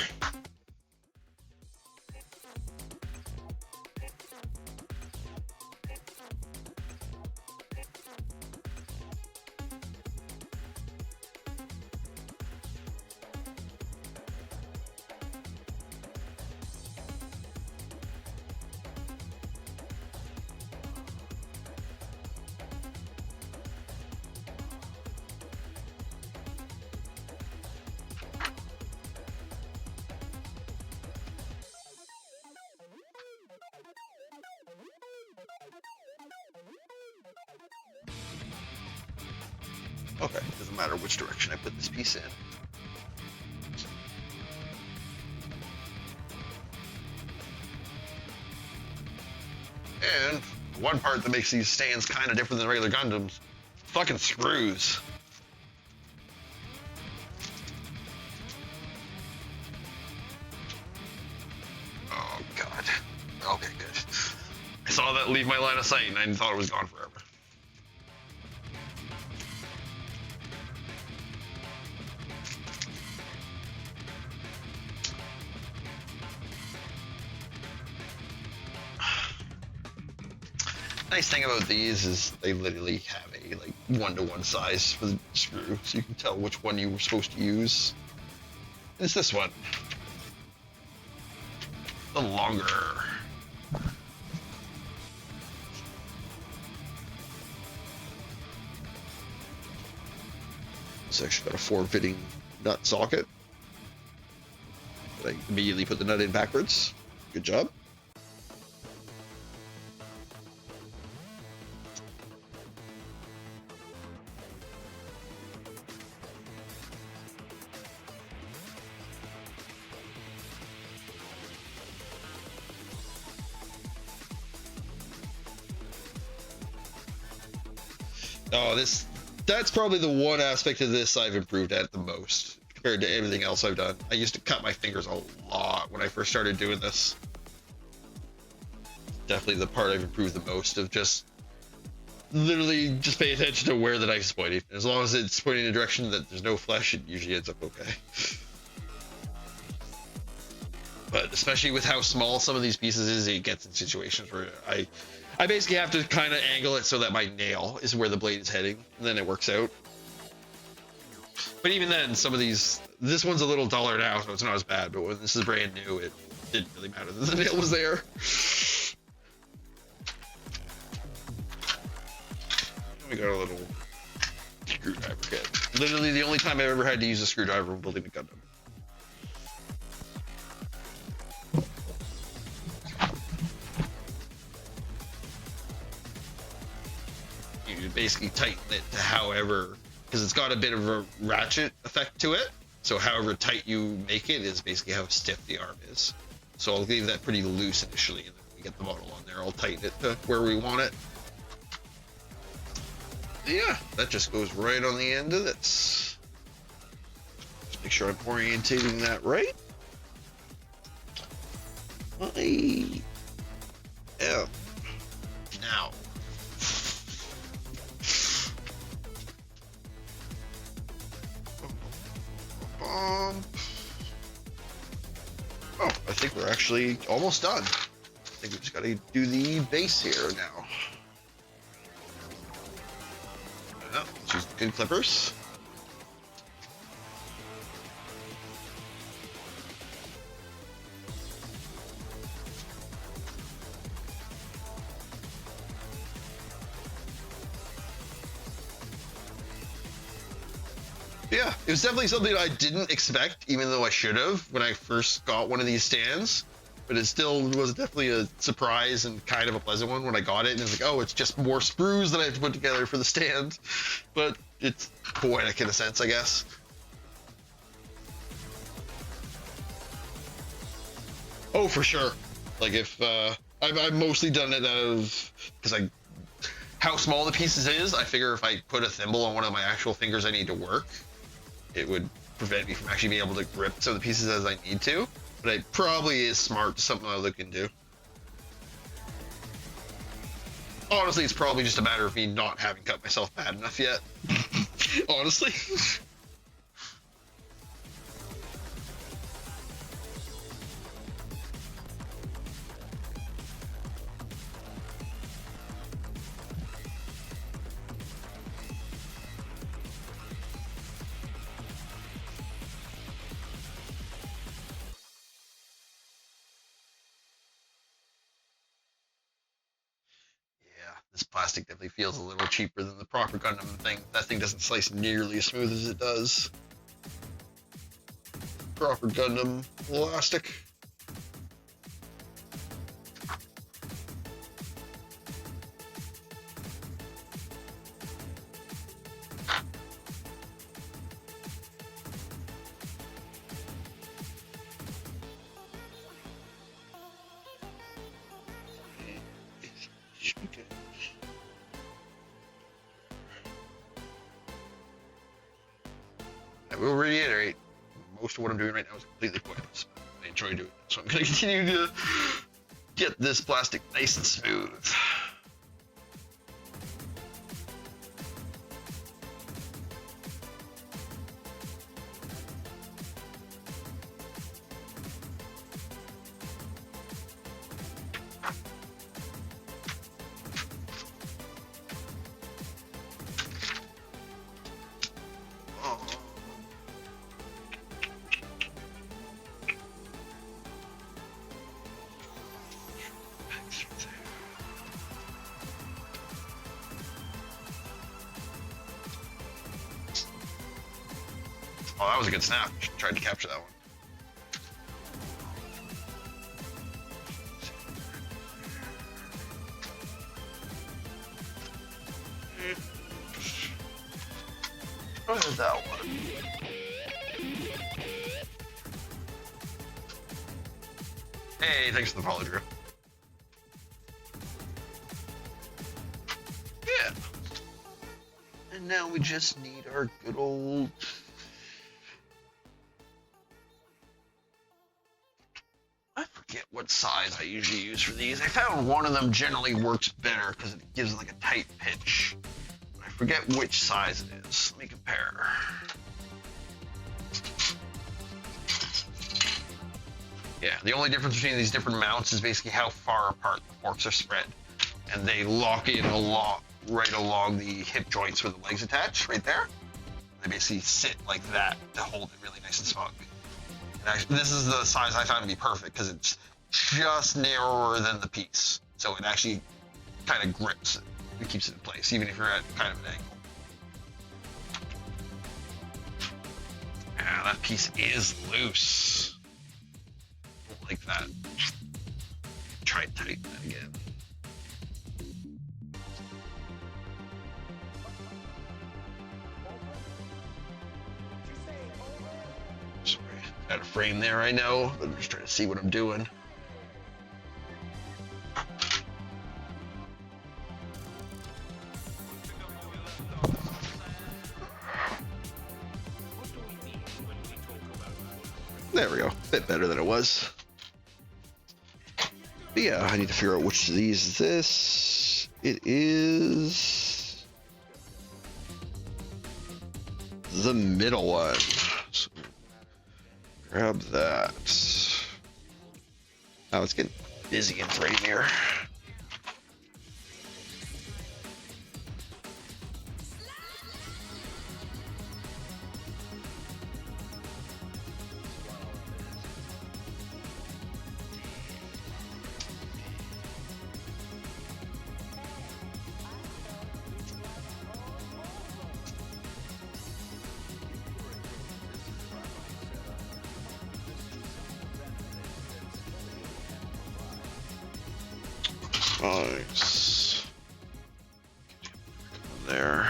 Okay, doesn't matter which direction I put this piece in. And one part that makes these stands kind of different than regular Gundams, fucking screws. Oh god. Okay, good. I saw that leave my line of sight and I thought it was gone forever. Nice thing about these is they literally have a like 1-to-1 size for the screw, so you can tell which one you were supposed to use. It's this one. The longer. It's actually got a form-fitting nut socket. But I immediately put the nut in backwards. Good job. Oh, that's probably the one aspect of this I've improved at the most compared to everything else I've done. I used to cut my fingers a lot when I first started doing this. Definitely the part I've improved the most of just literally just pay attention to where the knife is pointing. As long as it's pointing in a direction that there's no flesh, it usually ends up okay. But especially with how small some of these pieces is, it gets in situations where I basically have to kind of angle it so that my nail is where the blade is heading, and then it works out. But even then, some of these, this one's a little duller now, so it's not as bad, but when this is brand new, it didn't really matter that the nail was there. We got a little screwdriver kit. Literally the only time I've ever had to use a screwdriver when building a Gundam. You basically tighten it to however, because it's got a bit of a ratchet effect to it. So however tight you make it is basically how stiff the arm is. So I'll leave that pretty loose initially, and then when we get the model on there, I'll tighten it to where we want it. Yeah, that just goes right on the end of this. Just make sure I'm orientating that right. I am now. Oh, I think we're actually almost done. I think we just gotta do the base here now. Let's use the good clippers. Yeah, it was definitely something I didn't expect, even though I should have when I first got one of these stands. But it still was definitely a surprise and kind of a pleasant one when I got it. And it's like, oh, it's just more sprues that I have to put together for the stand. But it's poetic in a sense, I guess. Oh, for sure. Like if I've mostly done it out of because how small the pieces is. I figure if I put a thimble on one of my actual fingers I need to work, it would prevent me from actually being able to grip some of the pieces as I need to. But it probably is smart, something I'll look into. Honestly, it's probably just a matter of me not having cut myself bad enough yet. Honestly. This plastic definitely feels a little cheaper than the proper Gundam thing. That thing doesn't slice nearly as smooth as it does. Proper Gundam plastic. I will reiterate, most of what I'm doing right now is completely pointless. I enjoy doing it, so I'm going to continue to get this plastic nice and smooth. Oh, that was a good snap. Tried to capture that one. What is that one? Hey, thanks for the follow, Drew. Yeah. And now we just need our good old... I forget what size I usually use for these. I found one of them generally works better because it gives like a tight pitch. I forget which size it is. Let me compare. Yeah, the only difference between these different mounts is basically how far apart the forks are spread. And they lock in right along the hip joints where the legs attach, right there. They basically sit like that to hold it really nice and snug. And actually, this is the size I found to be perfect because it's just narrower than the piece. So it actually kind of grips it. It keeps it in place, even if you're at kind of an angle. Yeah, that piece is loose. Don't like that. Try to tighten that again. Sorry, out of frame there, I know, but I'm just trying to see what I'm doing. There we go. A bit better than it was. But yeah, I need to figure out which of these is this. It is the middle one. So grab that. Oh, it's getting busy in frame here. Nice. There.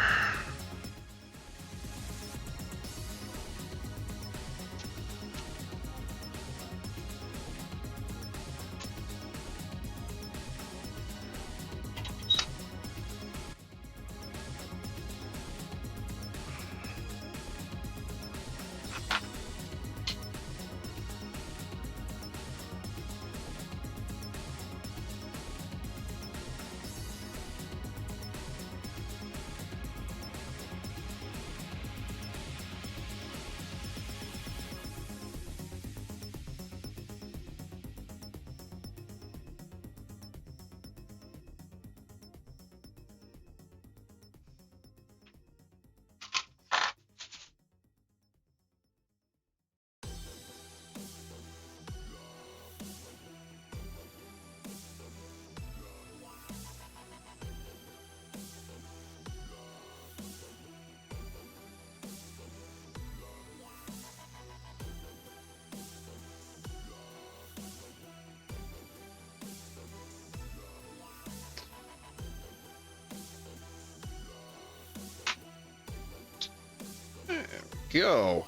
There we go.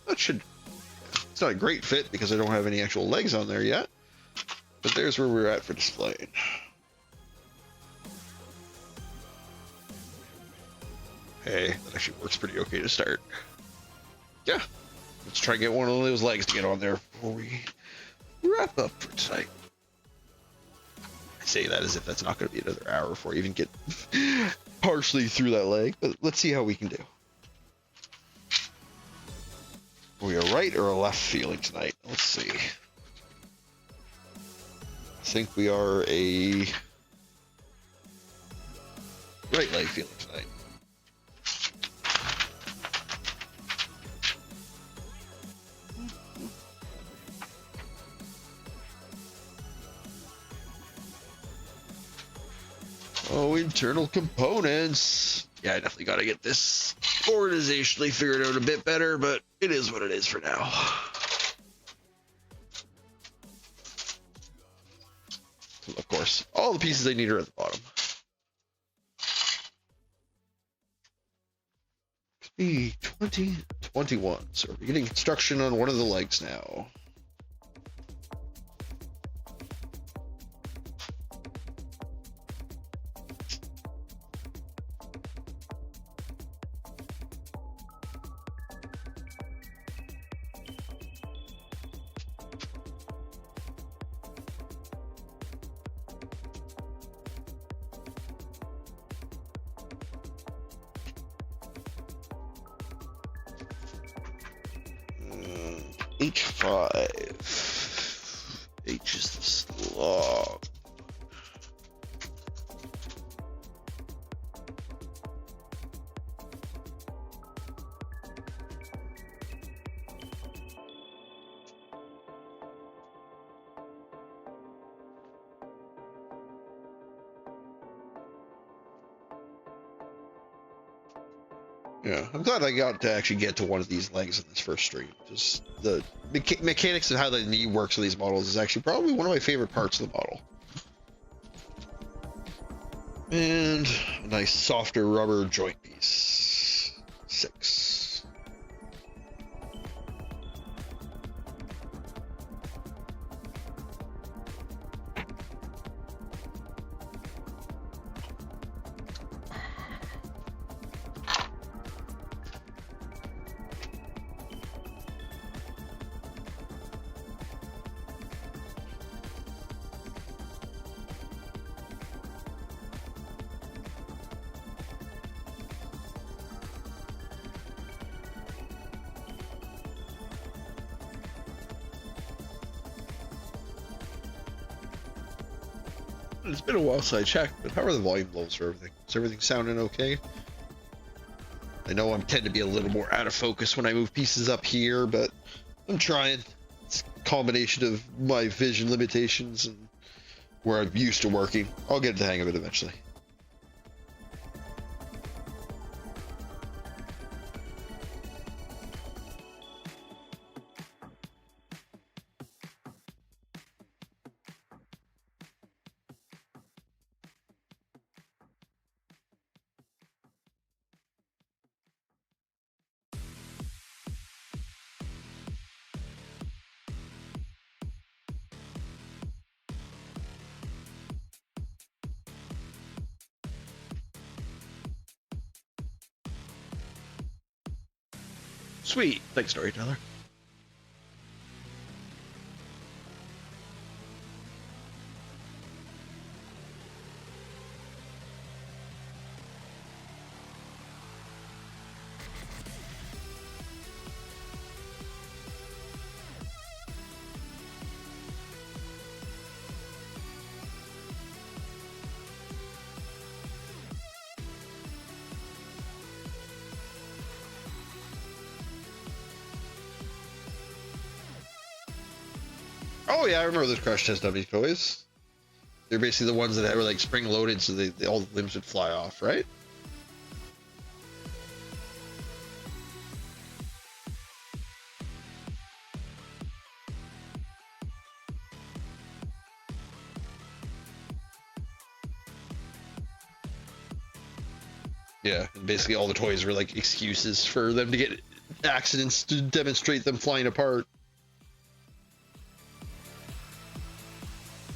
That should... It's not a great fit because I don't have any actual legs on there yet. But there's where we're at for displaying. Hey, that actually works pretty okay to start. Yeah. Let's try and get one of those legs to get on there before we wrap up for tonight. I say that as if that's not going to be another hour before I even get partially through that leg. But let's see how we can do. Are we a right or a left feeling tonight? Let's see. I think we are a right leg feeling tonight. Oh, internal components. Yeah, I definitely got to get this organizationally figured out a bit better, but it is what it is for now. So of course, all the pieces I need are at the bottom. Be 2021. So we're getting construction on one of the legs now. H5. H is the slog. Yeah, I'm glad I got to actually get to one of these legs in this first stream. Just the mechanics of how the knee works with these models is actually probably one of my favorite parts of the model. And a nice softer rubber joint piece. 6. It's been a while since I checked, but how are the volume levels for everything? Is everything sounding okay? I know I tend to be a little more out of focus when I move pieces up here, but I'm trying. It's a combination of my vision limitations and where I'm used to working. I'll get the hang of it eventually. Sweet. Thanks, storyteller. Oh yeah, I remember those Crush Test Dummy toys. They're basically the ones that were like spring loaded, so all the limbs would fly off, right? Yeah, and basically all the toys were like excuses for them to get accidents to demonstrate them flying apart.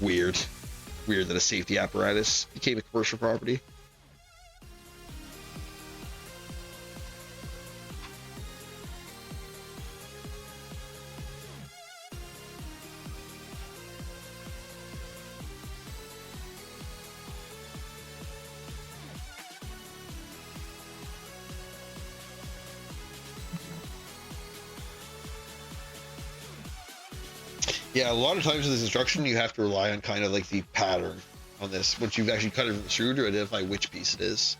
Weird. Weird that a safety apparatus became a commercial property. Yeah, a lot of times in this instruction, you have to rely on kind of like the pattern on this. Once you've actually cut it from the screw to identify which piece it is.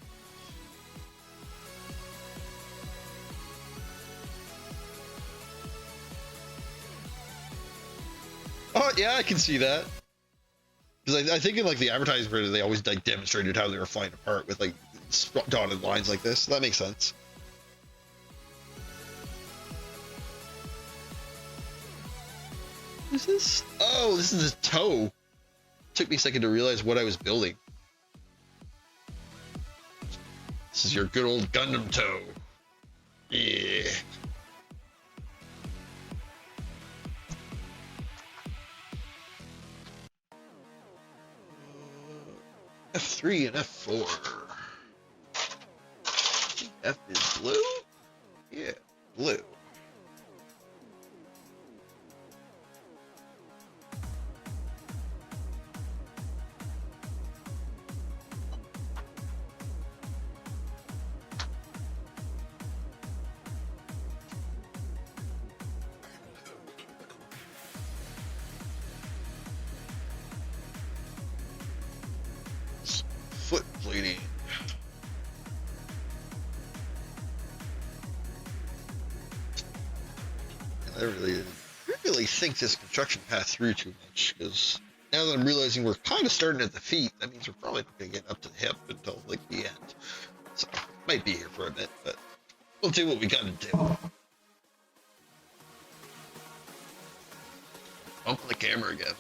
Oh, yeah, I can see that. Because I think in like the advertising for it, they always like demonstrated how they were flying apart with like dotted lines like this. So that makes sense. What is this? Oh, this is a toe. Took me a second to realize what I was building. This is your good old Gundam toe. Yeah. F3 and F4. F is blue? Yeah, blue. lighting. I really think this construction path through too much, because now that I'm realizing we're kind of starting at the feet, that means we're probably not going to get up to the hip until like the end. So might be here for a bit, but we'll do what we got to do. Bump the camera again.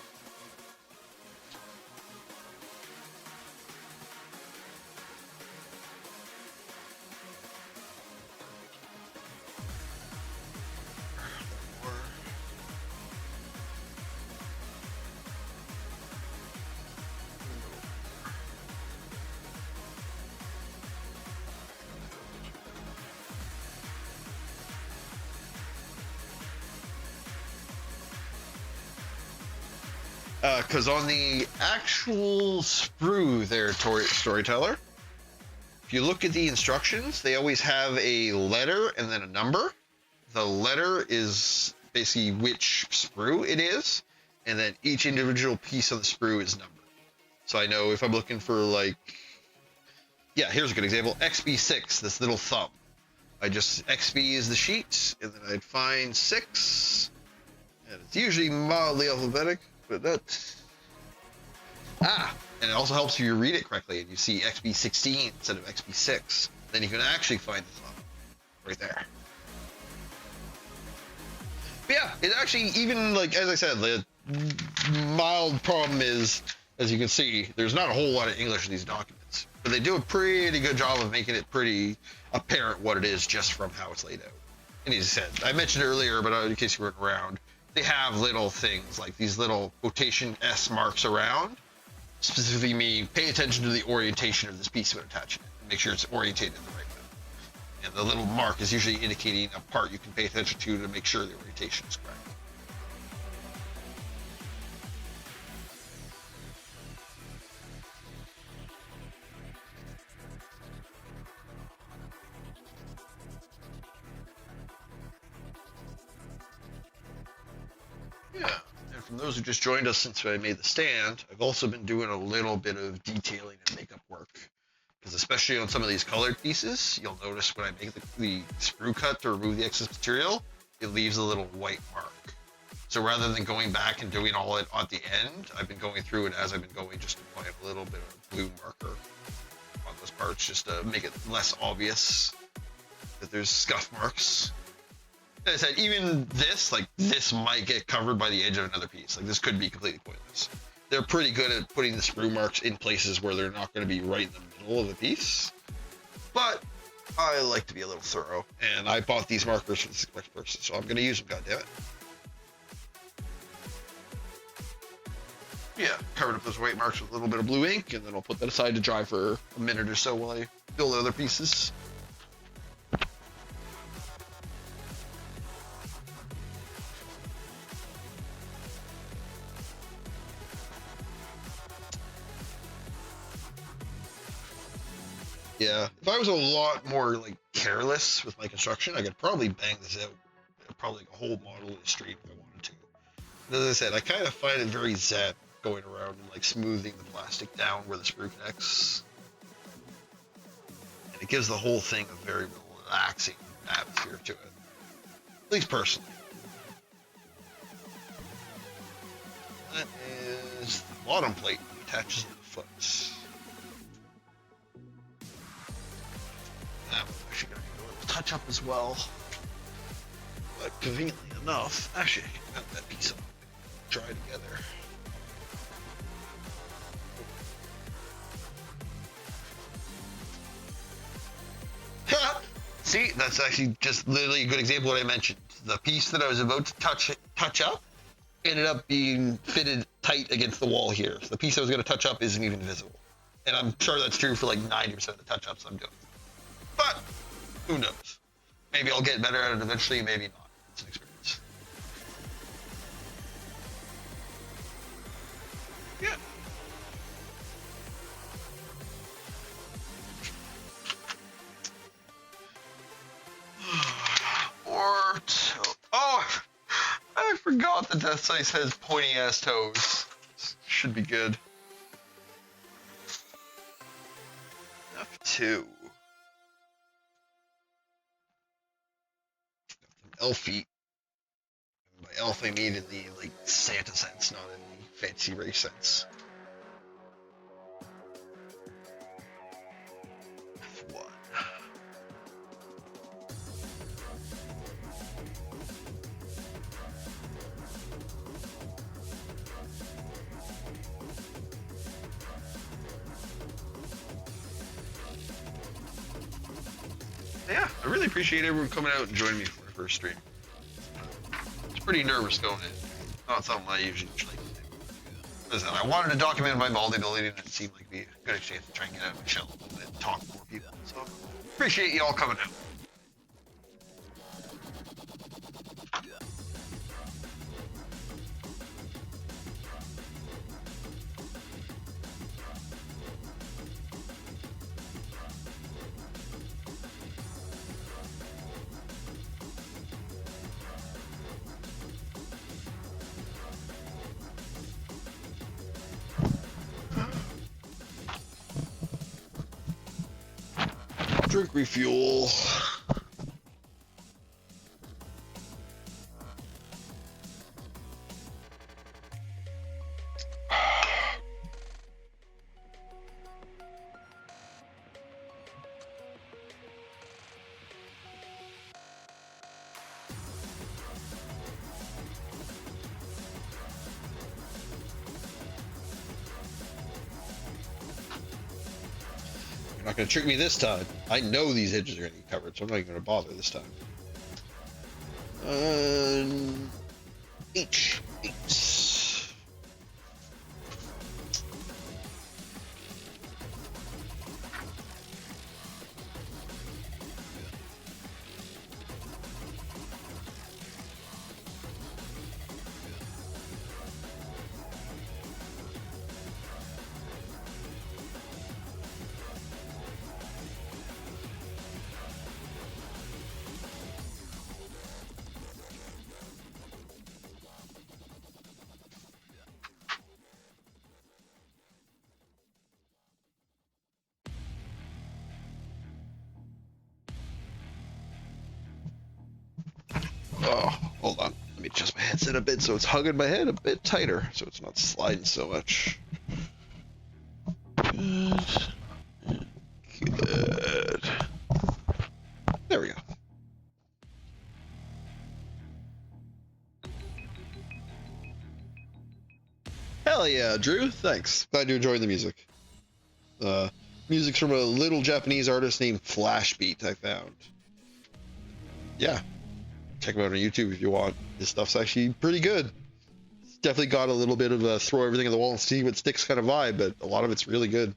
Because on the actual sprue there, Storyteller, if you look at the instructions, they always have a letter and then a number. The letter is basically which sprue it is, and then each individual piece of the sprue is numbered. So I know if I'm looking for, like, yeah, here's a good example, XB6, this little thumb. XB is the sheet, and then I'd find 6, and it's usually mildly alphabetic, but that's... and it also helps if you read it correctly and you see XB16 instead of XB6. Then you can actually find the thumb right there. But yeah, it actually, even like, as I said, the mild problem is, as you can see, there's not a whole lot of English in these documents. But they do a pretty good job of making it pretty apparent what it is just from how it's laid out. And as I said, I mentioned earlier, but in case you weren't around, they have little things like these little quotation S marks around, specifically meaning pay attention to the orientation of this piece when attaching it, and make sure it's orientated the right way. And the little mark is usually indicating a part you can pay attention to make sure the orientation is correct. Yeah, and from those who just joined us since I made the stand, I've also been doing a little bit of detailing and makeup work. Because especially on some of these colored pieces, you'll notice when I make the sprue cut to remove the excess material, it leaves a little white mark. So rather than going back and doing all it at the end, I've been going through it as I've been going, just to apply a little bit of blue marker on those parts, just to make it less obvious that there's scuff marks. As I said, even this might get covered by the edge of another piece. Like, this could be completely pointless. They're pretty good at putting the sprue marks in places where they're not going to be right in the middle of the piece. But I like to be a little thorough, and I bought these markers for this exact purpose, so I'm going to use them, goddammit. Yeah, covered up those white marks with a little bit of blue ink, and then I'll put that aside to dry for a minute or so while I build other pieces. Yeah, if I was a lot more like careless with my construction, I could probably bang this out, probably like a whole model in a stream if I wanted to. But as I said, I kind of find it very zen going around and like smoothing the plastic down where the sprue connects, and it gives the whole thing a very relaxing atmosphere to it, at least personally. That is the bottom plate that attaches to the foot. That one's actually going to need a little touch up as well. But conveniently enough, actually, I can cut that piece up and dry together. See, that's actually just literally a good example of what I mentioned. The piece that I was about to touch up ended up being fitted tight against the wall here. So the piece I was going to touch up isn't even visible. And I'm sure that's true for like 90% of the touch-ups I'm doing. But who knows? Maybe I'll get better at it eventually, maybe not. It's an experience. Yeah. Oh, I forgot the Deathscythe has pointy ass toes. Should be good. 2. Elf feet. By elf I mean in the like Santa sense, not in the fancy race sense. F1. Yeah, I really appreciate everyone coming out and joining me for my first stream. It's pretty nervous going in. Not something I usually like to do. Listen, I wanted to document my bodybuilding and it seemed like be a good chance to try and get out of my shell a little bit and talk to more people. So appreciate you all coming out. Drink refuel. You're not going to trick me this time. I know these edges are going to get covered, so I'm not even going to bother this time. H. Oh, hold on. Let me adjust my headset a bit so it's hugging my head a bit tighter, so it's not sliding so much. Good. Good. There we go. Hell yeah, Drew. Thanks. Glad you enjoyed the music. Music's from a little Japanese artist named Flashbeat I found. Yeah. Check him out on YouTube if you want. This stuff's actually pretty good. It's definitely got a little bit of a throw everything at the wall and see what sticks kind of vibe, but a lot of it's really good.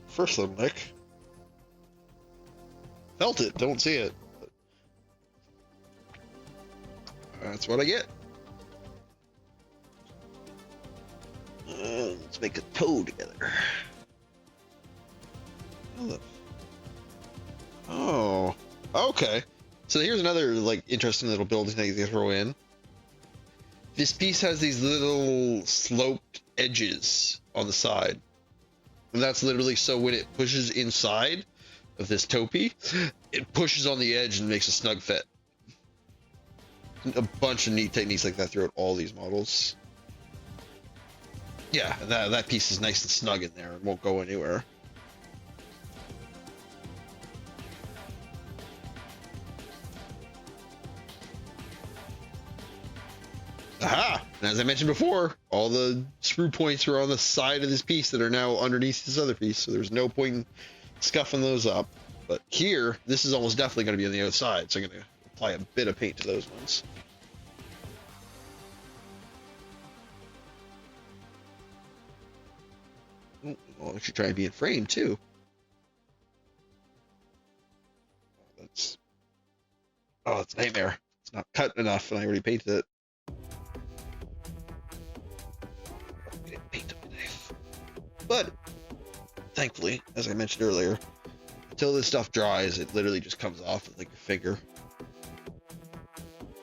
First little nick. Felt it, don't see it. That's what I get. Let's make a toe together. Oh, okay. So here's another like interesting little building thing you can throw in. This piece has these little sloped edges on the side. And that's literally so when it pushes inside of this topi, it pushes on the edge and makes a snug fit. A bunch of neat techniques like that throughout all these models. Yeah, that piece is nice and snug in there and won't go anywhere. Aha! And as I mentioned before, all the screw points are on the side of this piece that are now underneath this other piece, so there's no point in scuffing those up. But here, this is almost definitely going to be on the outside, so I'm going to apply a bit of paint to those ones. Oh, I'll actually try and be in frame too. Oh, it's a nightmare. It's not cut enough, and I already painted it. I didn't paint the knife. But thankfully, as I mentioned earlier, until this stuff dries, it literally just comes off with like a finger.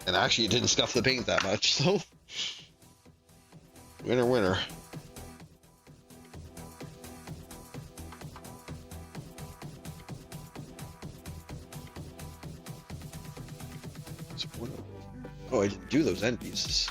And actually, it didn't scuff the paint that much, so winner, winner. Oh, I didn't do those end pieces.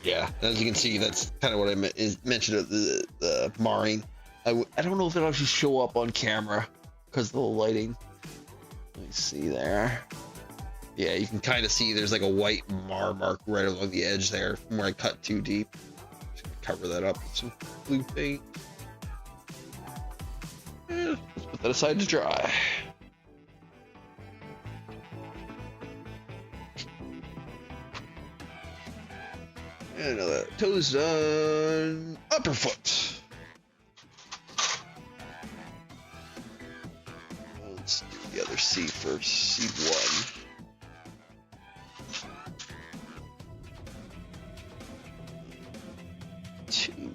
Yeah, as you can see, that's kind of what I mentioned of the marring. I don't know if it'll actually show up on camera because of the lighting. Let me see there. Yeah, you can kind of see there's like a white mark right along the edge there from where I cut too deep. Just gonna cover that up with some blue paint. Let's put that aside to dry. And another toes done. Upper foot. Let's do the other C first. C1. Two.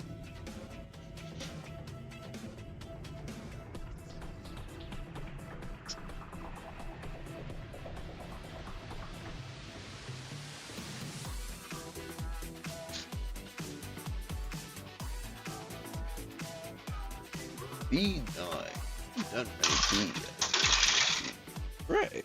B9. Done B yet. Right.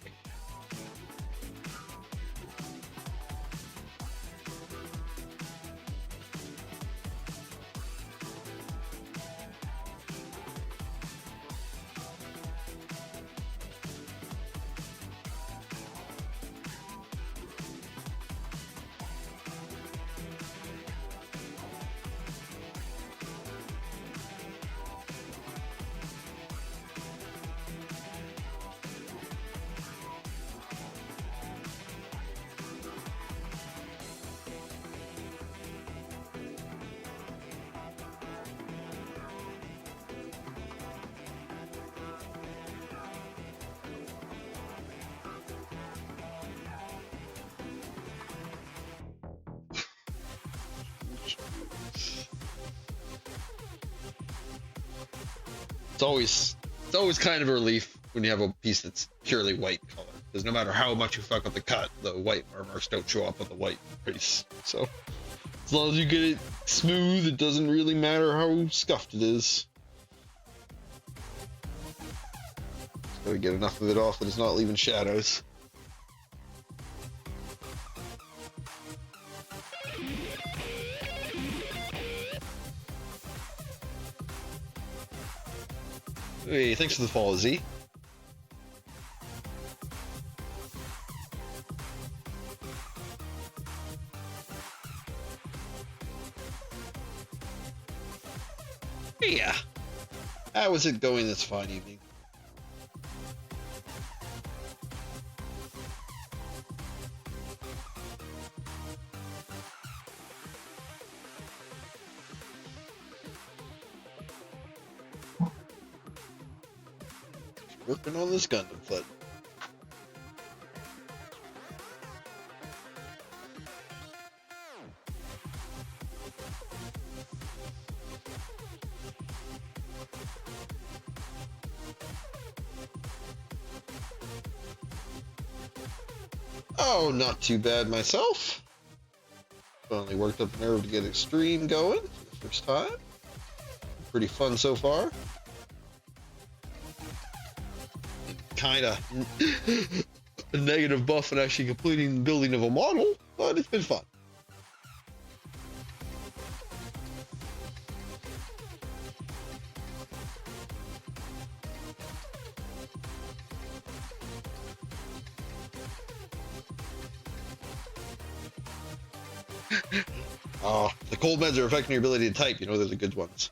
It's always kind of a relief when you have a piece that's purely white color, because no matter how much you fuck up the cut, the white marks don't show up on the white piece. So as long as you get it smooth, it doesn't really matter how scuffed it is. Just gotta get enough of it off that it's not leaving shadows. Hey, thanks for the follow, Z. Yeah. How is it going this fine evening? Working on this Gundam foot. Oh, not too bad myself. Finally worked up a nerve to get Extreme going for the first time. Pretty fun so far. kind of a negative buff in actually completing the building of a model, but it's been fun. Oh, the cold meds are affecting your ability to type. You know, they're the good ones.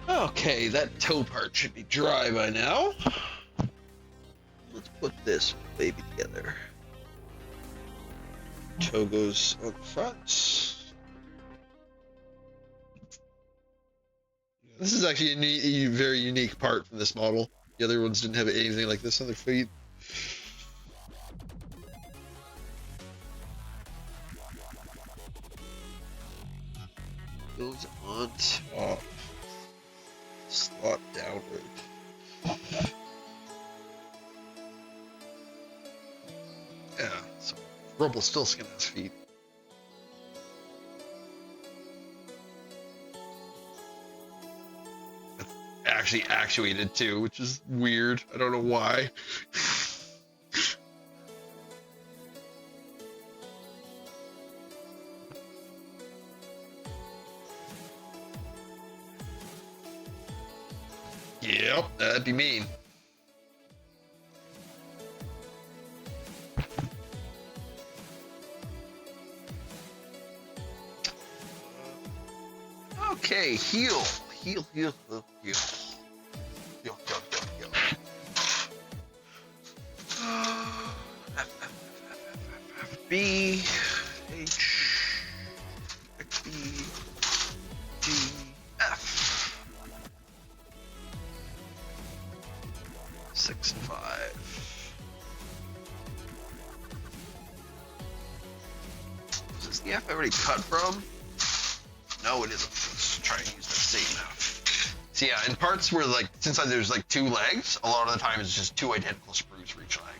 Okay, that toe part should be dry by now. Let's put this baby together. Toe goes on front. This is actually a very unique part from this model. The other ones didn't have anything like this on their feet. Goes on top. Slot downward. Yeah, so Rumpelstiltskin has feet. That's actually actuated too, which is weird. I don't know why. Yep, that'd be mean. Okay, heal. Heal, heal, heal, heal. Heal, heal, heal, heal. B, H, X, B, G, F. 6 and 5. Is this the F I already cut from? No, it isn't. Let's try and use the same F. So yeah, in parts where like, since there's like 2 legs, a lot of the time it's just 2 identical sprues for each leg.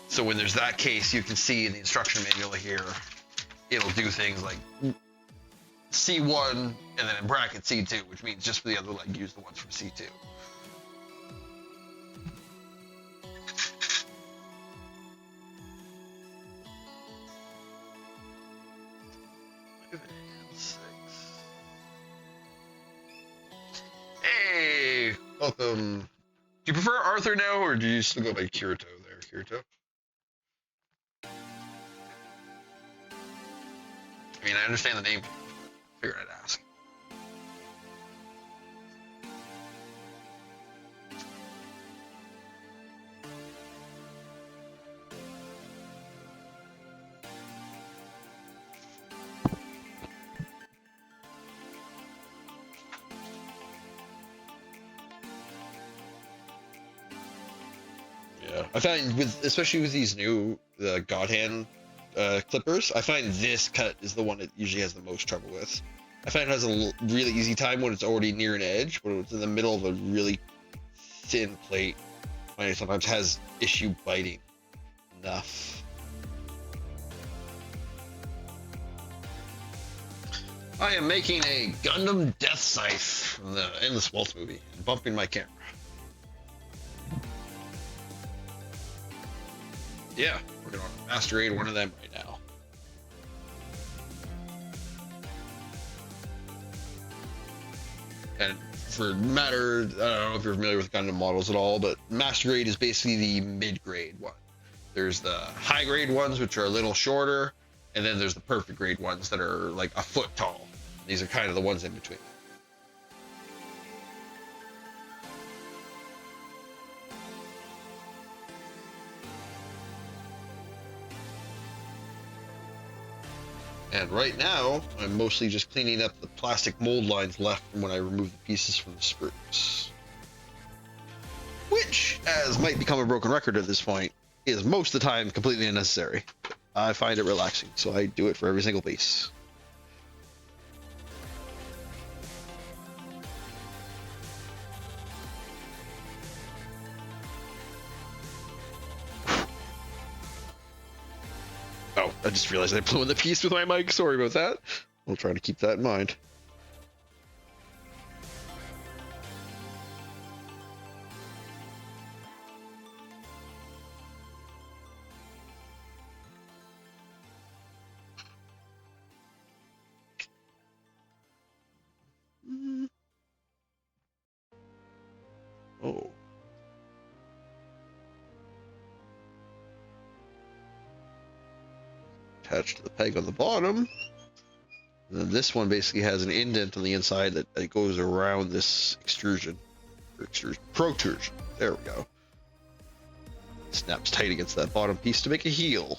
So when there's that case, you can see in the instruction manual here, it'll do things like C1 and then in bracket C2, which means just for the other leg, use the ones from C2. Hey, welcome. Do you prefer Arthur now, or do you still go by Kirito there, Kirito? I mean, I understand the name. Figured I'd ask. Yeah, I find especially with these new God Hand clippers, I find this cut is the one it usually has the most trouble with. I find it has a really easy time when it's already near an edge, but when it's in the middle of a really thin plate, I find it sometimes has issue biting enough. I am making a Gundam Deathscythe from the Endless Waltz movie and bumping my camera. Yeah, working on a Master Grade one of them right now. And for matter, I don't know if you're familiar with Gundam models at all, but Master Grade is basically the mid-grade one. There's the high grade ones, which are a little shorter, and then there's the perfect grade ones that are like a foot tall. These are kind of the ones in between. And right now, I'm mostly just cleaning up the plastic mold lines left from when I removed the pieces from the sprues. Which as might become a broken record at this point, is most of the time completely unnecessary. I find it relaxing, so I do it for every single piece. Oh, I just realized I blew in the piece with my mic. Sorry about that. I'll try to keep that in mind. Oh. Attached to the peg on the bottom. And then this one basically has an indent on the inside that goes around this protrusion. There we go. Snaps tight against that bottom piece to make a heel.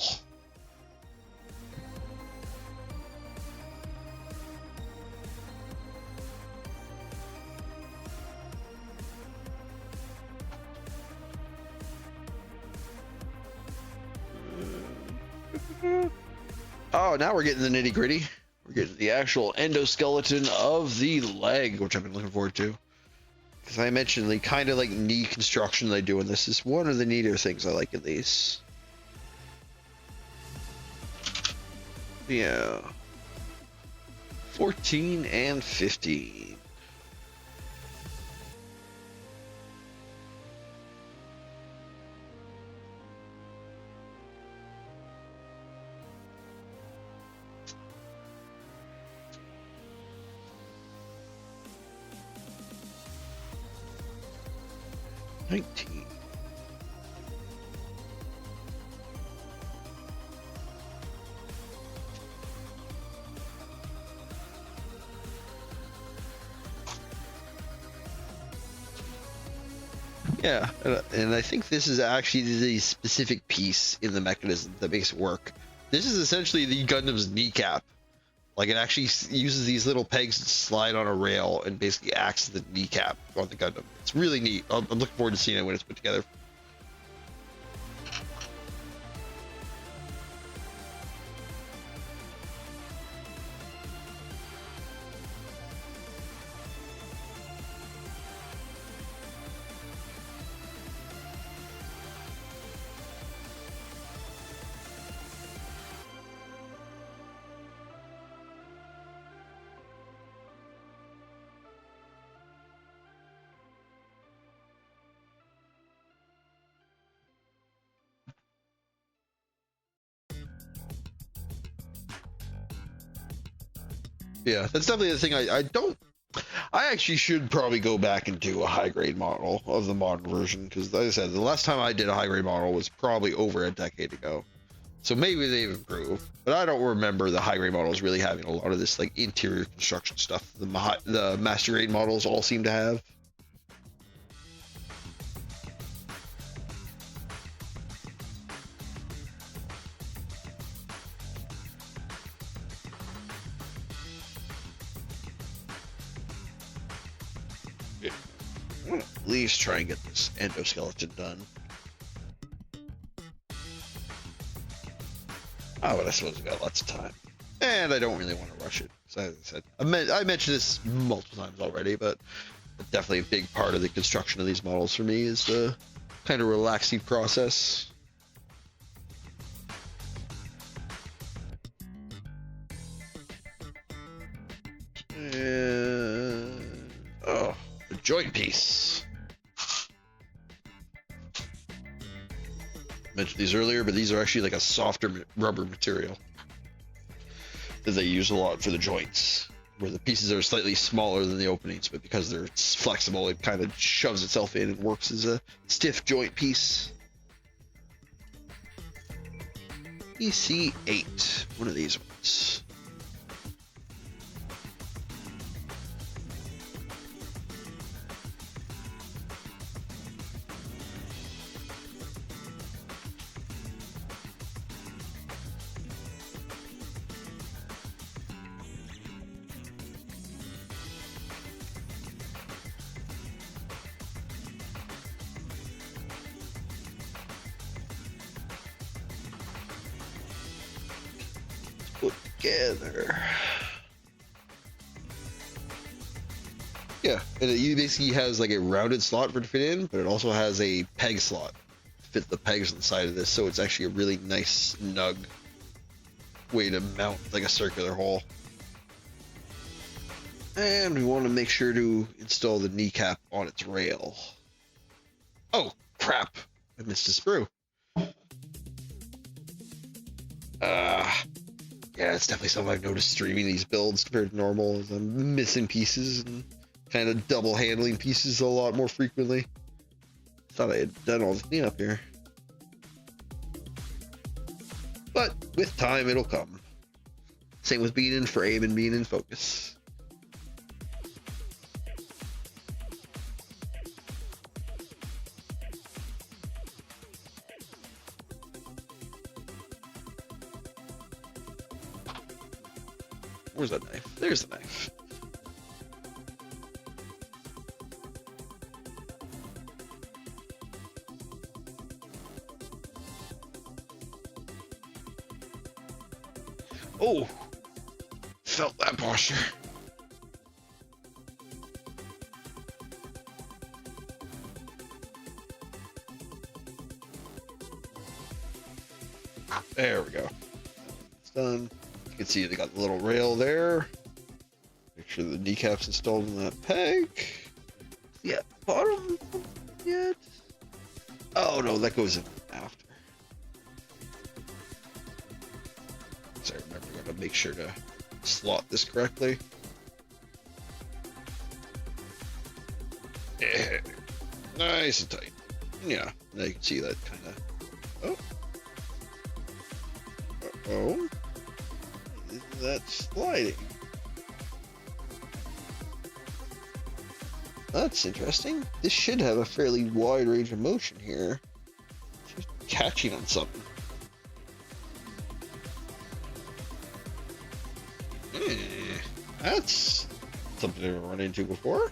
Oh, now we're getting the nitty gritty. We're getting the actual endoskeleton of the leg, which I've been looking forward to. Because I mentioned the kind of like knee construction they do in this is one of the neater things I like in these. Yeah. 14 and 15. Yeah, and I think this is actually the specific piece in the mechanism that makes it work. This is essentially the Gundam's kneecap. Like, it actually uses these little pegs to slide on a rail and basically acts as the kneecap on the Gundam. It's really neat. I'm looking forward to seeing it when it's put together. Yeah, that's definitely the thing I actually should probably go back and do a high grade model of the modern version, because like I said, the last time I did a high grade model was probably over a decade ago. So maybe they've improved, but I don't remember the high grade models really having a lot of this like interior construction stuff the master grade models all seem to have. I want to at least try and get this endoskeleton done. Oh, but I suppose we've got lots of time. And I don't really want to rush it. So as I said, I mentioned this multiple times already, but definitely a big part of the construction of these models for me is the kind of relaxing process. And, oh, the joint piece. Mentioned these earlier, but these are actually like a softer rubber material that they use a lot for the joints, where the pieces are slightly smaller than the openings, but because they're flexible, it kind of shoves itself in and works as a stiff joint piece. EC8, one of these ones. put together. Yeah, and it basically has like a rounded slot for it to fit in, but it also has a peg slot to fit the pegs inside of this, so it's actually a really nice, snug way to mount like a circular hole. And we want to make sure to install the kneecap on its rail. Oh, crap. I missed a sprue. Yeah, it's definitely something I've noticed streaming these builds compared to normal. Is I'm missing pieces and kind of double handling pieces a lot more frequently. Thought I had done all the cleanup here. But with time, it'll come. Same with being in frame and being in focus. Where's that knife? There's the knife. Oh, felt that posture. There we go. It's done. You can see they got the little rail there. Make sure the kneecap's installed in that peg. Yeah, bottom yet? Oh no, that goes in after. So I remember, I gotta make sure to slot this correctly. Yeah. Nice and tight. Yeah, now you can see that kind of. Oh. Uh-oh. That's sliding. That's interesting. This should have a fairly wide range of motion here. Just catching on something. That's something I've never run into before.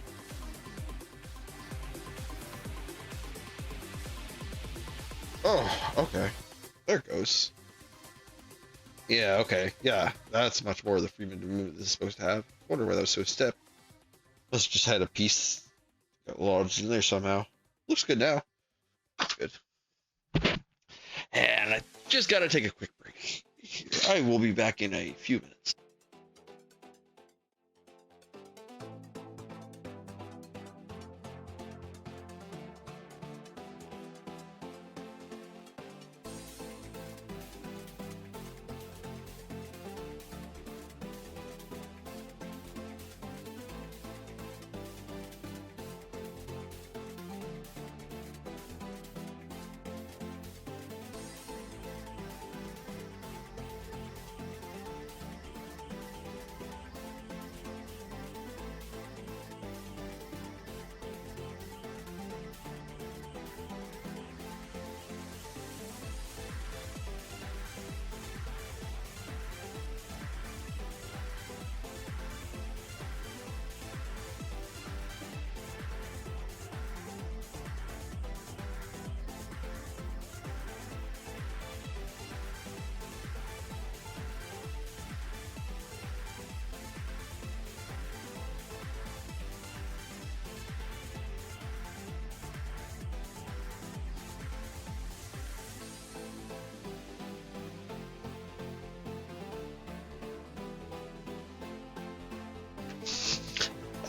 Oh, okay. There it goes. Yeah, okay. Yeah, that's much more of the freedom of movement this is supposed to have. Wonder why that was so stiff. Must have just had a piece got lodged in there somehow. Looks good now. That's good. And I just gotta take a quick break. I will be back in a few minutes.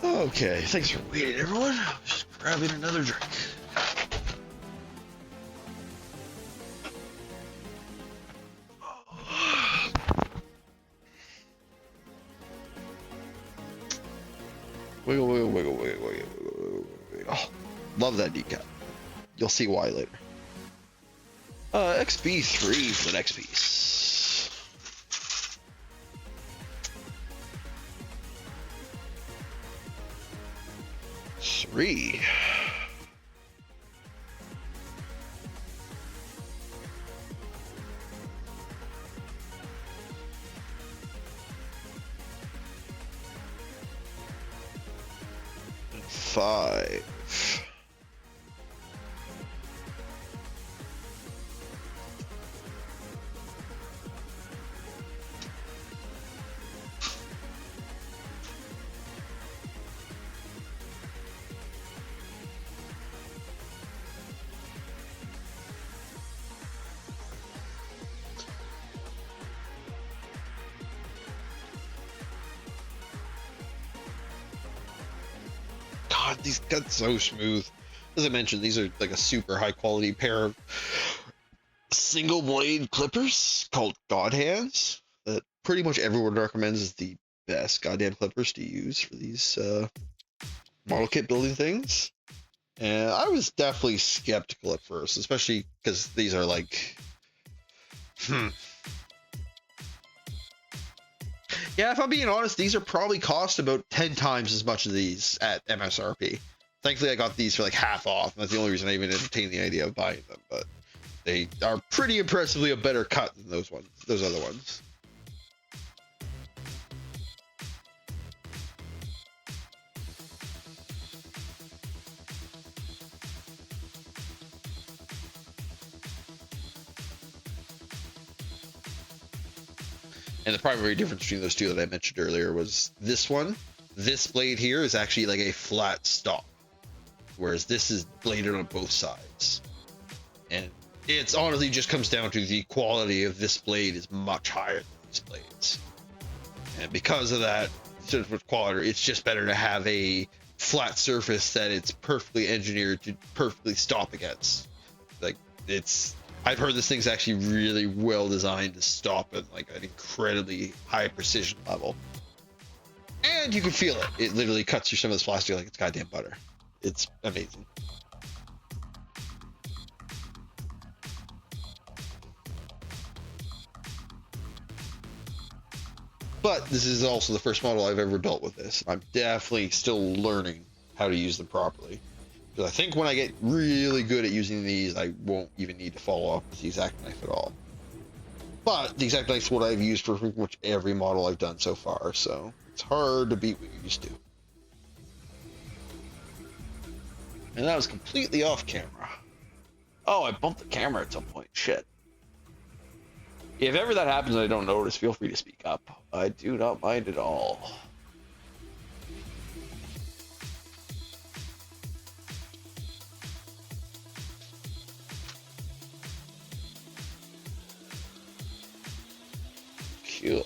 Okay, thanks for waiting, everyone. Just grabbing another drink. Wiggle, wiggle, wiggle, wiggle, wiggle, wiggle, wiggle. Oh, love that decap. You'll see why later. XB3 for the next piece. 3. And 5. these cut so smooth. As I mentioned, these are like a super high quality pair of single blade clippers called God Hands that pretty much everyone recommends as the best goddamn clippers to use for these model kit building things. And I was definitely skeptical at first, especially because these are like, yeah, if I'm being honest, these are probably cost about 10 times as much as these at MSRP. Thankfully, I got these for like half off. That's the only reason I even entertained the idea of buying them. But they are pretty impressively a better cut than those other ones. And the primary difference between those two that I mentioned earlier was this one. This blade here is actually like a flat stop, whereas this is bladed on both sides. And it's honestly just comes down to the quality of this blade is much higher than these blades. And because of that sort of quality, it's just better to have a flat surface that it's perfectly engineered to perfectly stop against. Like I've heard this thing's actually really well designed to stop at like an incredibly high precision level. And you can feel it. It literally cuts through some of this plastic like it's goddamn butter. It's amazing. But this is also the first model I've ever built with this. I'm definitely still learning how to use them properly. Because I think when I get really good at using these, I won't even need to follow up with the Exact Knife at all. But the Exact Knife is what I've used for pretty much every model I've done so far, so it's hard to beat what you used to. And that was completely off camera. Oh, I bumped the camera at some point. Shit. If ever that happens and I don't notice, feel free to speak up. I do not mind at all. Cool.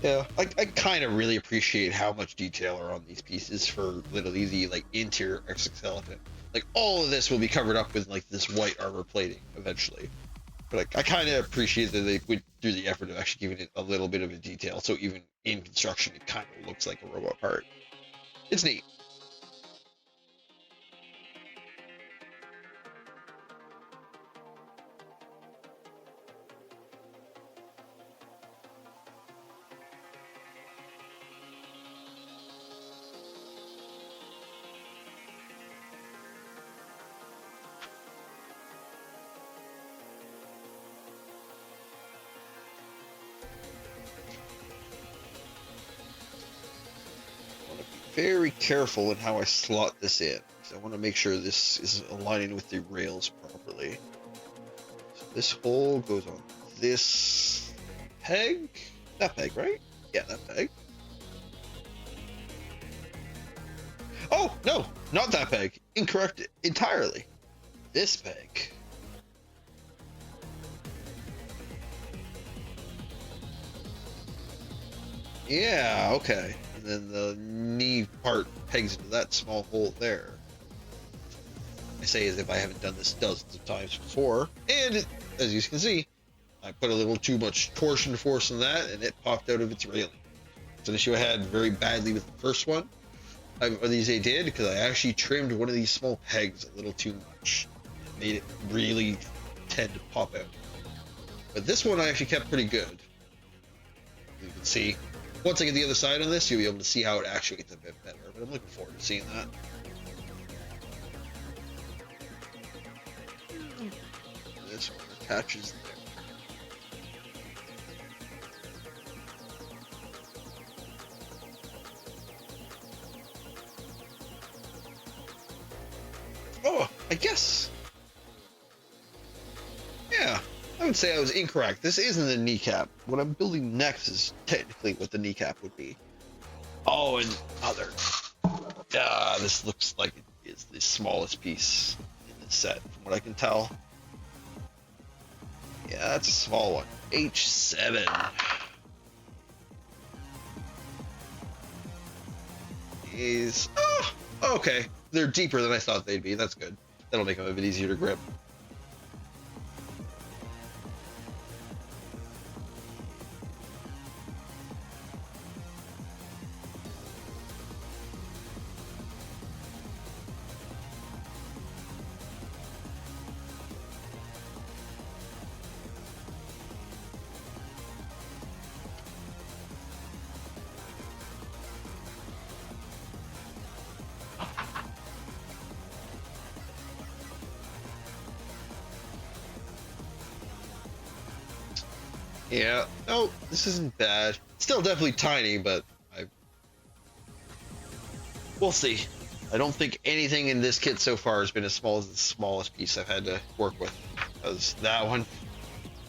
Yeah, I kind of really appreciate how much detail are on these pieces for literally the like interior exoskeleton. Like all of this will be covered up with like this white armor plating eventually. But like, I kind of appreciate that they went through the effort of actually giving it a little bit of a detail, so even in construction it kind of looks like a robot part. It's neat. Very careful in how I slot this in, because I want to make sure this is aligning with the rails properly. So this hole goes on this peg. That peg, right? Yeah, that peg. Oh, no, not that peg. Incorrect entirely. This peg. Yeah, okay. And then the knee part pegs into that small hole there. I say as if I haven't done this dozens of times before. And as you can see, I put a little too much torsion force in that and it popped out of its railing. It's an issue I had very badly with the first one. Or these I did because I actually trimmed one of these small pegs a little too much. It made it really tend to pop out. But this one I actually kept pretty good. You can see. Once I get the other side on this, you'll be able to see how it actually gets a bit better. But I'm looking forward to seeing that. This one attaches there. Oh, I guess. Yeah, I would say I was incorrect. This isn't a kneecap. What I'm building next is technically what the kneecap would be. Oh, and other. This looks like it is the smallest piece in the set, from what I can tell. Yeah, that's a small one. H7. Is okay. They're deeper than I thought they'd be. That's good. That'll make them a bit easier to grip. Yeah. Oh, this isn't bad. Still definitely tiny, but we'll see. I don't think anything in this kit so far has been as small as the smallest piece I've had to work with. As that one.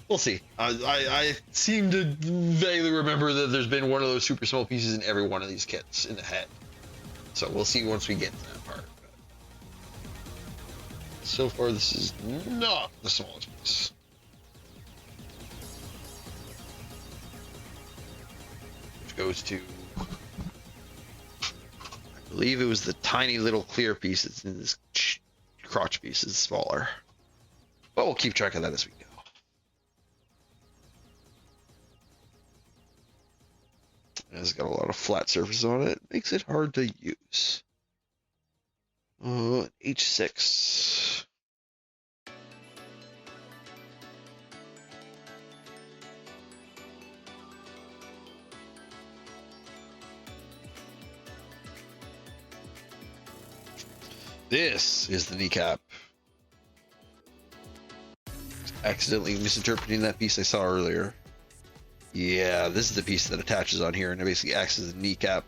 We'll see. I seem to vaguely remember that there's been one of those super small pieces in every one of these kits in the head. So we'll see once we get to that part. But so far, this is not the smallest piece. Which goes to, I believe it was the tiny little clear piece that's in this crotch piece is smaller. But we'll keep track of that as we go. It's got a lot of flat surface on it. Makes it hard to use. H6. This is the kneecap. Accidentally misinterpreting that piece I saw earlier. Yeah, this is the piece that attaches on here and it basically acts as a kneecap.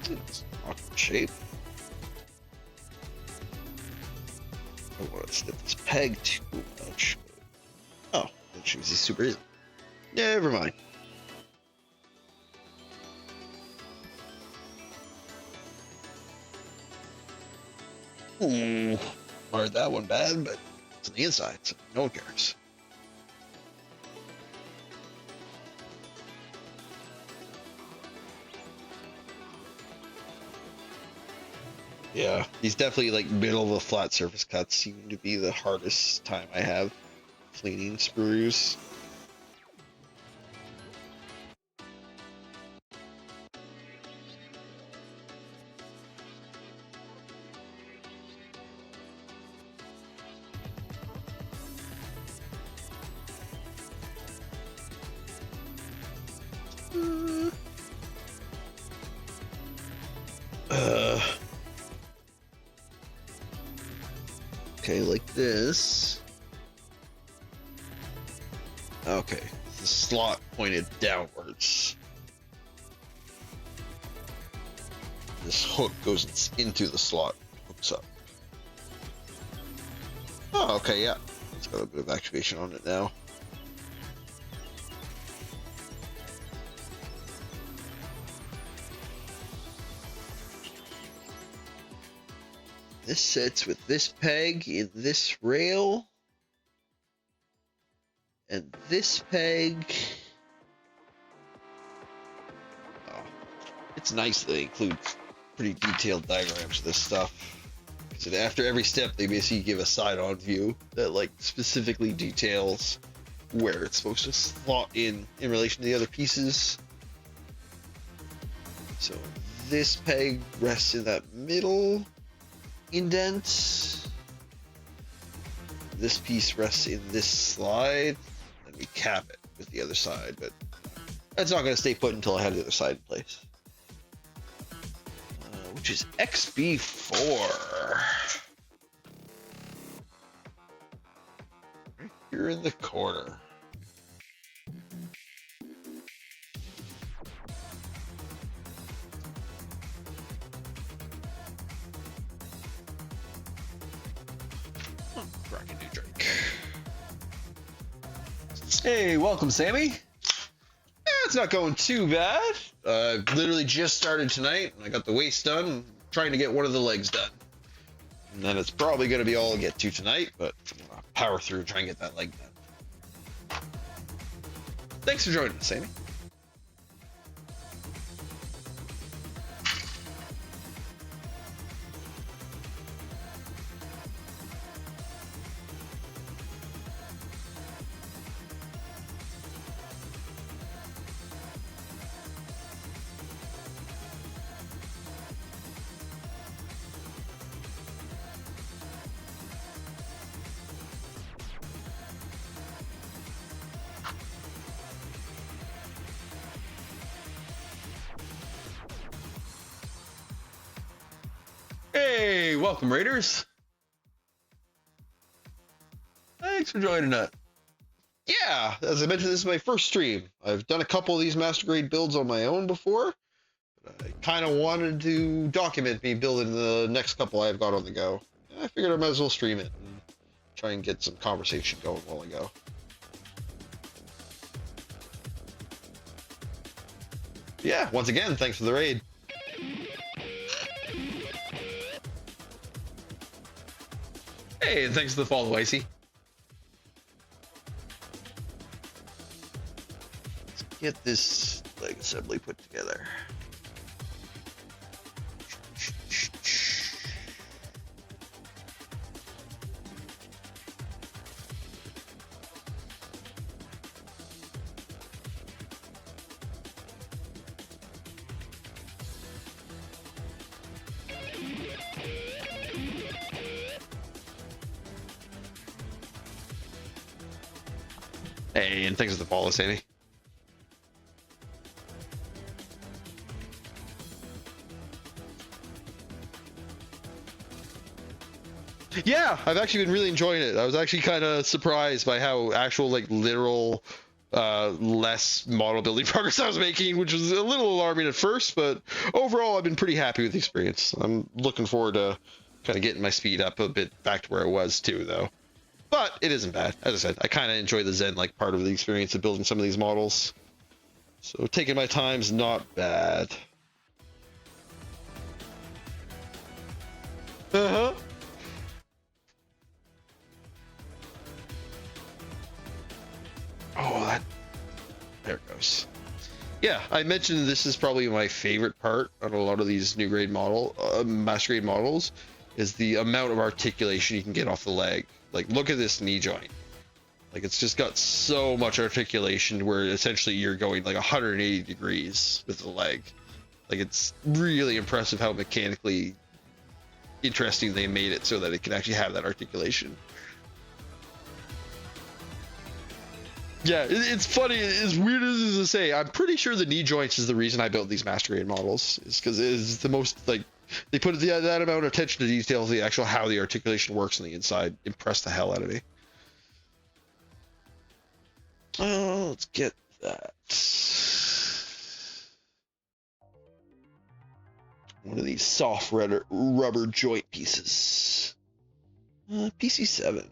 It's awkward shape. I don't want to snip this peg too much. Oh, that was super easy. Never mind. Wired that one bad, but it's on the inside, so no one cares. Yeah, these definitely like middle of the flat surface cuts seem to be the hardest time I have cleaning sprues. Okay, like this. Okay, the slot pointed downwards. This hook goes into the slot, hooks up. Oh, okay, yeah. It's got a bit of activation on it now. This sits with this peg in this rail. And this peg. Oh, it's nice that they include pretty detailed diagrams of this stuff. So after every step, they basically give a side-on view that like specifically details where it's supposed to slot in relation to the other pieces. So this peg rests in that middle indent. This piece rests in this slide, and we cap it with the other side, but that's not going to stay put until I have the other side in place. which is XB4. Right here in the corner. Cracking new drink. Hey, welcome, Sammy. It's not going too bad. Literally just started tonight. I got the waist done. I'm trying to get one of the legs done. And then it's probably going to be all I get to tonight, but I'm gonna power through and try and get that leg done. Thanks for joining us, Sammy. Hey, welcome, Raiders. Thanks for joining us. Yeah, as I mentioned, this is my first stream. I've done a couple of these master grade builds on my own before. But I kind of wanted to document me building the next couple I've got on the go. I figured I might as well stream it and try and get some conversation going while I go. Yeah, once again, thanks for the raid. Hey, and thanks for the follow, Icy. Let's get this leg assembly put together. Hey, and thanks for the follow, Sammy. Yeah, I've actually been really enjoying it. I was actually kind of surprised by how actual, like, literal, less model building progress I was making, which was a little alarming at first, but overall I've been pretty happy with the experience. I'm looking forward to kind of getting my speed up a bit back to where it was too, though. But it isn't bad. As I said, I kind of enjoy the Zen-like part of the experience of building some of these models. So taking my time's not bad. Uh-huh. Oh, there it goes. Yeah, I mentioned this is probably my favorite part on a lot of these new grade master grade models, is the amount of articulation you can get off the leg. Like, look at this knee joint. Like, it's just got so much articulation where essentially you're going like 180 degrees with the leg. Like, it's really impressive how mechanically interesting they made it so that it can actually have that articulation. Yeah, it's funny. As weird as it is to say, I'm pretty sure the knee joints is the reason I built these master grade models. Is because it is the most, like, they put that amount of attention to detail, the actual how the articulation works on the inside. Impressed the hell out of me. Oh, let's get that. One of these soft rubber joint pieces. PC7.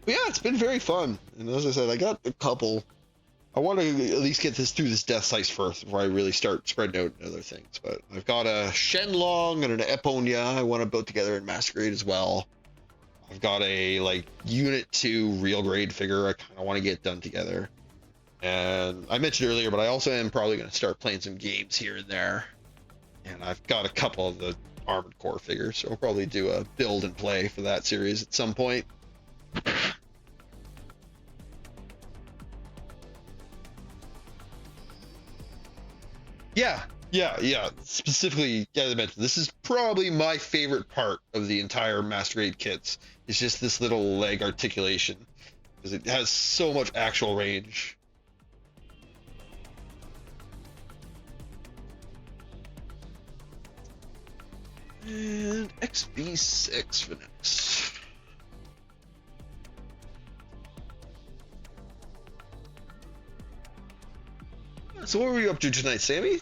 But yeah, it's been very fun. And as I said, I got a couple. I want to at least get this through this Deathscythe first before I really start spreading out other things. But I've got a Shenlong and an Eponia I want to build together in Master Grade as well. I've got a like Unit 2 real grade figure I kind of want to get done together. And I mentioned earlier, but I also am probably going to start playing some games here and there. And I've got a couple of the Armored Core figures, so I'll probably do a build and play for that series at some point. Yeah, Yeah. Specifically, as I mentioned, this is probably my favorite part of the entire Master Grade kits. It's just this little leg articulation because it has so much actual range. And XB6 for next. So what were you up to tonight, Sammy?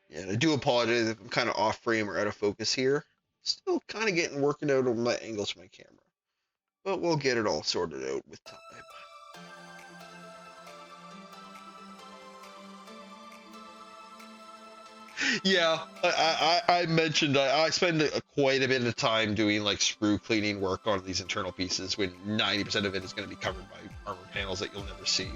Yeah, and I do apologize if I'm kind of off frame or out of focus here. Still kind of getting working out on my angles for my camera. But we'll get it all sorted out with time. Yeah, I mentioned I spend quite a bit of time doing like sprue cleaning work on these internal pieces when 90% of it is going to be covered by armor panels that you'll never see.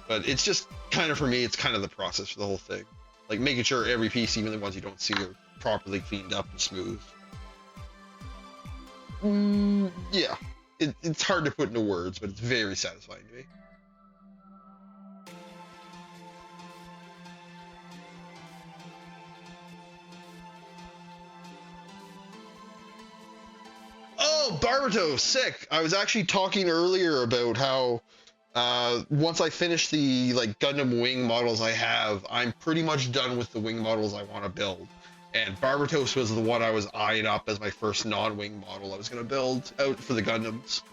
But it's just kind of, for me, it's kind of the process for the whole thing. Like making sure every piece, even the ones you don't see, are properly cleaned up and smooth. Yeah, it's hard to put into words, but it's very satisfying to me. Oh, Barbato, sick! I was actually talking earlier about how once I finish the like Gundam wing models I have, I'm pretty much done with the wing models I want to build. And Barbatos was the one I was eyeing up as my first non-wing model I was going to build out for the Gundams.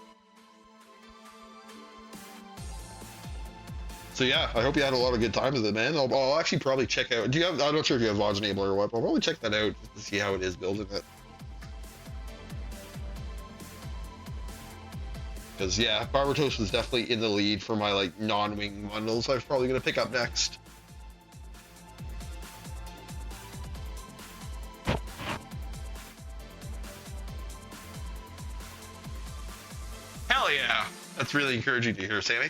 So yeah, I hope you had a lot of good time with it, man. I'll actually probably check out. Do you have? I'm not sure if you have VOD Enabler or what, but I'll probably check that out to see how it is building it. Because yeah, Barbatos was definitely in the lead for my like non-wing bundles I was probably going to pick up next. Hell yeah! That's really encouraging to hear, Sammy.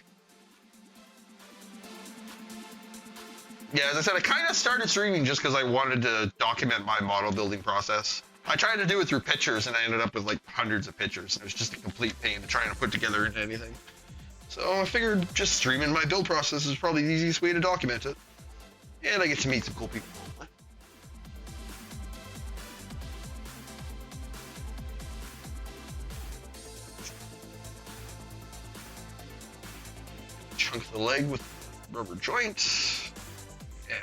Yeah, as I said, I kind of started streaming just because I wanted to document my model building process. I tried to do it through pictures, and I ended up with like hundreds of pictures, and it was just a complete pain to try and put together into anything. So I figured just streaming my build process is probably the easiest way to document it. And I get to meet some cool people. Chunk the leg with rubber joint. Yeah.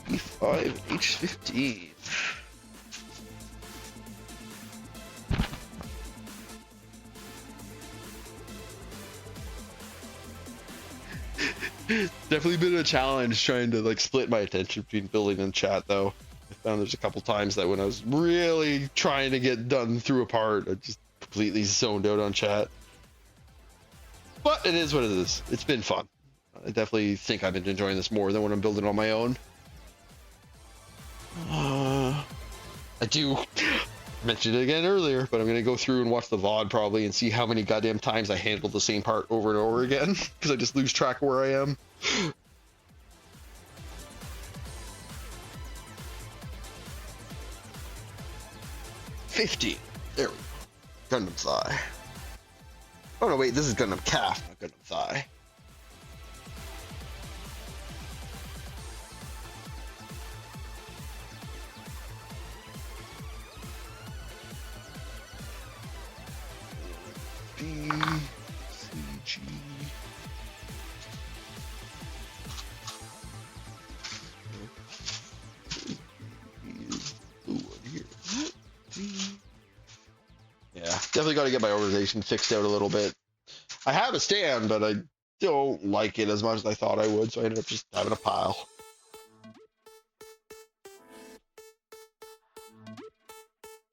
B5 H15. Definitely been a challenge trying to like split my attention between building and chat though. I found there's a couple times that when I was really trying to get done through a part, I just completely zoned out on chat. But it is what it is. It's been fun. I definitely think I've been enjoying this more than when I'm building on my own. I do mention it again earlier, but I'm going to go through and watch the VOD probably and see how many goddamn times I handled the same part over and over again because I just lose track of where I am. $50. There we go. Gundam thigh. Oh no, wait, this is Gundam calf, not Gundam thigh. B, C, G. Blue one here. D. Yeah, definitely got to get my organization fixed out a little bit. I have a stand, but I don't like it as much as I thought I would, so I ended up just having a pile.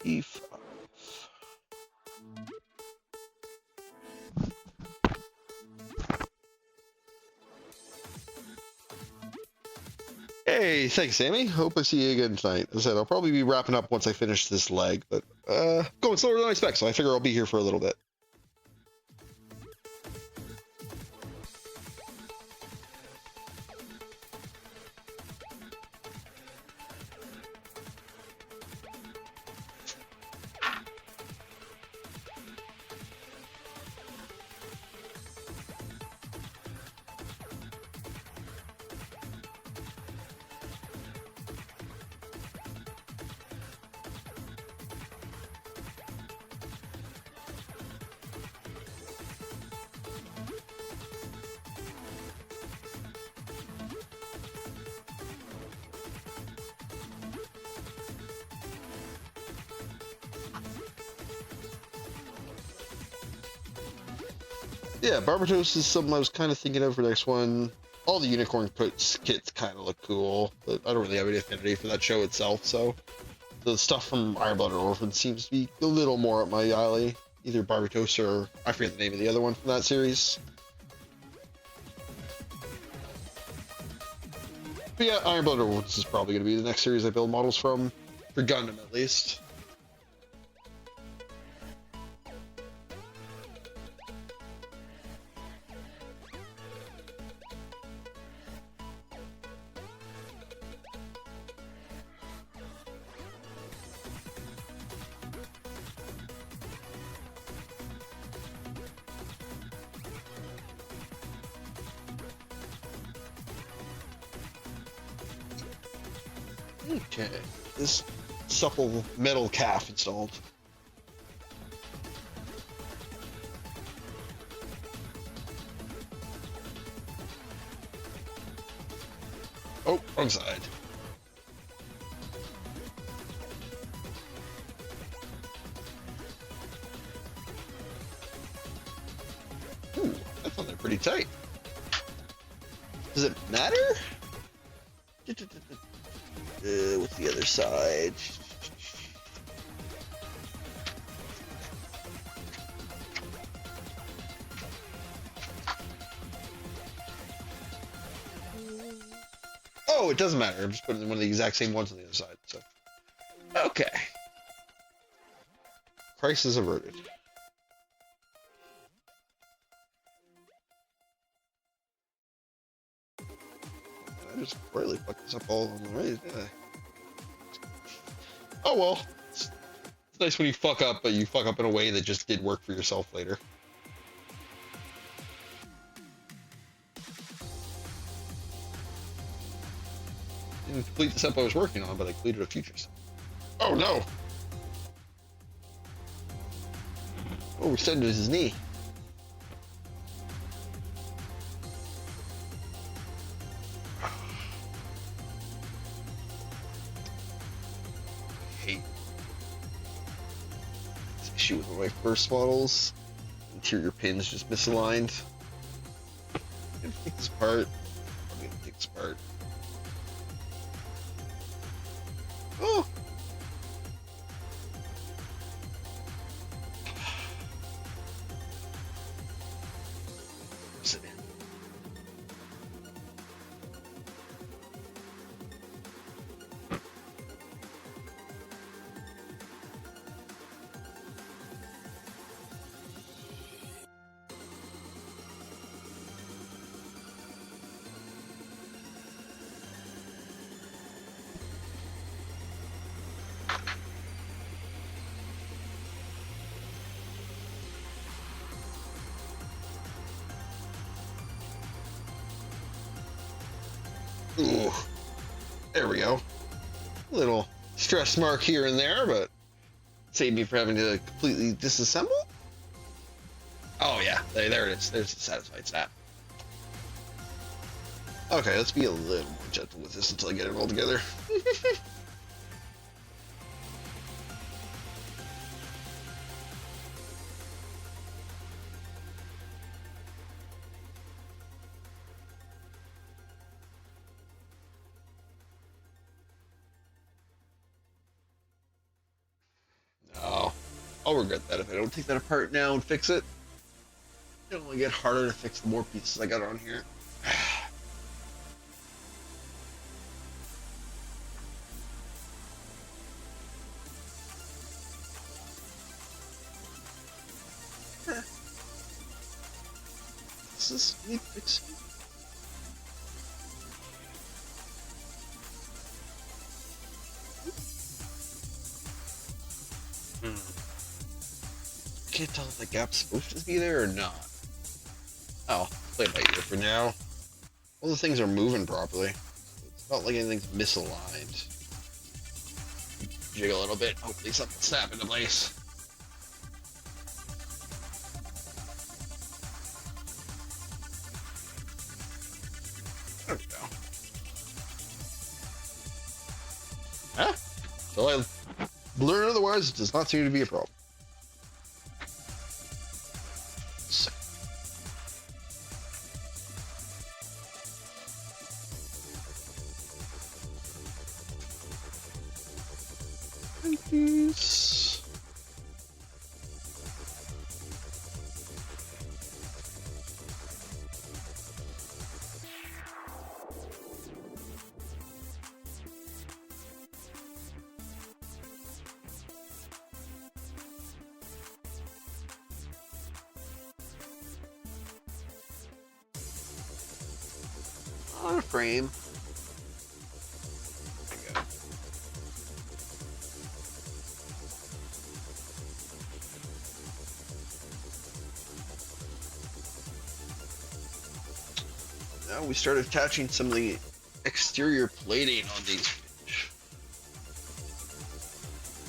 E5. Hey, thanks, Sammy. Hope I see you again tonight. As I said, I'll probably be wrapping up once I finish this leg, but going slower than I expect, so I figure I'll be here for a little bit. Yeah, Barbatos is something I was kind of thinking of for next one. All the unicorn kits kind of look cool, but I don't really have any affinity for that show itself, so the stuff from Iron Blooded Orphan seems to be a little more up my alley. Either Barbatos or I forget the name of the other one from that series. But yeah, Iron Blooded Orphans is probably going to be the next series I build models from, for Gundam at least. Okay, this supple metal calf installed. Oh, wrong side. Ooh, that's on there pretty tight. Does it matter? What's the other side? Oh, it doesn't matter. I'm just putting one of the exact same ones on the other side. So, okay. Crisis averted. I just really fucked this up all on the way. Yeah. Oh well. It's nice when you fuck up, but you fuck up in a way that just did work for yourself later. Didn't complete the step I was working on, but I completed a future step. Oh no! Oh, we're starting to his knee. Hate this issue with one of my first models. Interior pins just misaligned. I'm gonna take this apart. I'm gonna take this apart. Oh! Sit in. Ooh, there we go. A little stress mark here and there, but save me from having to completely disassemble. Oh yeah, there it is. There's the satisfied snap. Okay, let's be a little more gentle with this until I get it all together. No, I'll regret that if I don't take that apart now and fix it. It'll only get harder to fix the more pieces I got on here. this need fixing? Can't tell if the gap's supposed to be there or not. Oh, play it by ear for now. All the things are moving properly. It's not like anything's misaligned. Jig a little bit. Hopefully something will snap into place. There we go. Huh? So I learned otherwise, it does not seem to be a problem. Peace. On a frame. Now we started attaching some of the exterior plating on these.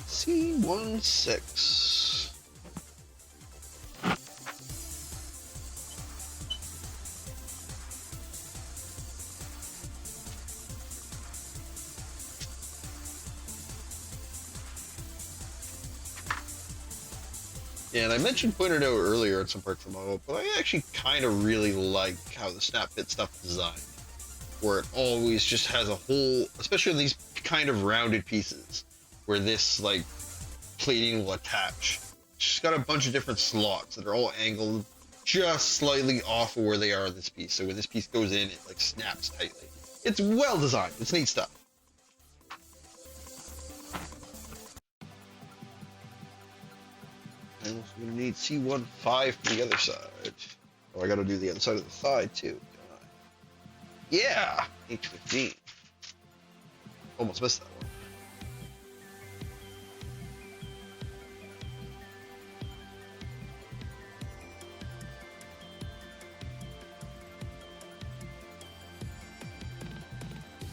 C16. Yeah, and I mentioned pointed out earlier in some parts of the model, but I actually kind of really like how the snap fit stuff is designed, where it always just has a whole, especially on these kind of rounded pieces, where this like plating will attach. It's just got a bunch of different slots that are all angled just slightly off of where they are in this piece. So when this piece goes in, it like snaps tightly. It's well designed. It's neat stuff. I'm also gonna need C15 for the other side. Oh, I gotta do the other side of the thigh too. Yeah, H15. Almost missed that one.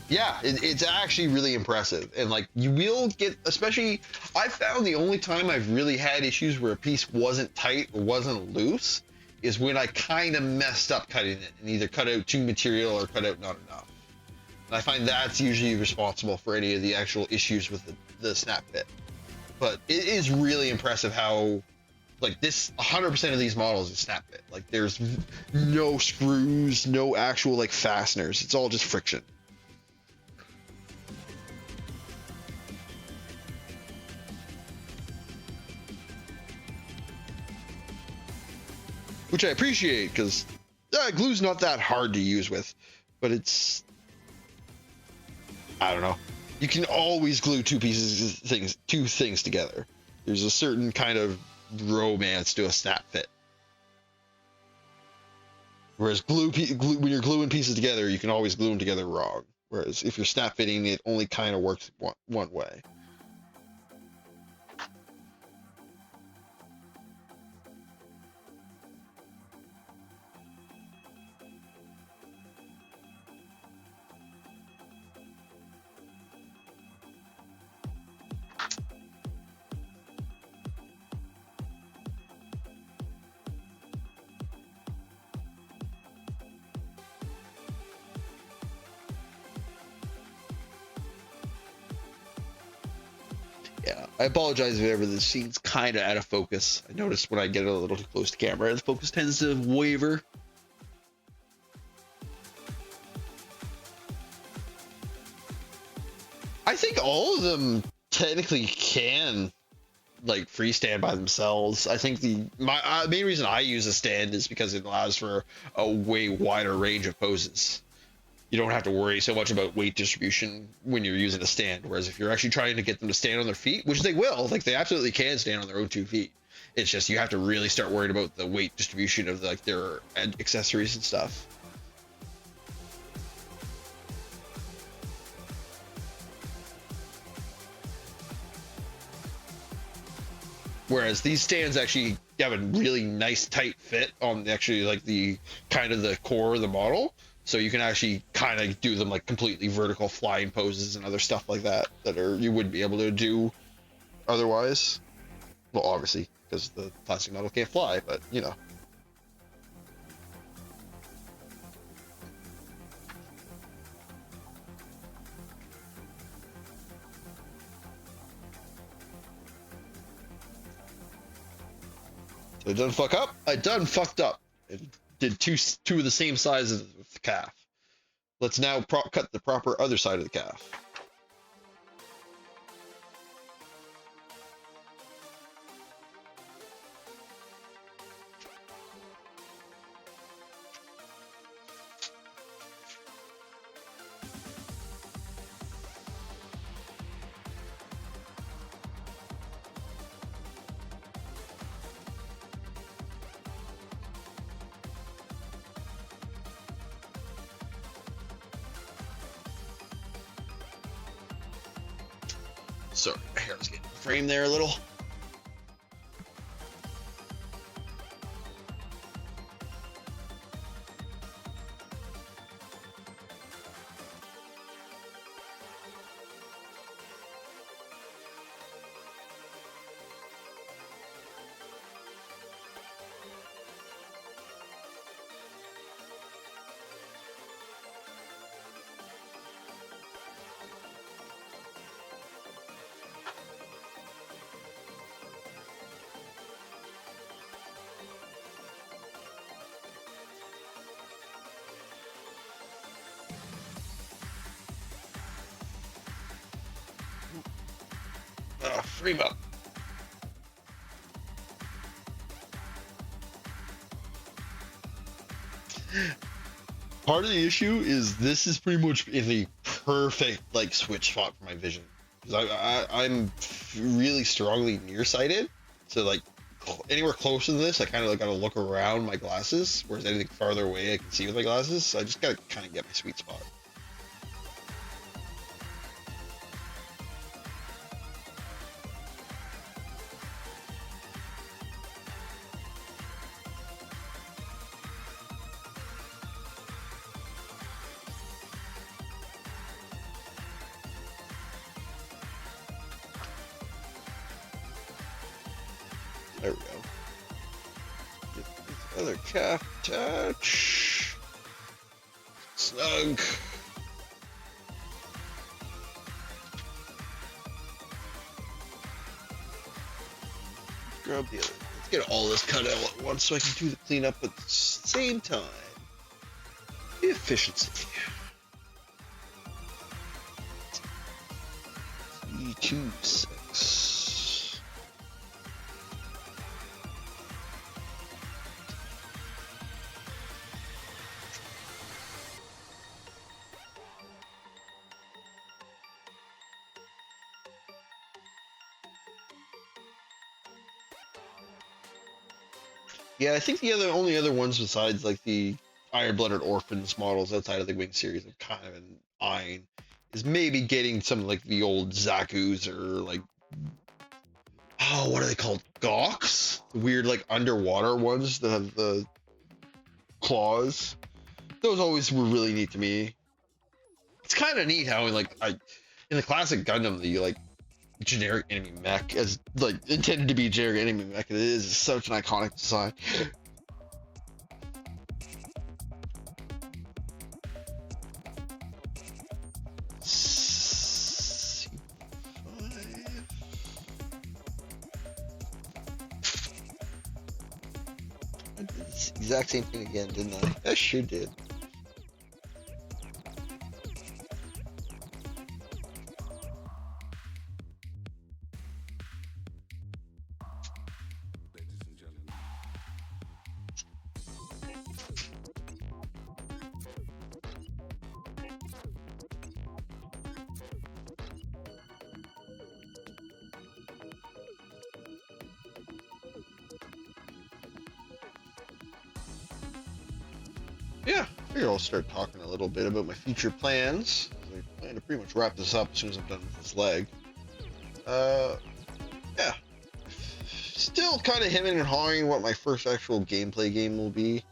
Yeah, it's actually really impressive. And like you will get, especially, I found the only time I've really had issues where a piece wasn't tight or wasn't loose is when I kind of messed up cutting it and either cut out too material or cut out not enough. And I find that's usually responsible for any of the actual issues with the snap fit. But it is really impressive how, like this, 100% of these models is snap fit. Like there's no screws, no actual like fasteners. It's all just friction. Which I appreciate because glue's not that hard to use with, but it's, I don't know. You can always glue two things together. There's a certain kind of romance to a snap fit. Whereas glue when you're gluing pieces together, you can always glue them together wrong. Whereas if you're snap fitting, it only kind of works one way. Yeah, I apologize if ever the scene's kind of out of focus. I noticed when I get a little too close to camera, the focus tends to waver. I think all of them technically can like freestand by themselves. I think the main reason I use a stand is because it allows for a way wider range of poses. You don't have to worry so much about weight distribution when you're using a stand. Whereas if you're actually trying to get them to stand on their feet, which they will, like they absolutely can stand on their own 2 feet. It's just you have to really start worrying about the weight distribution of like their accessories and stuff. Whereas these stands actually have a really nice tight fit on actually like the kind of the core of the model. So you can actually kind of do them like completely vertical flying poses and other stuff like that you wouldn't be able to do otherwise. Well, obviously, because the plastic model can't fly, but you know. So I done fuck up. I done fucked up. And did two of the same sizes of the calf. Let's now cut the proper other side of the calf. Sorry, my hair was getting framed there a little. Frame up. Part of the issue is this is pretty much in the perfect like switch spot for my vision, because I'm really strongly nearsighted, so like anywhere closer than this I kind of like gotta look around my glasses, whereas anything farther away I can see with my glasses, so I just gotta kind of get my sweet spot. There we go. Get this other calf attach. Snug. Grab the other. Let's get all this cut out at once so I can do the cleanup at the same time. Efficiency. 326. Yeah, I think the only other ones besides like the Iron-Blooded Orphans models outside of the Wing series I'm kind of eyeing is maybe getting some like the old Zaku's or like, oh, what are they called? Gawks? The weird like underwater ones that have the claws. Those always were really neat to me. It's kind of neat how like in the classic Gundam the like generic enemy mech as like intended to be a generic enemy mech, it is such an iconic design. I did the exact same thing again, didn't I? I sure did. Yeah, I figure I'll start talking a little bit about my future plans. I plan to pretty much wrap this up as soon as I'm done with this leg. Yeah. Still kind of hemming and hawing what my first actual gameplay game will be.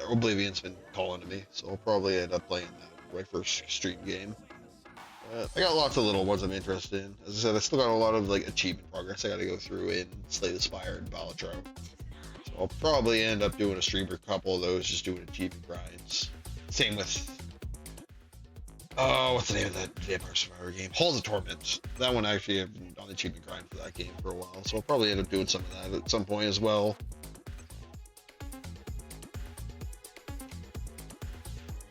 Oblivion's been calling to me, so I'll probably end up playing that for my first stream game. I got lots of little ones I'm interested in. As I said, I still got a lot of like achievement progress I got to go through in Slay the Spire and Balatro. So I'll probably end up doing a stream for a couple of those, just doing achievement grinds. Same with what's the name of that Vampire Survivor game? Halls of Torment. That one actually I've been on the achievement grind for that game for a while, so I'll probably end up doing some of that at some point as well.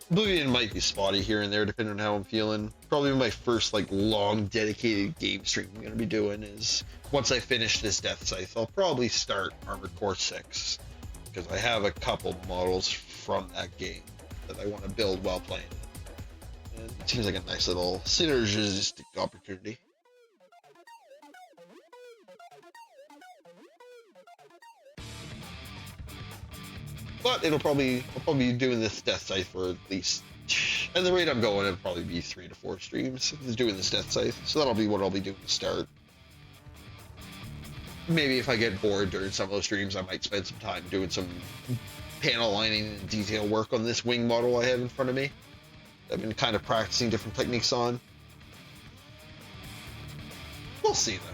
Oblivion might be spotty here and there depending on how I'm feeling. Probably my first like long dedicated game stream I'm gonna be doing is once I finish this Deathscythe, I'll probably start Armored Core 6 because I have a couple models from that game that I want to build while playing it. And it seems like a nice little synergistic opportunity. But I'll probably be doing this Deathscythe for at least, at the rate I'm going, it'll probably be 3 to 4 streams doing this Deathscythe. So that'll be what I'll be doing to start. Maybe if I get bored during some of those streams, I might spend some time doing some panel lining and detail work on this wing model I have in front of me. I've been kind of practicing different techniques on. We'll see though.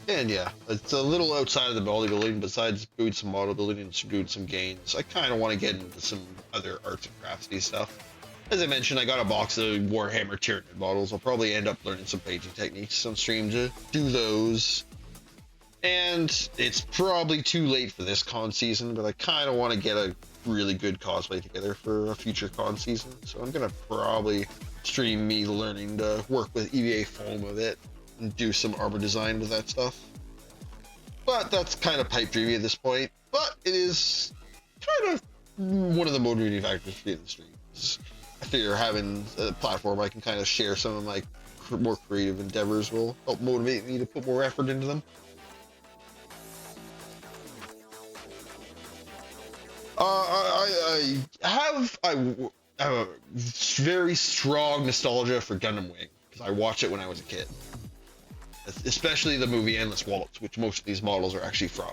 And yeah, it's a little outside of the bodybuilding. Besides doing some model building and doing some gains, I kind of want to get into some other arts and craftsy stuff. As I mentioned, I got a box of Warhammer Tyranid models. I'll probably end up learning some painting techniques on stream to do those. And it's probably too late for this con season, but I kind of want to get a really good cosplay together for a future con season. So I'm going to probably stream me learning to work with EVA foam a bit and do some armor design with that stuff. But that's kind of pipe dreamy at this point. But it is kind of one of the motivating factors for getting the stream. I figure having a platform I can kind of share some of my more creative endeavors will help motivate me to put more effort into them. I have a very strong nostalgia for Gundam Wing because I watched it when I was a kid, especially the movie Endless Waltz, which most of these models are actually from.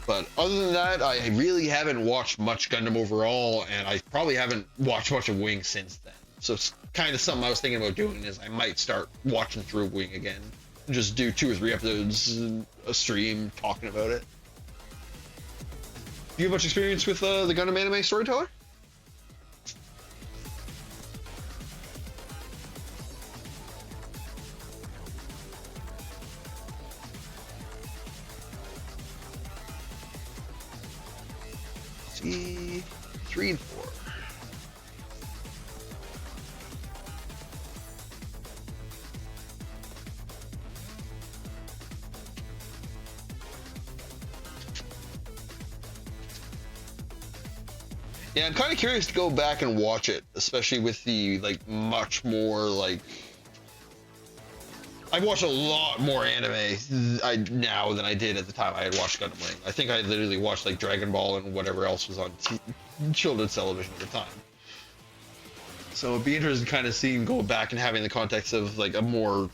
But other than that, I really haven't watched much Gundam overall, and I probably haven't watched much of Wing since then. So it's kind of something I was thinking about doing is I might start watching through Wing again, and just do 2 or 3 episodes a stream talking about it. Do you have much experience with the Gundam anime storyteller? See, 3 and 4. Yeah, I'm kind of curious to go back and watch it, especially with the like much more like. I've watched a lot more anime now than I did at the time I had watched Gundam Wing. I think I literally watched like Dragon Ball and whatever else was on children's television at the time. So it'd be interesting kind of seeing go back and having the context of like a more.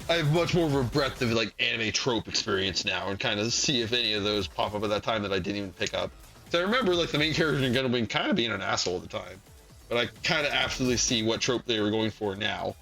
I have much more of a breadth of like anime trope experience now and kind of see if any of those pop up at that time that I didn't even pick up. So I remember like the main character in Gundam Wing kind of being an asshole at the time. But I kind of absolutely see what trope they were going for now.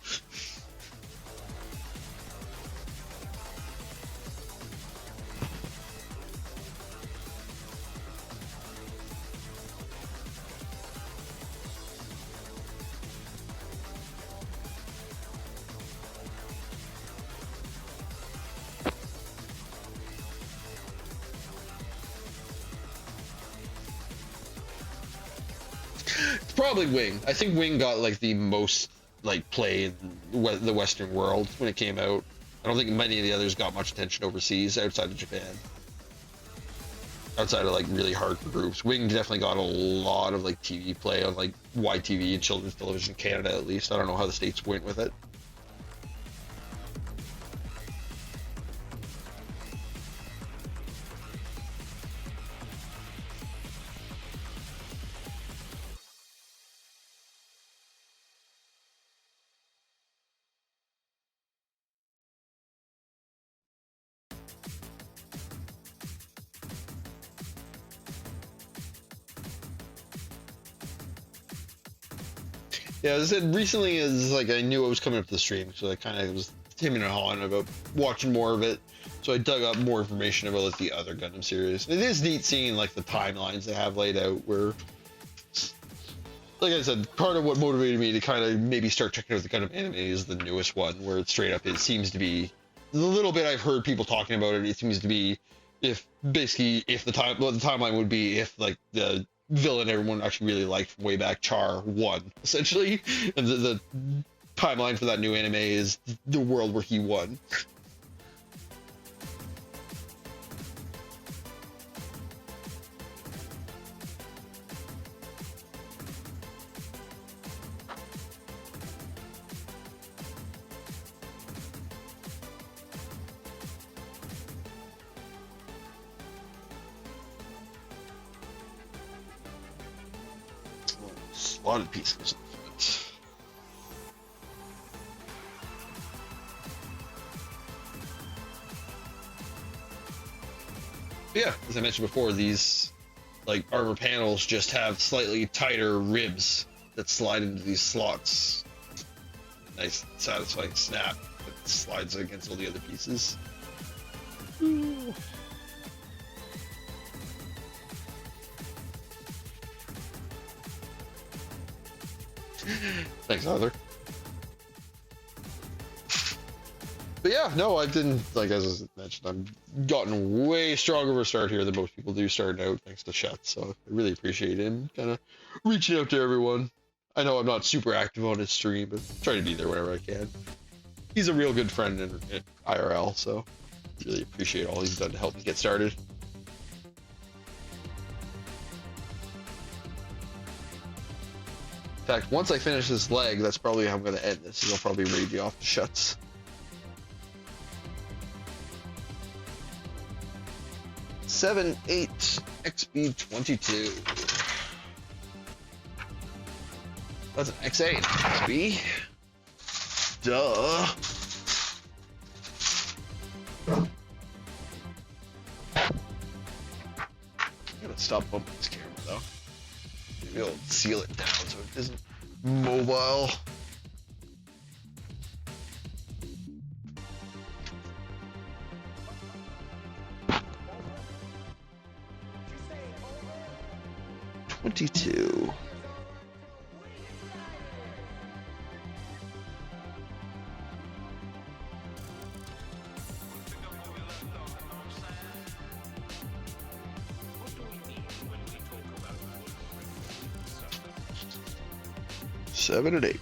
Probably Wing. I think Wing got like the most like play in the Western world when it came out. I don't think many of the others got much attention overseas outside of Japan. Outside of like really hardcore groups, Wing definitely got a lot of like TV play on like YTV and children's television Canada at least. I don't know how the States went with it. Yeah, as I said, recently is like I knew I was coming up to the stream, so I kind of was hemming and hawing about watching more of it. So I dug up more information about like, the other Gundam series. And it is neat seeing like the timelines they have laid out where, like I said, part of what motivated me to kind of maybe start checking out the Gundam anime is the newest one, where it's straight up, it seems to be, the little bit I've heard people talking about it, it seems to be if basically if the timeline would be if like the villain everyone actually really liked from way back, Char, won essentially, and the timeline for that new anime is the world where he won. Slotted pieces. Yeah, as I mentioned before, these like armor panels just have slightly tighter ribs that slide into these slots. Nice, satisfying snap that slides against all the other pieces. Ooh. Thanks, Arthur. But yeah, no, I didn't, like, as I mentioned, I've gotten way stronger of a start here than most people do starting out, thanks to Shet, so I really appreciate him kind of reaching out to everyone. I know I'm not super active on his stream, but try to be there whenever I can. He's a real good friend in IRL, so really appreciate all he's done to help me get started. In fact, once I finish this leg, that's probably how I'm going to end this. I'll probably raid you off the shuts. Seven, 8, XB22. That's an X8 XB. Duh. I gotta stop bumping this camera though. Maybe I'll seal it down so it isn't mobile. $22. Seven and 8.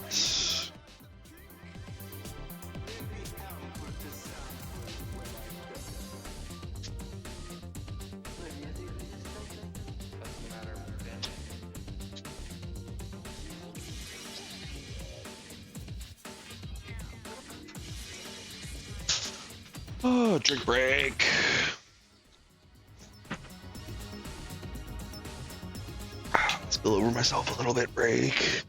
Oh, drink break. Spill over myself a little bit, break.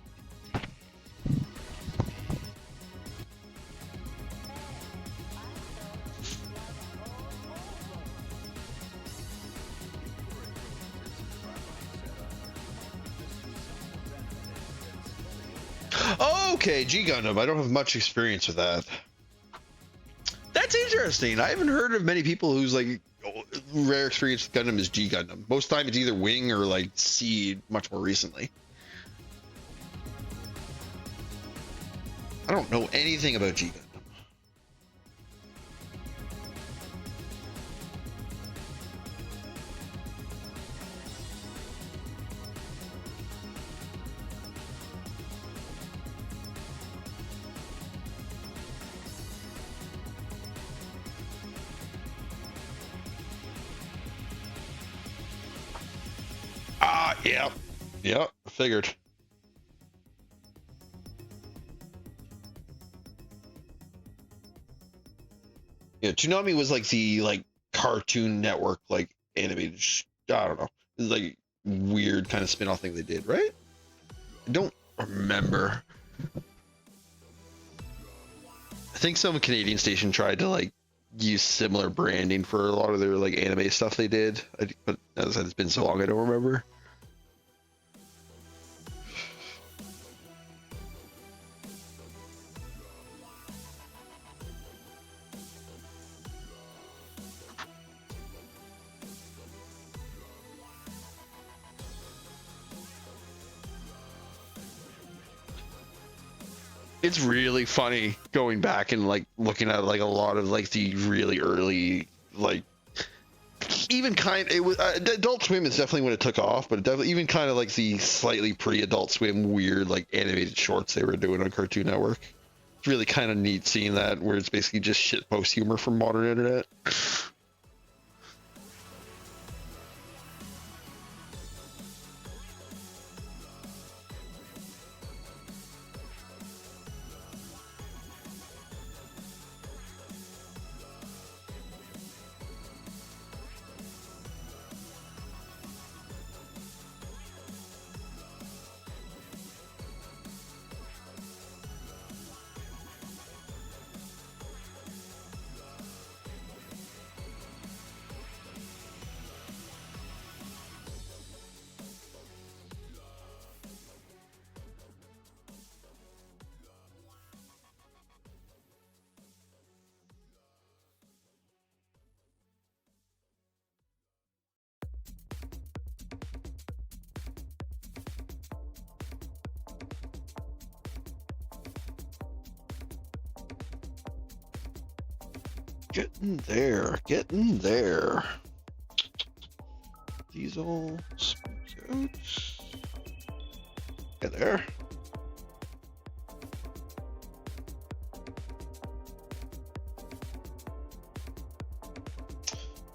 Okay, G Gundam. I don't have much experience with that. That's interesting. I haven't heard of many people whose like rare experience with Gundam is G Gundam. Most time it's either Wing or like C much more recently. I don't know anything about G Gundam. Yep. Yep. I figured. Yeah, Toonami was like the Cartoon Network animated. I don't know. It was like weird kind of spin-off thing they did, right? I don't remember. I think some Canadian station tried to use similar branding for a lot of their anime stuff they did. But as I said, it's been so long I don't remember. It's really funny going back and looking at a lot of the really early even it was Adult Swim is definitely when it took off, but definitely even kind of the slightly pre-Adult Swim weird animated shorts they were doing on Cartoon Network. It's really kind of neat seeing that, where it's basically just shitpost humor from modern internet. Getting there, getting there. These all smoked out. Get there.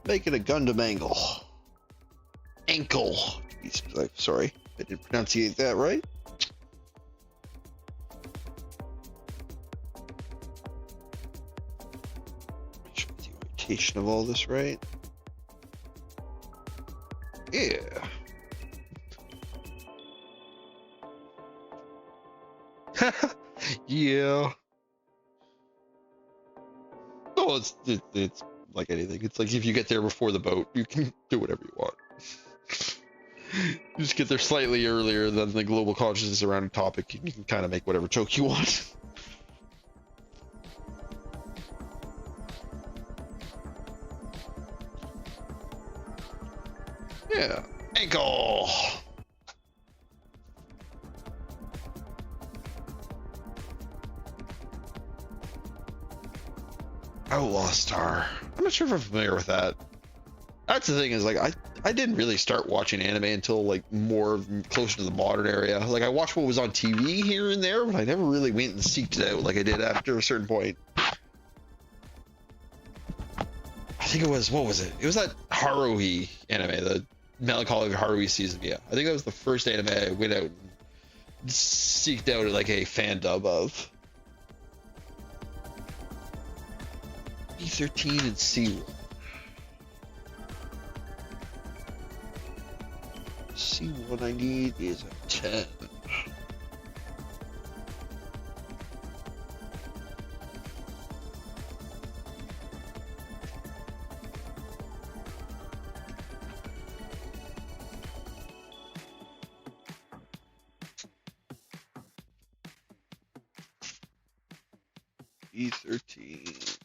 Make it a Gundam angle. Ankle. Sorry, I didn't pronunciate that right. The orientation of all this right. Yeah. Yeah. Oh, it's like anything. It's like if you get there before the boat, you can do whatever you want. You just get there slightly earlier than the global consciousness around a topic, you can kind of make whatever joke you want. Yeah. Ankle! Outlaw Star. I'm not sure if I'm familiar with that. That's the thing is I didn't really start watching anime until more closer to the modern area. I watched what was on TV here and there, but I never really went and seeked it out like I did after a certain point. I think it was, what was it? It was that Haruhi anime, the Melancholy Haruhi season. Yeah, I think that was the first anime I went out and seeked out a fan dub of. B13 and C1. C1 I need is a 10. E13.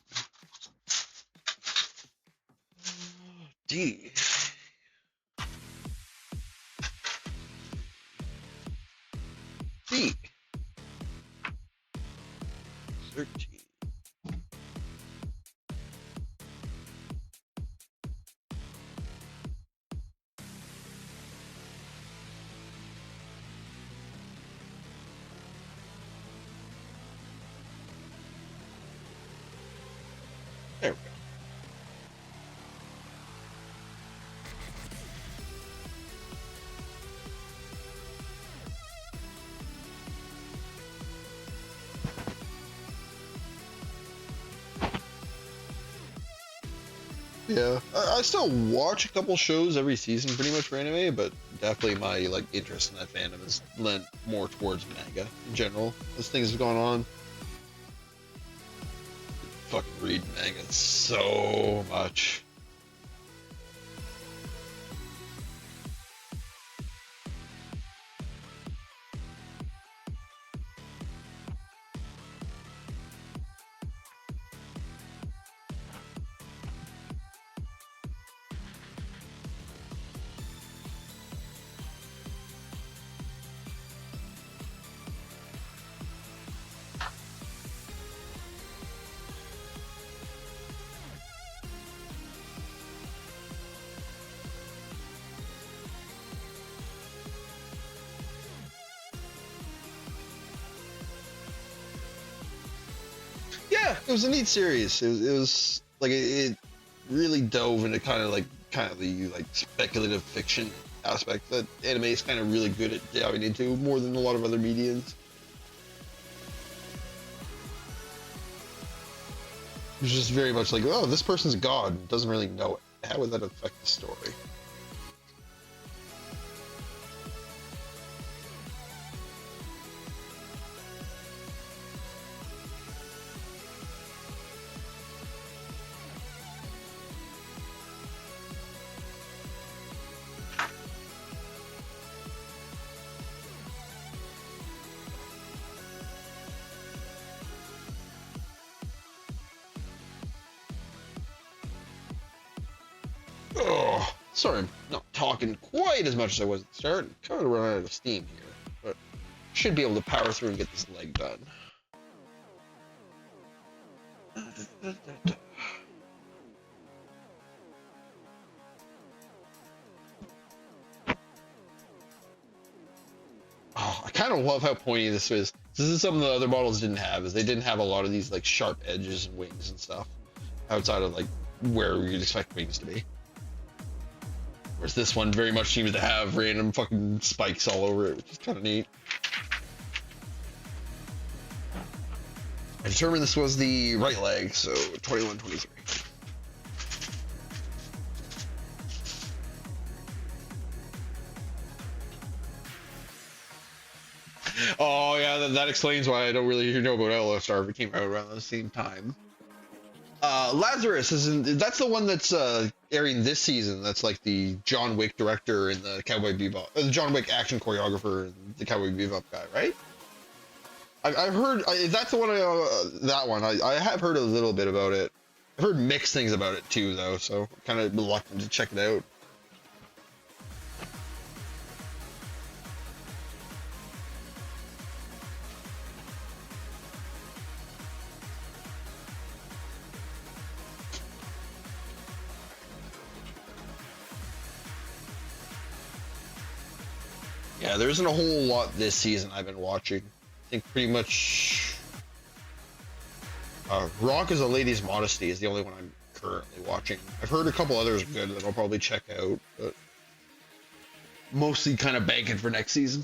D. D. 13. There we go. Yeah, I still watch a couple shows every season, pretty much for anime, but definitely my like interest in that fandom is lent more towards manga in general. As things have gone on, fucking read manga so much. Yeah, it was a neat series. It was like it really dove into kind of the like speculative fiction aspect that anime is kind of really good at diving into more than a lot of other mediums. It was just very much like, oh, this person's a god and doesn't really know it. How would that affect the story? Oh, sorry, I'm not talking quite as much as I was at the start. I'm kind of running out of steam here, but should be able to power through and get this leg done. Oh, I kind of love how pointy this is. This is something the other models didn't have, is they didn't have a lot of these like sharp edges and wings and stuff outside of like where you'd expect wings to be. Whereas this one very much seems to have random fucking spikes all over it, which is kind of neat. I determined this was the right leg, so 21, 23. Oh yeah, that explains why I don't really know about LSR. It came out around the same time. Lazarus that's the one that's airing this season. That's like the John Wick director and the Cowboy Bebop, the John Wick action choreographer and the Cowboy Bebop guy, right? I've heard that's the one. That one I have heard a little bit about it. I've heard mixed things about it too, though, so I'm kind of reluctant to check it out. Yeah, there isn't a whole lot this season I've been watching. I think pretty much Rock is a Lady's Modesty is the only one I'm currently watching. I've heard a couple others good that I'll probably check out, but mostly kind of banking for next season.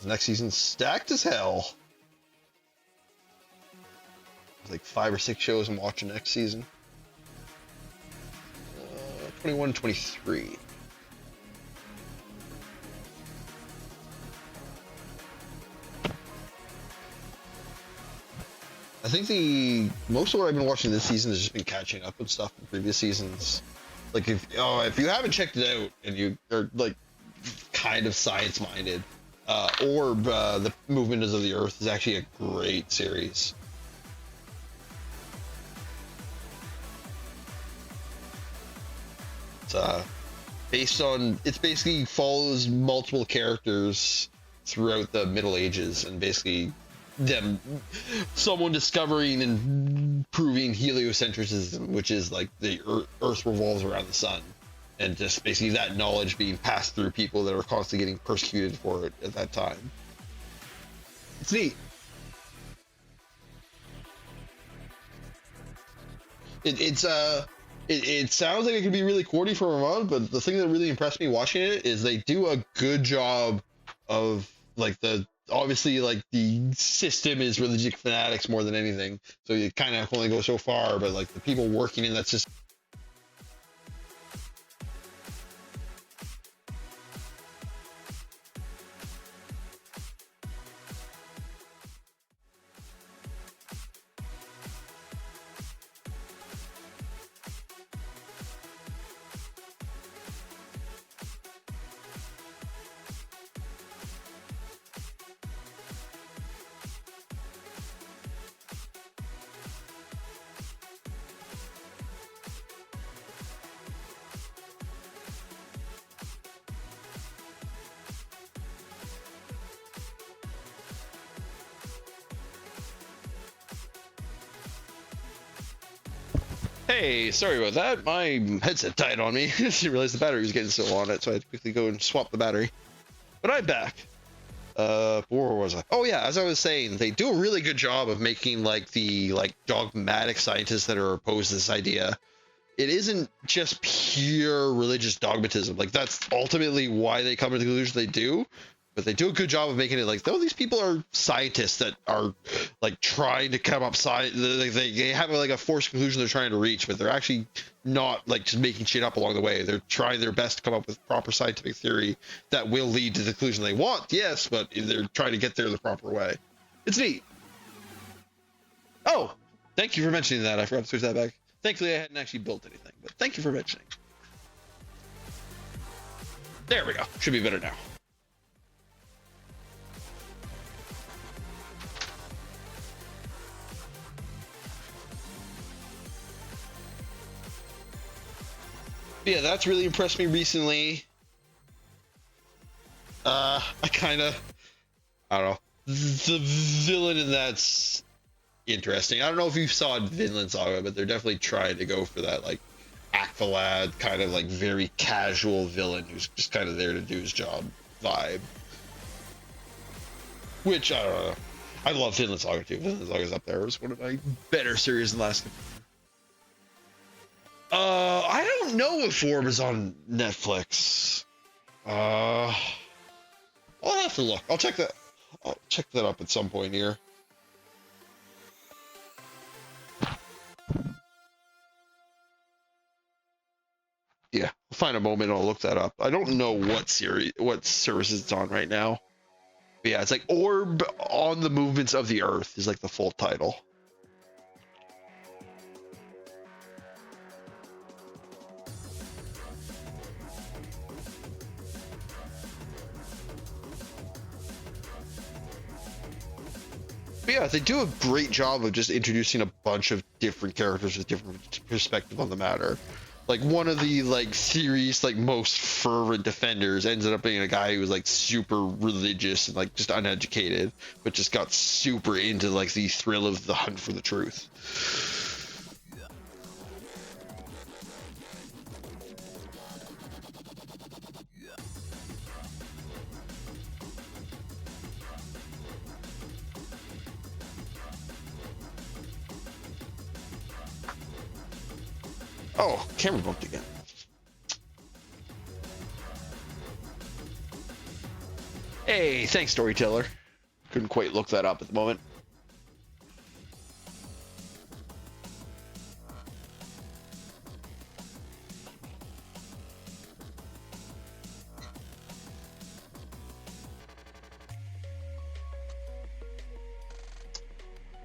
Next season's stacked as hell. There's like 5 or 6 shows I'm watching next season. 21, 23. I think most of what I've been watching this season has just been catching up with stuff from previous seasons. Like if you haven't checked it out and you are like kind of science minded, Orb, the Movements of the Earth is actually a great series. It's basically follows multiple characters throughout the Middle Ages and basically someone discovering and proving heliocentrism, which is like the Earth revolves around the sun, and just basically that knowledge being passed through people that are constantly getting persecuted for it at that time. It's neat. It sounds like it could be really corny for Ramon, but the thing that really impressed me watching it is they do a good job of like the obviously like the system is religious fanatics more than anything, so you kind of only go so far. But like the people working in that system. Hey, sorry about that. My headset died on me. I didn't realize the battery was getting so on it, so I had to quickly go and swap the battery. But I'm back. Where was I? Oh yeah, as I was saying, they do a really good job of making like the dogmatic scientists that are opposed to this idea. It isn't just pure religious dogmatism. Like that's ultimately why they come to the conclusion they do. But they do a good job of making it like, oh, these people are scientists that are like trying to come up science. They have like a forced conclusion they're trying to reach, but they're actually not like just making shit up along the way. They're trying their best to come up with proper scientific theory that will lead to the conclusion they want. Yes, but they're trying to get there the proper way. It's neat. Oh, thank you for mentioning that. I forgot to switch that back. Thankfully, I hadn't actually built anything, but thank you for mentioning. There we go. Should be better now. Yeah, that's really impressed me recently. I don't know. The villain in that's interesting. I don't know if you saw Vinland Saga, but they're definitely trying to go for that like Aqualad kind of like very casual villain who's just kind of there to do his job vibe. Which I don't know. I love Vinland Saga too. Vinland Saga's up there. It was one of my better series in the last. I don't know if Orb is on Netflix. I'll have to look. I'll check that. I'll check that up at some point here. Yeah, I'll find a moment and I'll look that up. I don't know what services it's on right now. But yeah, it's like Orb on the Movements of the Earth is like the full title. But yeah, they do a great job of just introducing a bunch of different characters with different perspective on the matter. Like one of the like series like most fervent defenders ended up being a guy who was like super religious and like just uneducated, but just got super into like the thrill of the hunt for the truth. Oh, camera bumped again. Hey, thanks, storyteller. Couldn't quite look that up at the moment.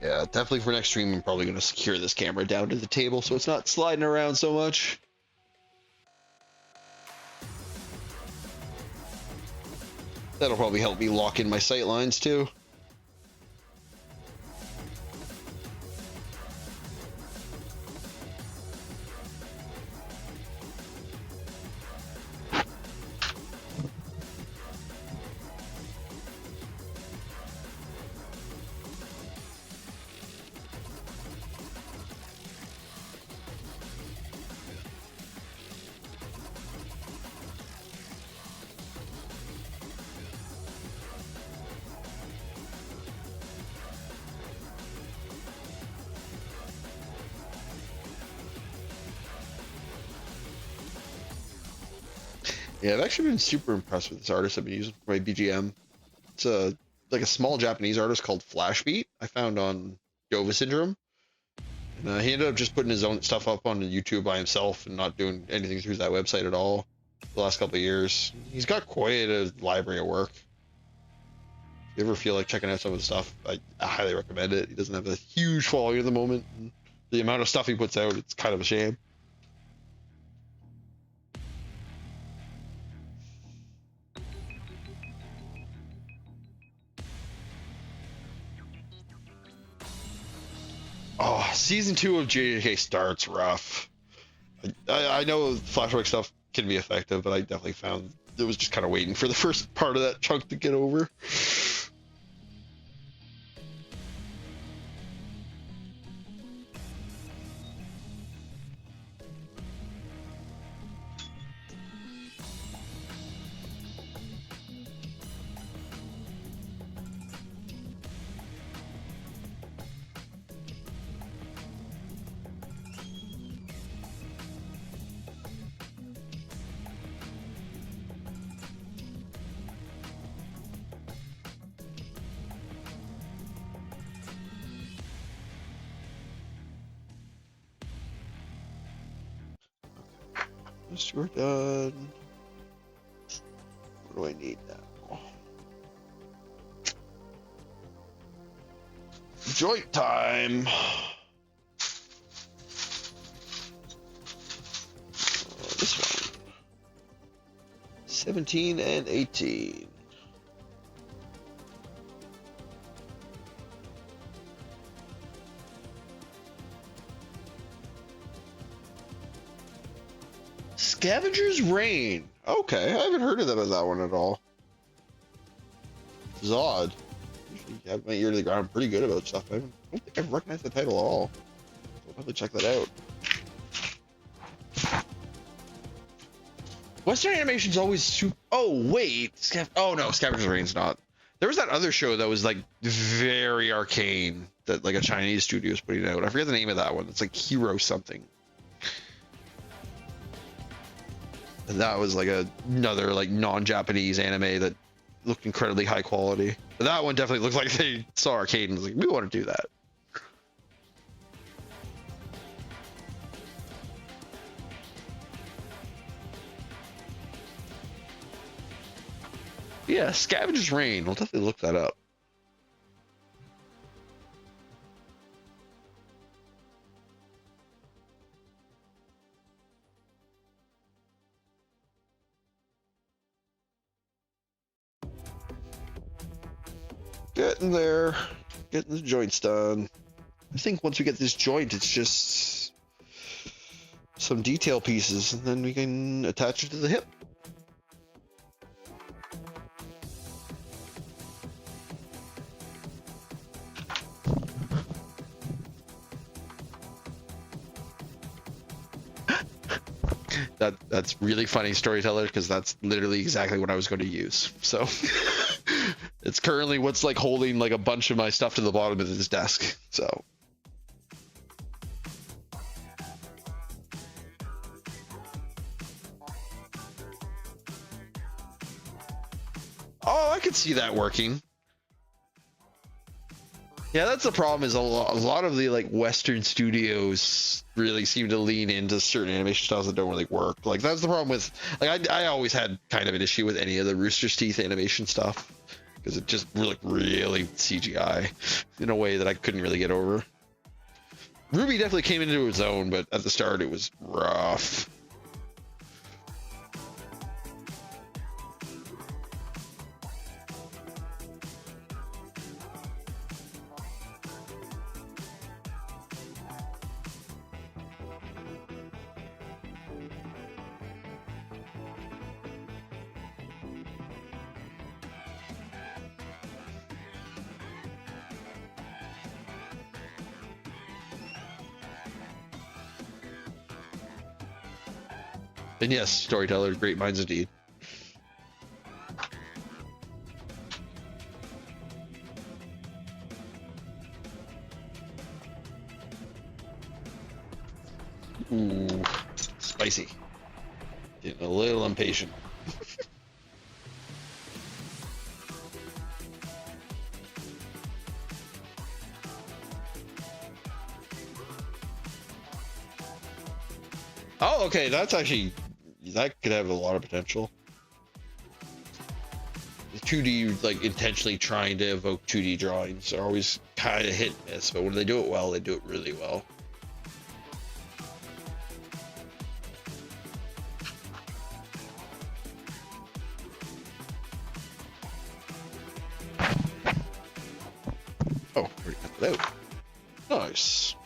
Yeah, definitely for next stream, I'm probably going to secure this camera down to the table so it's not sliding around so much. That'll probably help me lock in my sight lines too. Yeah, I've actually been super impressed with this artist I've been using for my BGM. It's a like a small Japanese artist called Flashbeat. I found on Gova Syndrome. And he ended up just putting his own stuff up on YouTube by himself and not doing anything through that website at all the last couple of years. He's got quite a library of work. If you ever feel like checking out some of the stuff, I highly recommend it. He doesn't have a huge following at the moment. And the amount of stuff he puts out, it's kind of a shame. Oh, season 2 of JJK starts rough. I know flashback stuff can be effective, but I definitely found it was just kind of waiting for the first part of that chunk to get over. We're done. What do I need now? Joint time. This one. 17 and 18. Scavenger's Reign. Okay, I haven't heard of that one at all. Zod. Usually have my ear to the ground. I'm pretty good about stuff. I don't think I've recognized the title at all. I'll probably check that out. Western animation's always super. Oh wait, oh no, Scavenger's Reign's not. There was that other show that was like very arcane that like a Chinese studio was putting out. I forget the name of that one. It's like Hero something. And that was like another like non-Japanese anime that looked incredibly high quality. But that one definitely looked like they saw arcade and was like, we want to do that. Yeah, Scavenger's Reign. I'll definitely look that up. Getting there. Getting the joints done. I think once we get this joint, it's just some detail pieces, and then we can attach it to the hip. That's really funny, storyteller, because that's literally exactly what I was going to use. So it's currently what's like holding like a bunch of my stuff to the bottom of this desk. So oh, I could see that working. Yeah, that's the problem. Is a lot of the like Western studios really seem to lean into certain animation styles that don't really work. Like that's the problem with like I always had kind of an issue with any of the Rooster's Teeth animation stuff because it just looked really CGI in a way that I couldn't really get over. Ruby definitely came into its own, but at the start it was rough. And yes, storyteller, great minds indeed. Ooh, spicy. Getting a little impatient. Oh, okay. That's actually, that could have a lot of potential. The 2D, like intentionally trying to evoke 2D drawings are always kind of hit and miss, but when they do it well, they do it really well. Oh, already cut that out. Nice.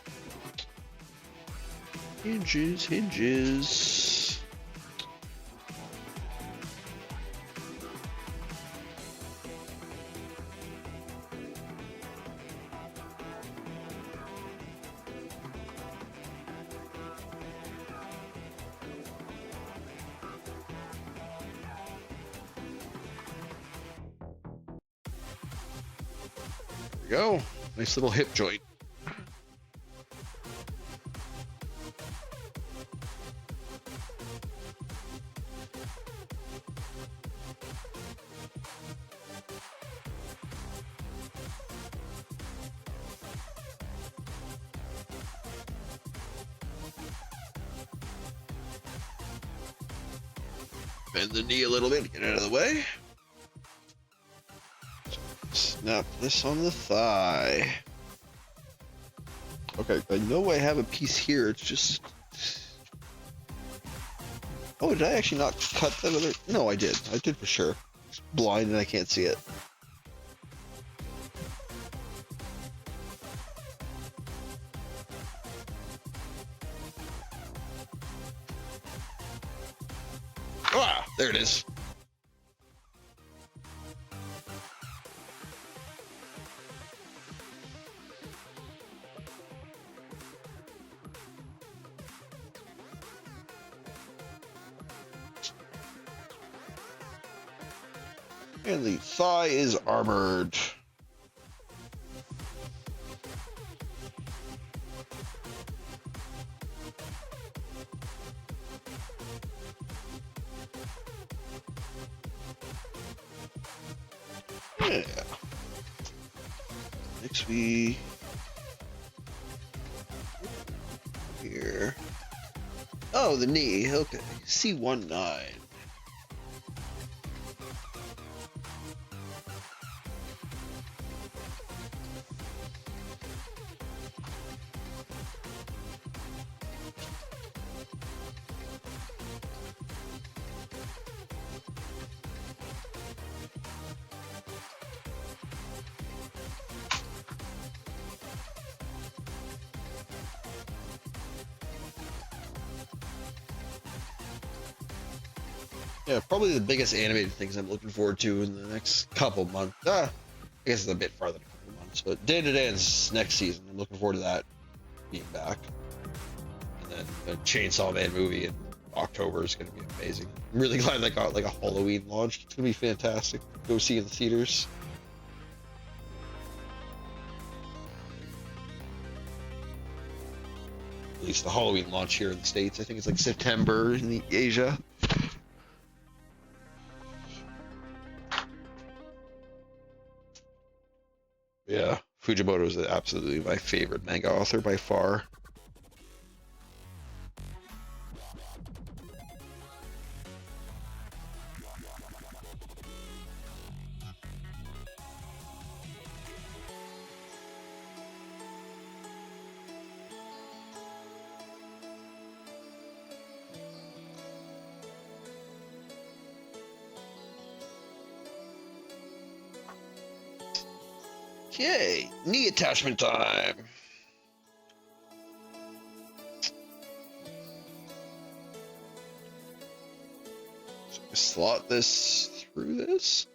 Hinges, hinges. There we go. Nice little hip joint. Bend the knee a little bit, get out of the way. Snap this on the thigh. Okay, I know I have a piece here, it's just... Oh, did I actually not cut that other... No, I did. I did for sure. It's blind and I can't see it. Ah, there it is. And the thigh is armored. Yeah. Next we here. Oh, the knee. Okay. C19. Yeah, probably the biggest animated things I'm looking forward to in the next couple months. I guess it's a bit farther than a couple months, but Day to Dance next season. I'm looking forward to that being back. And then the Chainsaw Man movie in October is going to be amazing. I'm really glad they got like a Halloween launch. It's going to be fantastic. Go see in the theaters. At least the Halloween launch here in the States. I think it's like September in Asia. Yeah, Fujimoto is absolutely my favorite manga author by far. Okay, knee attachment time. So I slot this through this.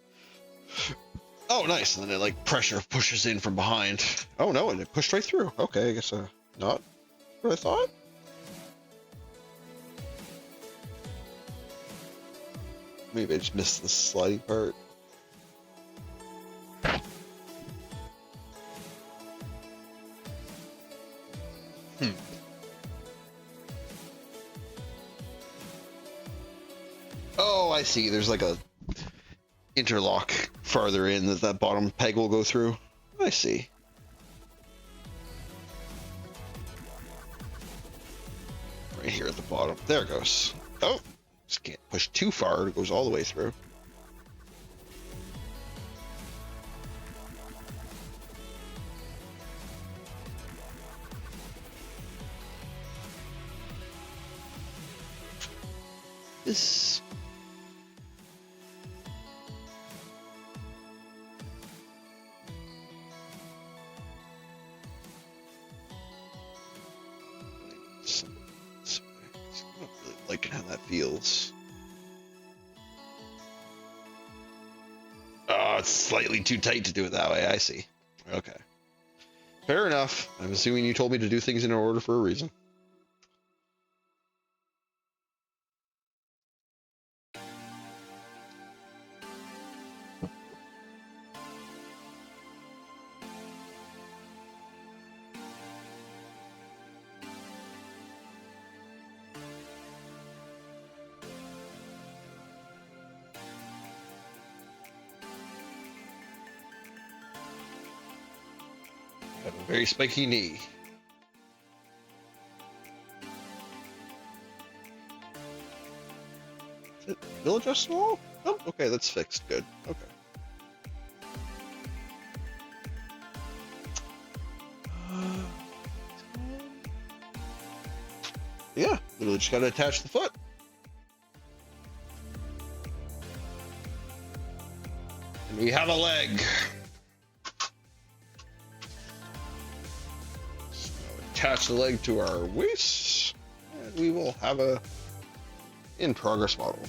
Oh, nice. And then it like pressure pushes in from behind. Oh no, and it pushed right through. Okay, I guess not what I thought. Maybe I just missed the sliding part. Oh, I see. There's like a interlock farther in that bottom peg will go through. I see. Right here at the bottom. There it goes. Oh, just can't push too far. It goes all the way through. This. I don't really like how that feels. Oh, it's slightly too tight to do it that way. I see. Okay. Fair enough. I'm assuming you told me to do things in order for a reason. Have a very spiky knee. Is it village small? Oh, okay, that's fixed. Good. Okay. Yeah, literally just gotta attach the foot. And we have a leg. Attach the leg to our waist, and we will have a in-progress model.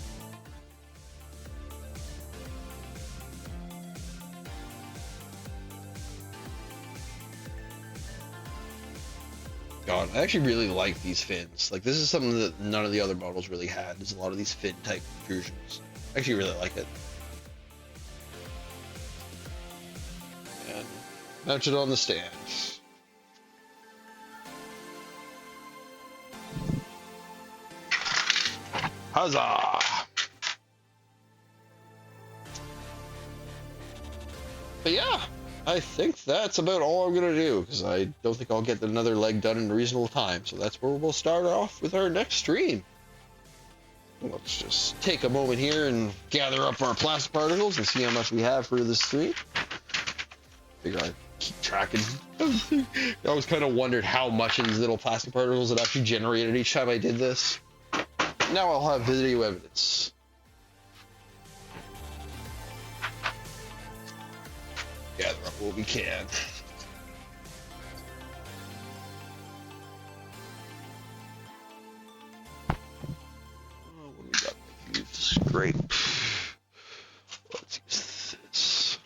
God, I actually really like these fins. Like, this is something that none of the other models really had. There's a lot of these fin-type intrusions. I actually really like it. And mount it on the stand. Huzzah! But yeah, I think that's about all I'm gonna do, because I don't think I'll get another leg done in a reasonable time. So that's where we'll start off with our next stream. Let's just take a moment here and gather up our plastic particles and see how much we have for this stream. Figure I'd keep tracking. I always kind of wondered how much of these little plastic particles it actually generated each time I did this. Now I'll have video evidence. Gather up what we can. Oh, what do we got? Use the scrape. Let's use this.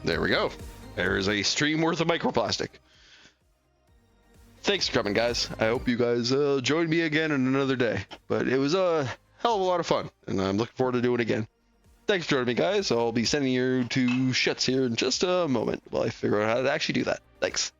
There we go. There's a stream worth of microplastic. Thanks for coming, guys. I hope you guys join me again in another day. But it was a hell of a lot of fun, and I'm looking forward to doing it again. Thanks for joining me, guys. I'll be sending you to shits here in just a moment while I figure out how to actually do that. Thanks.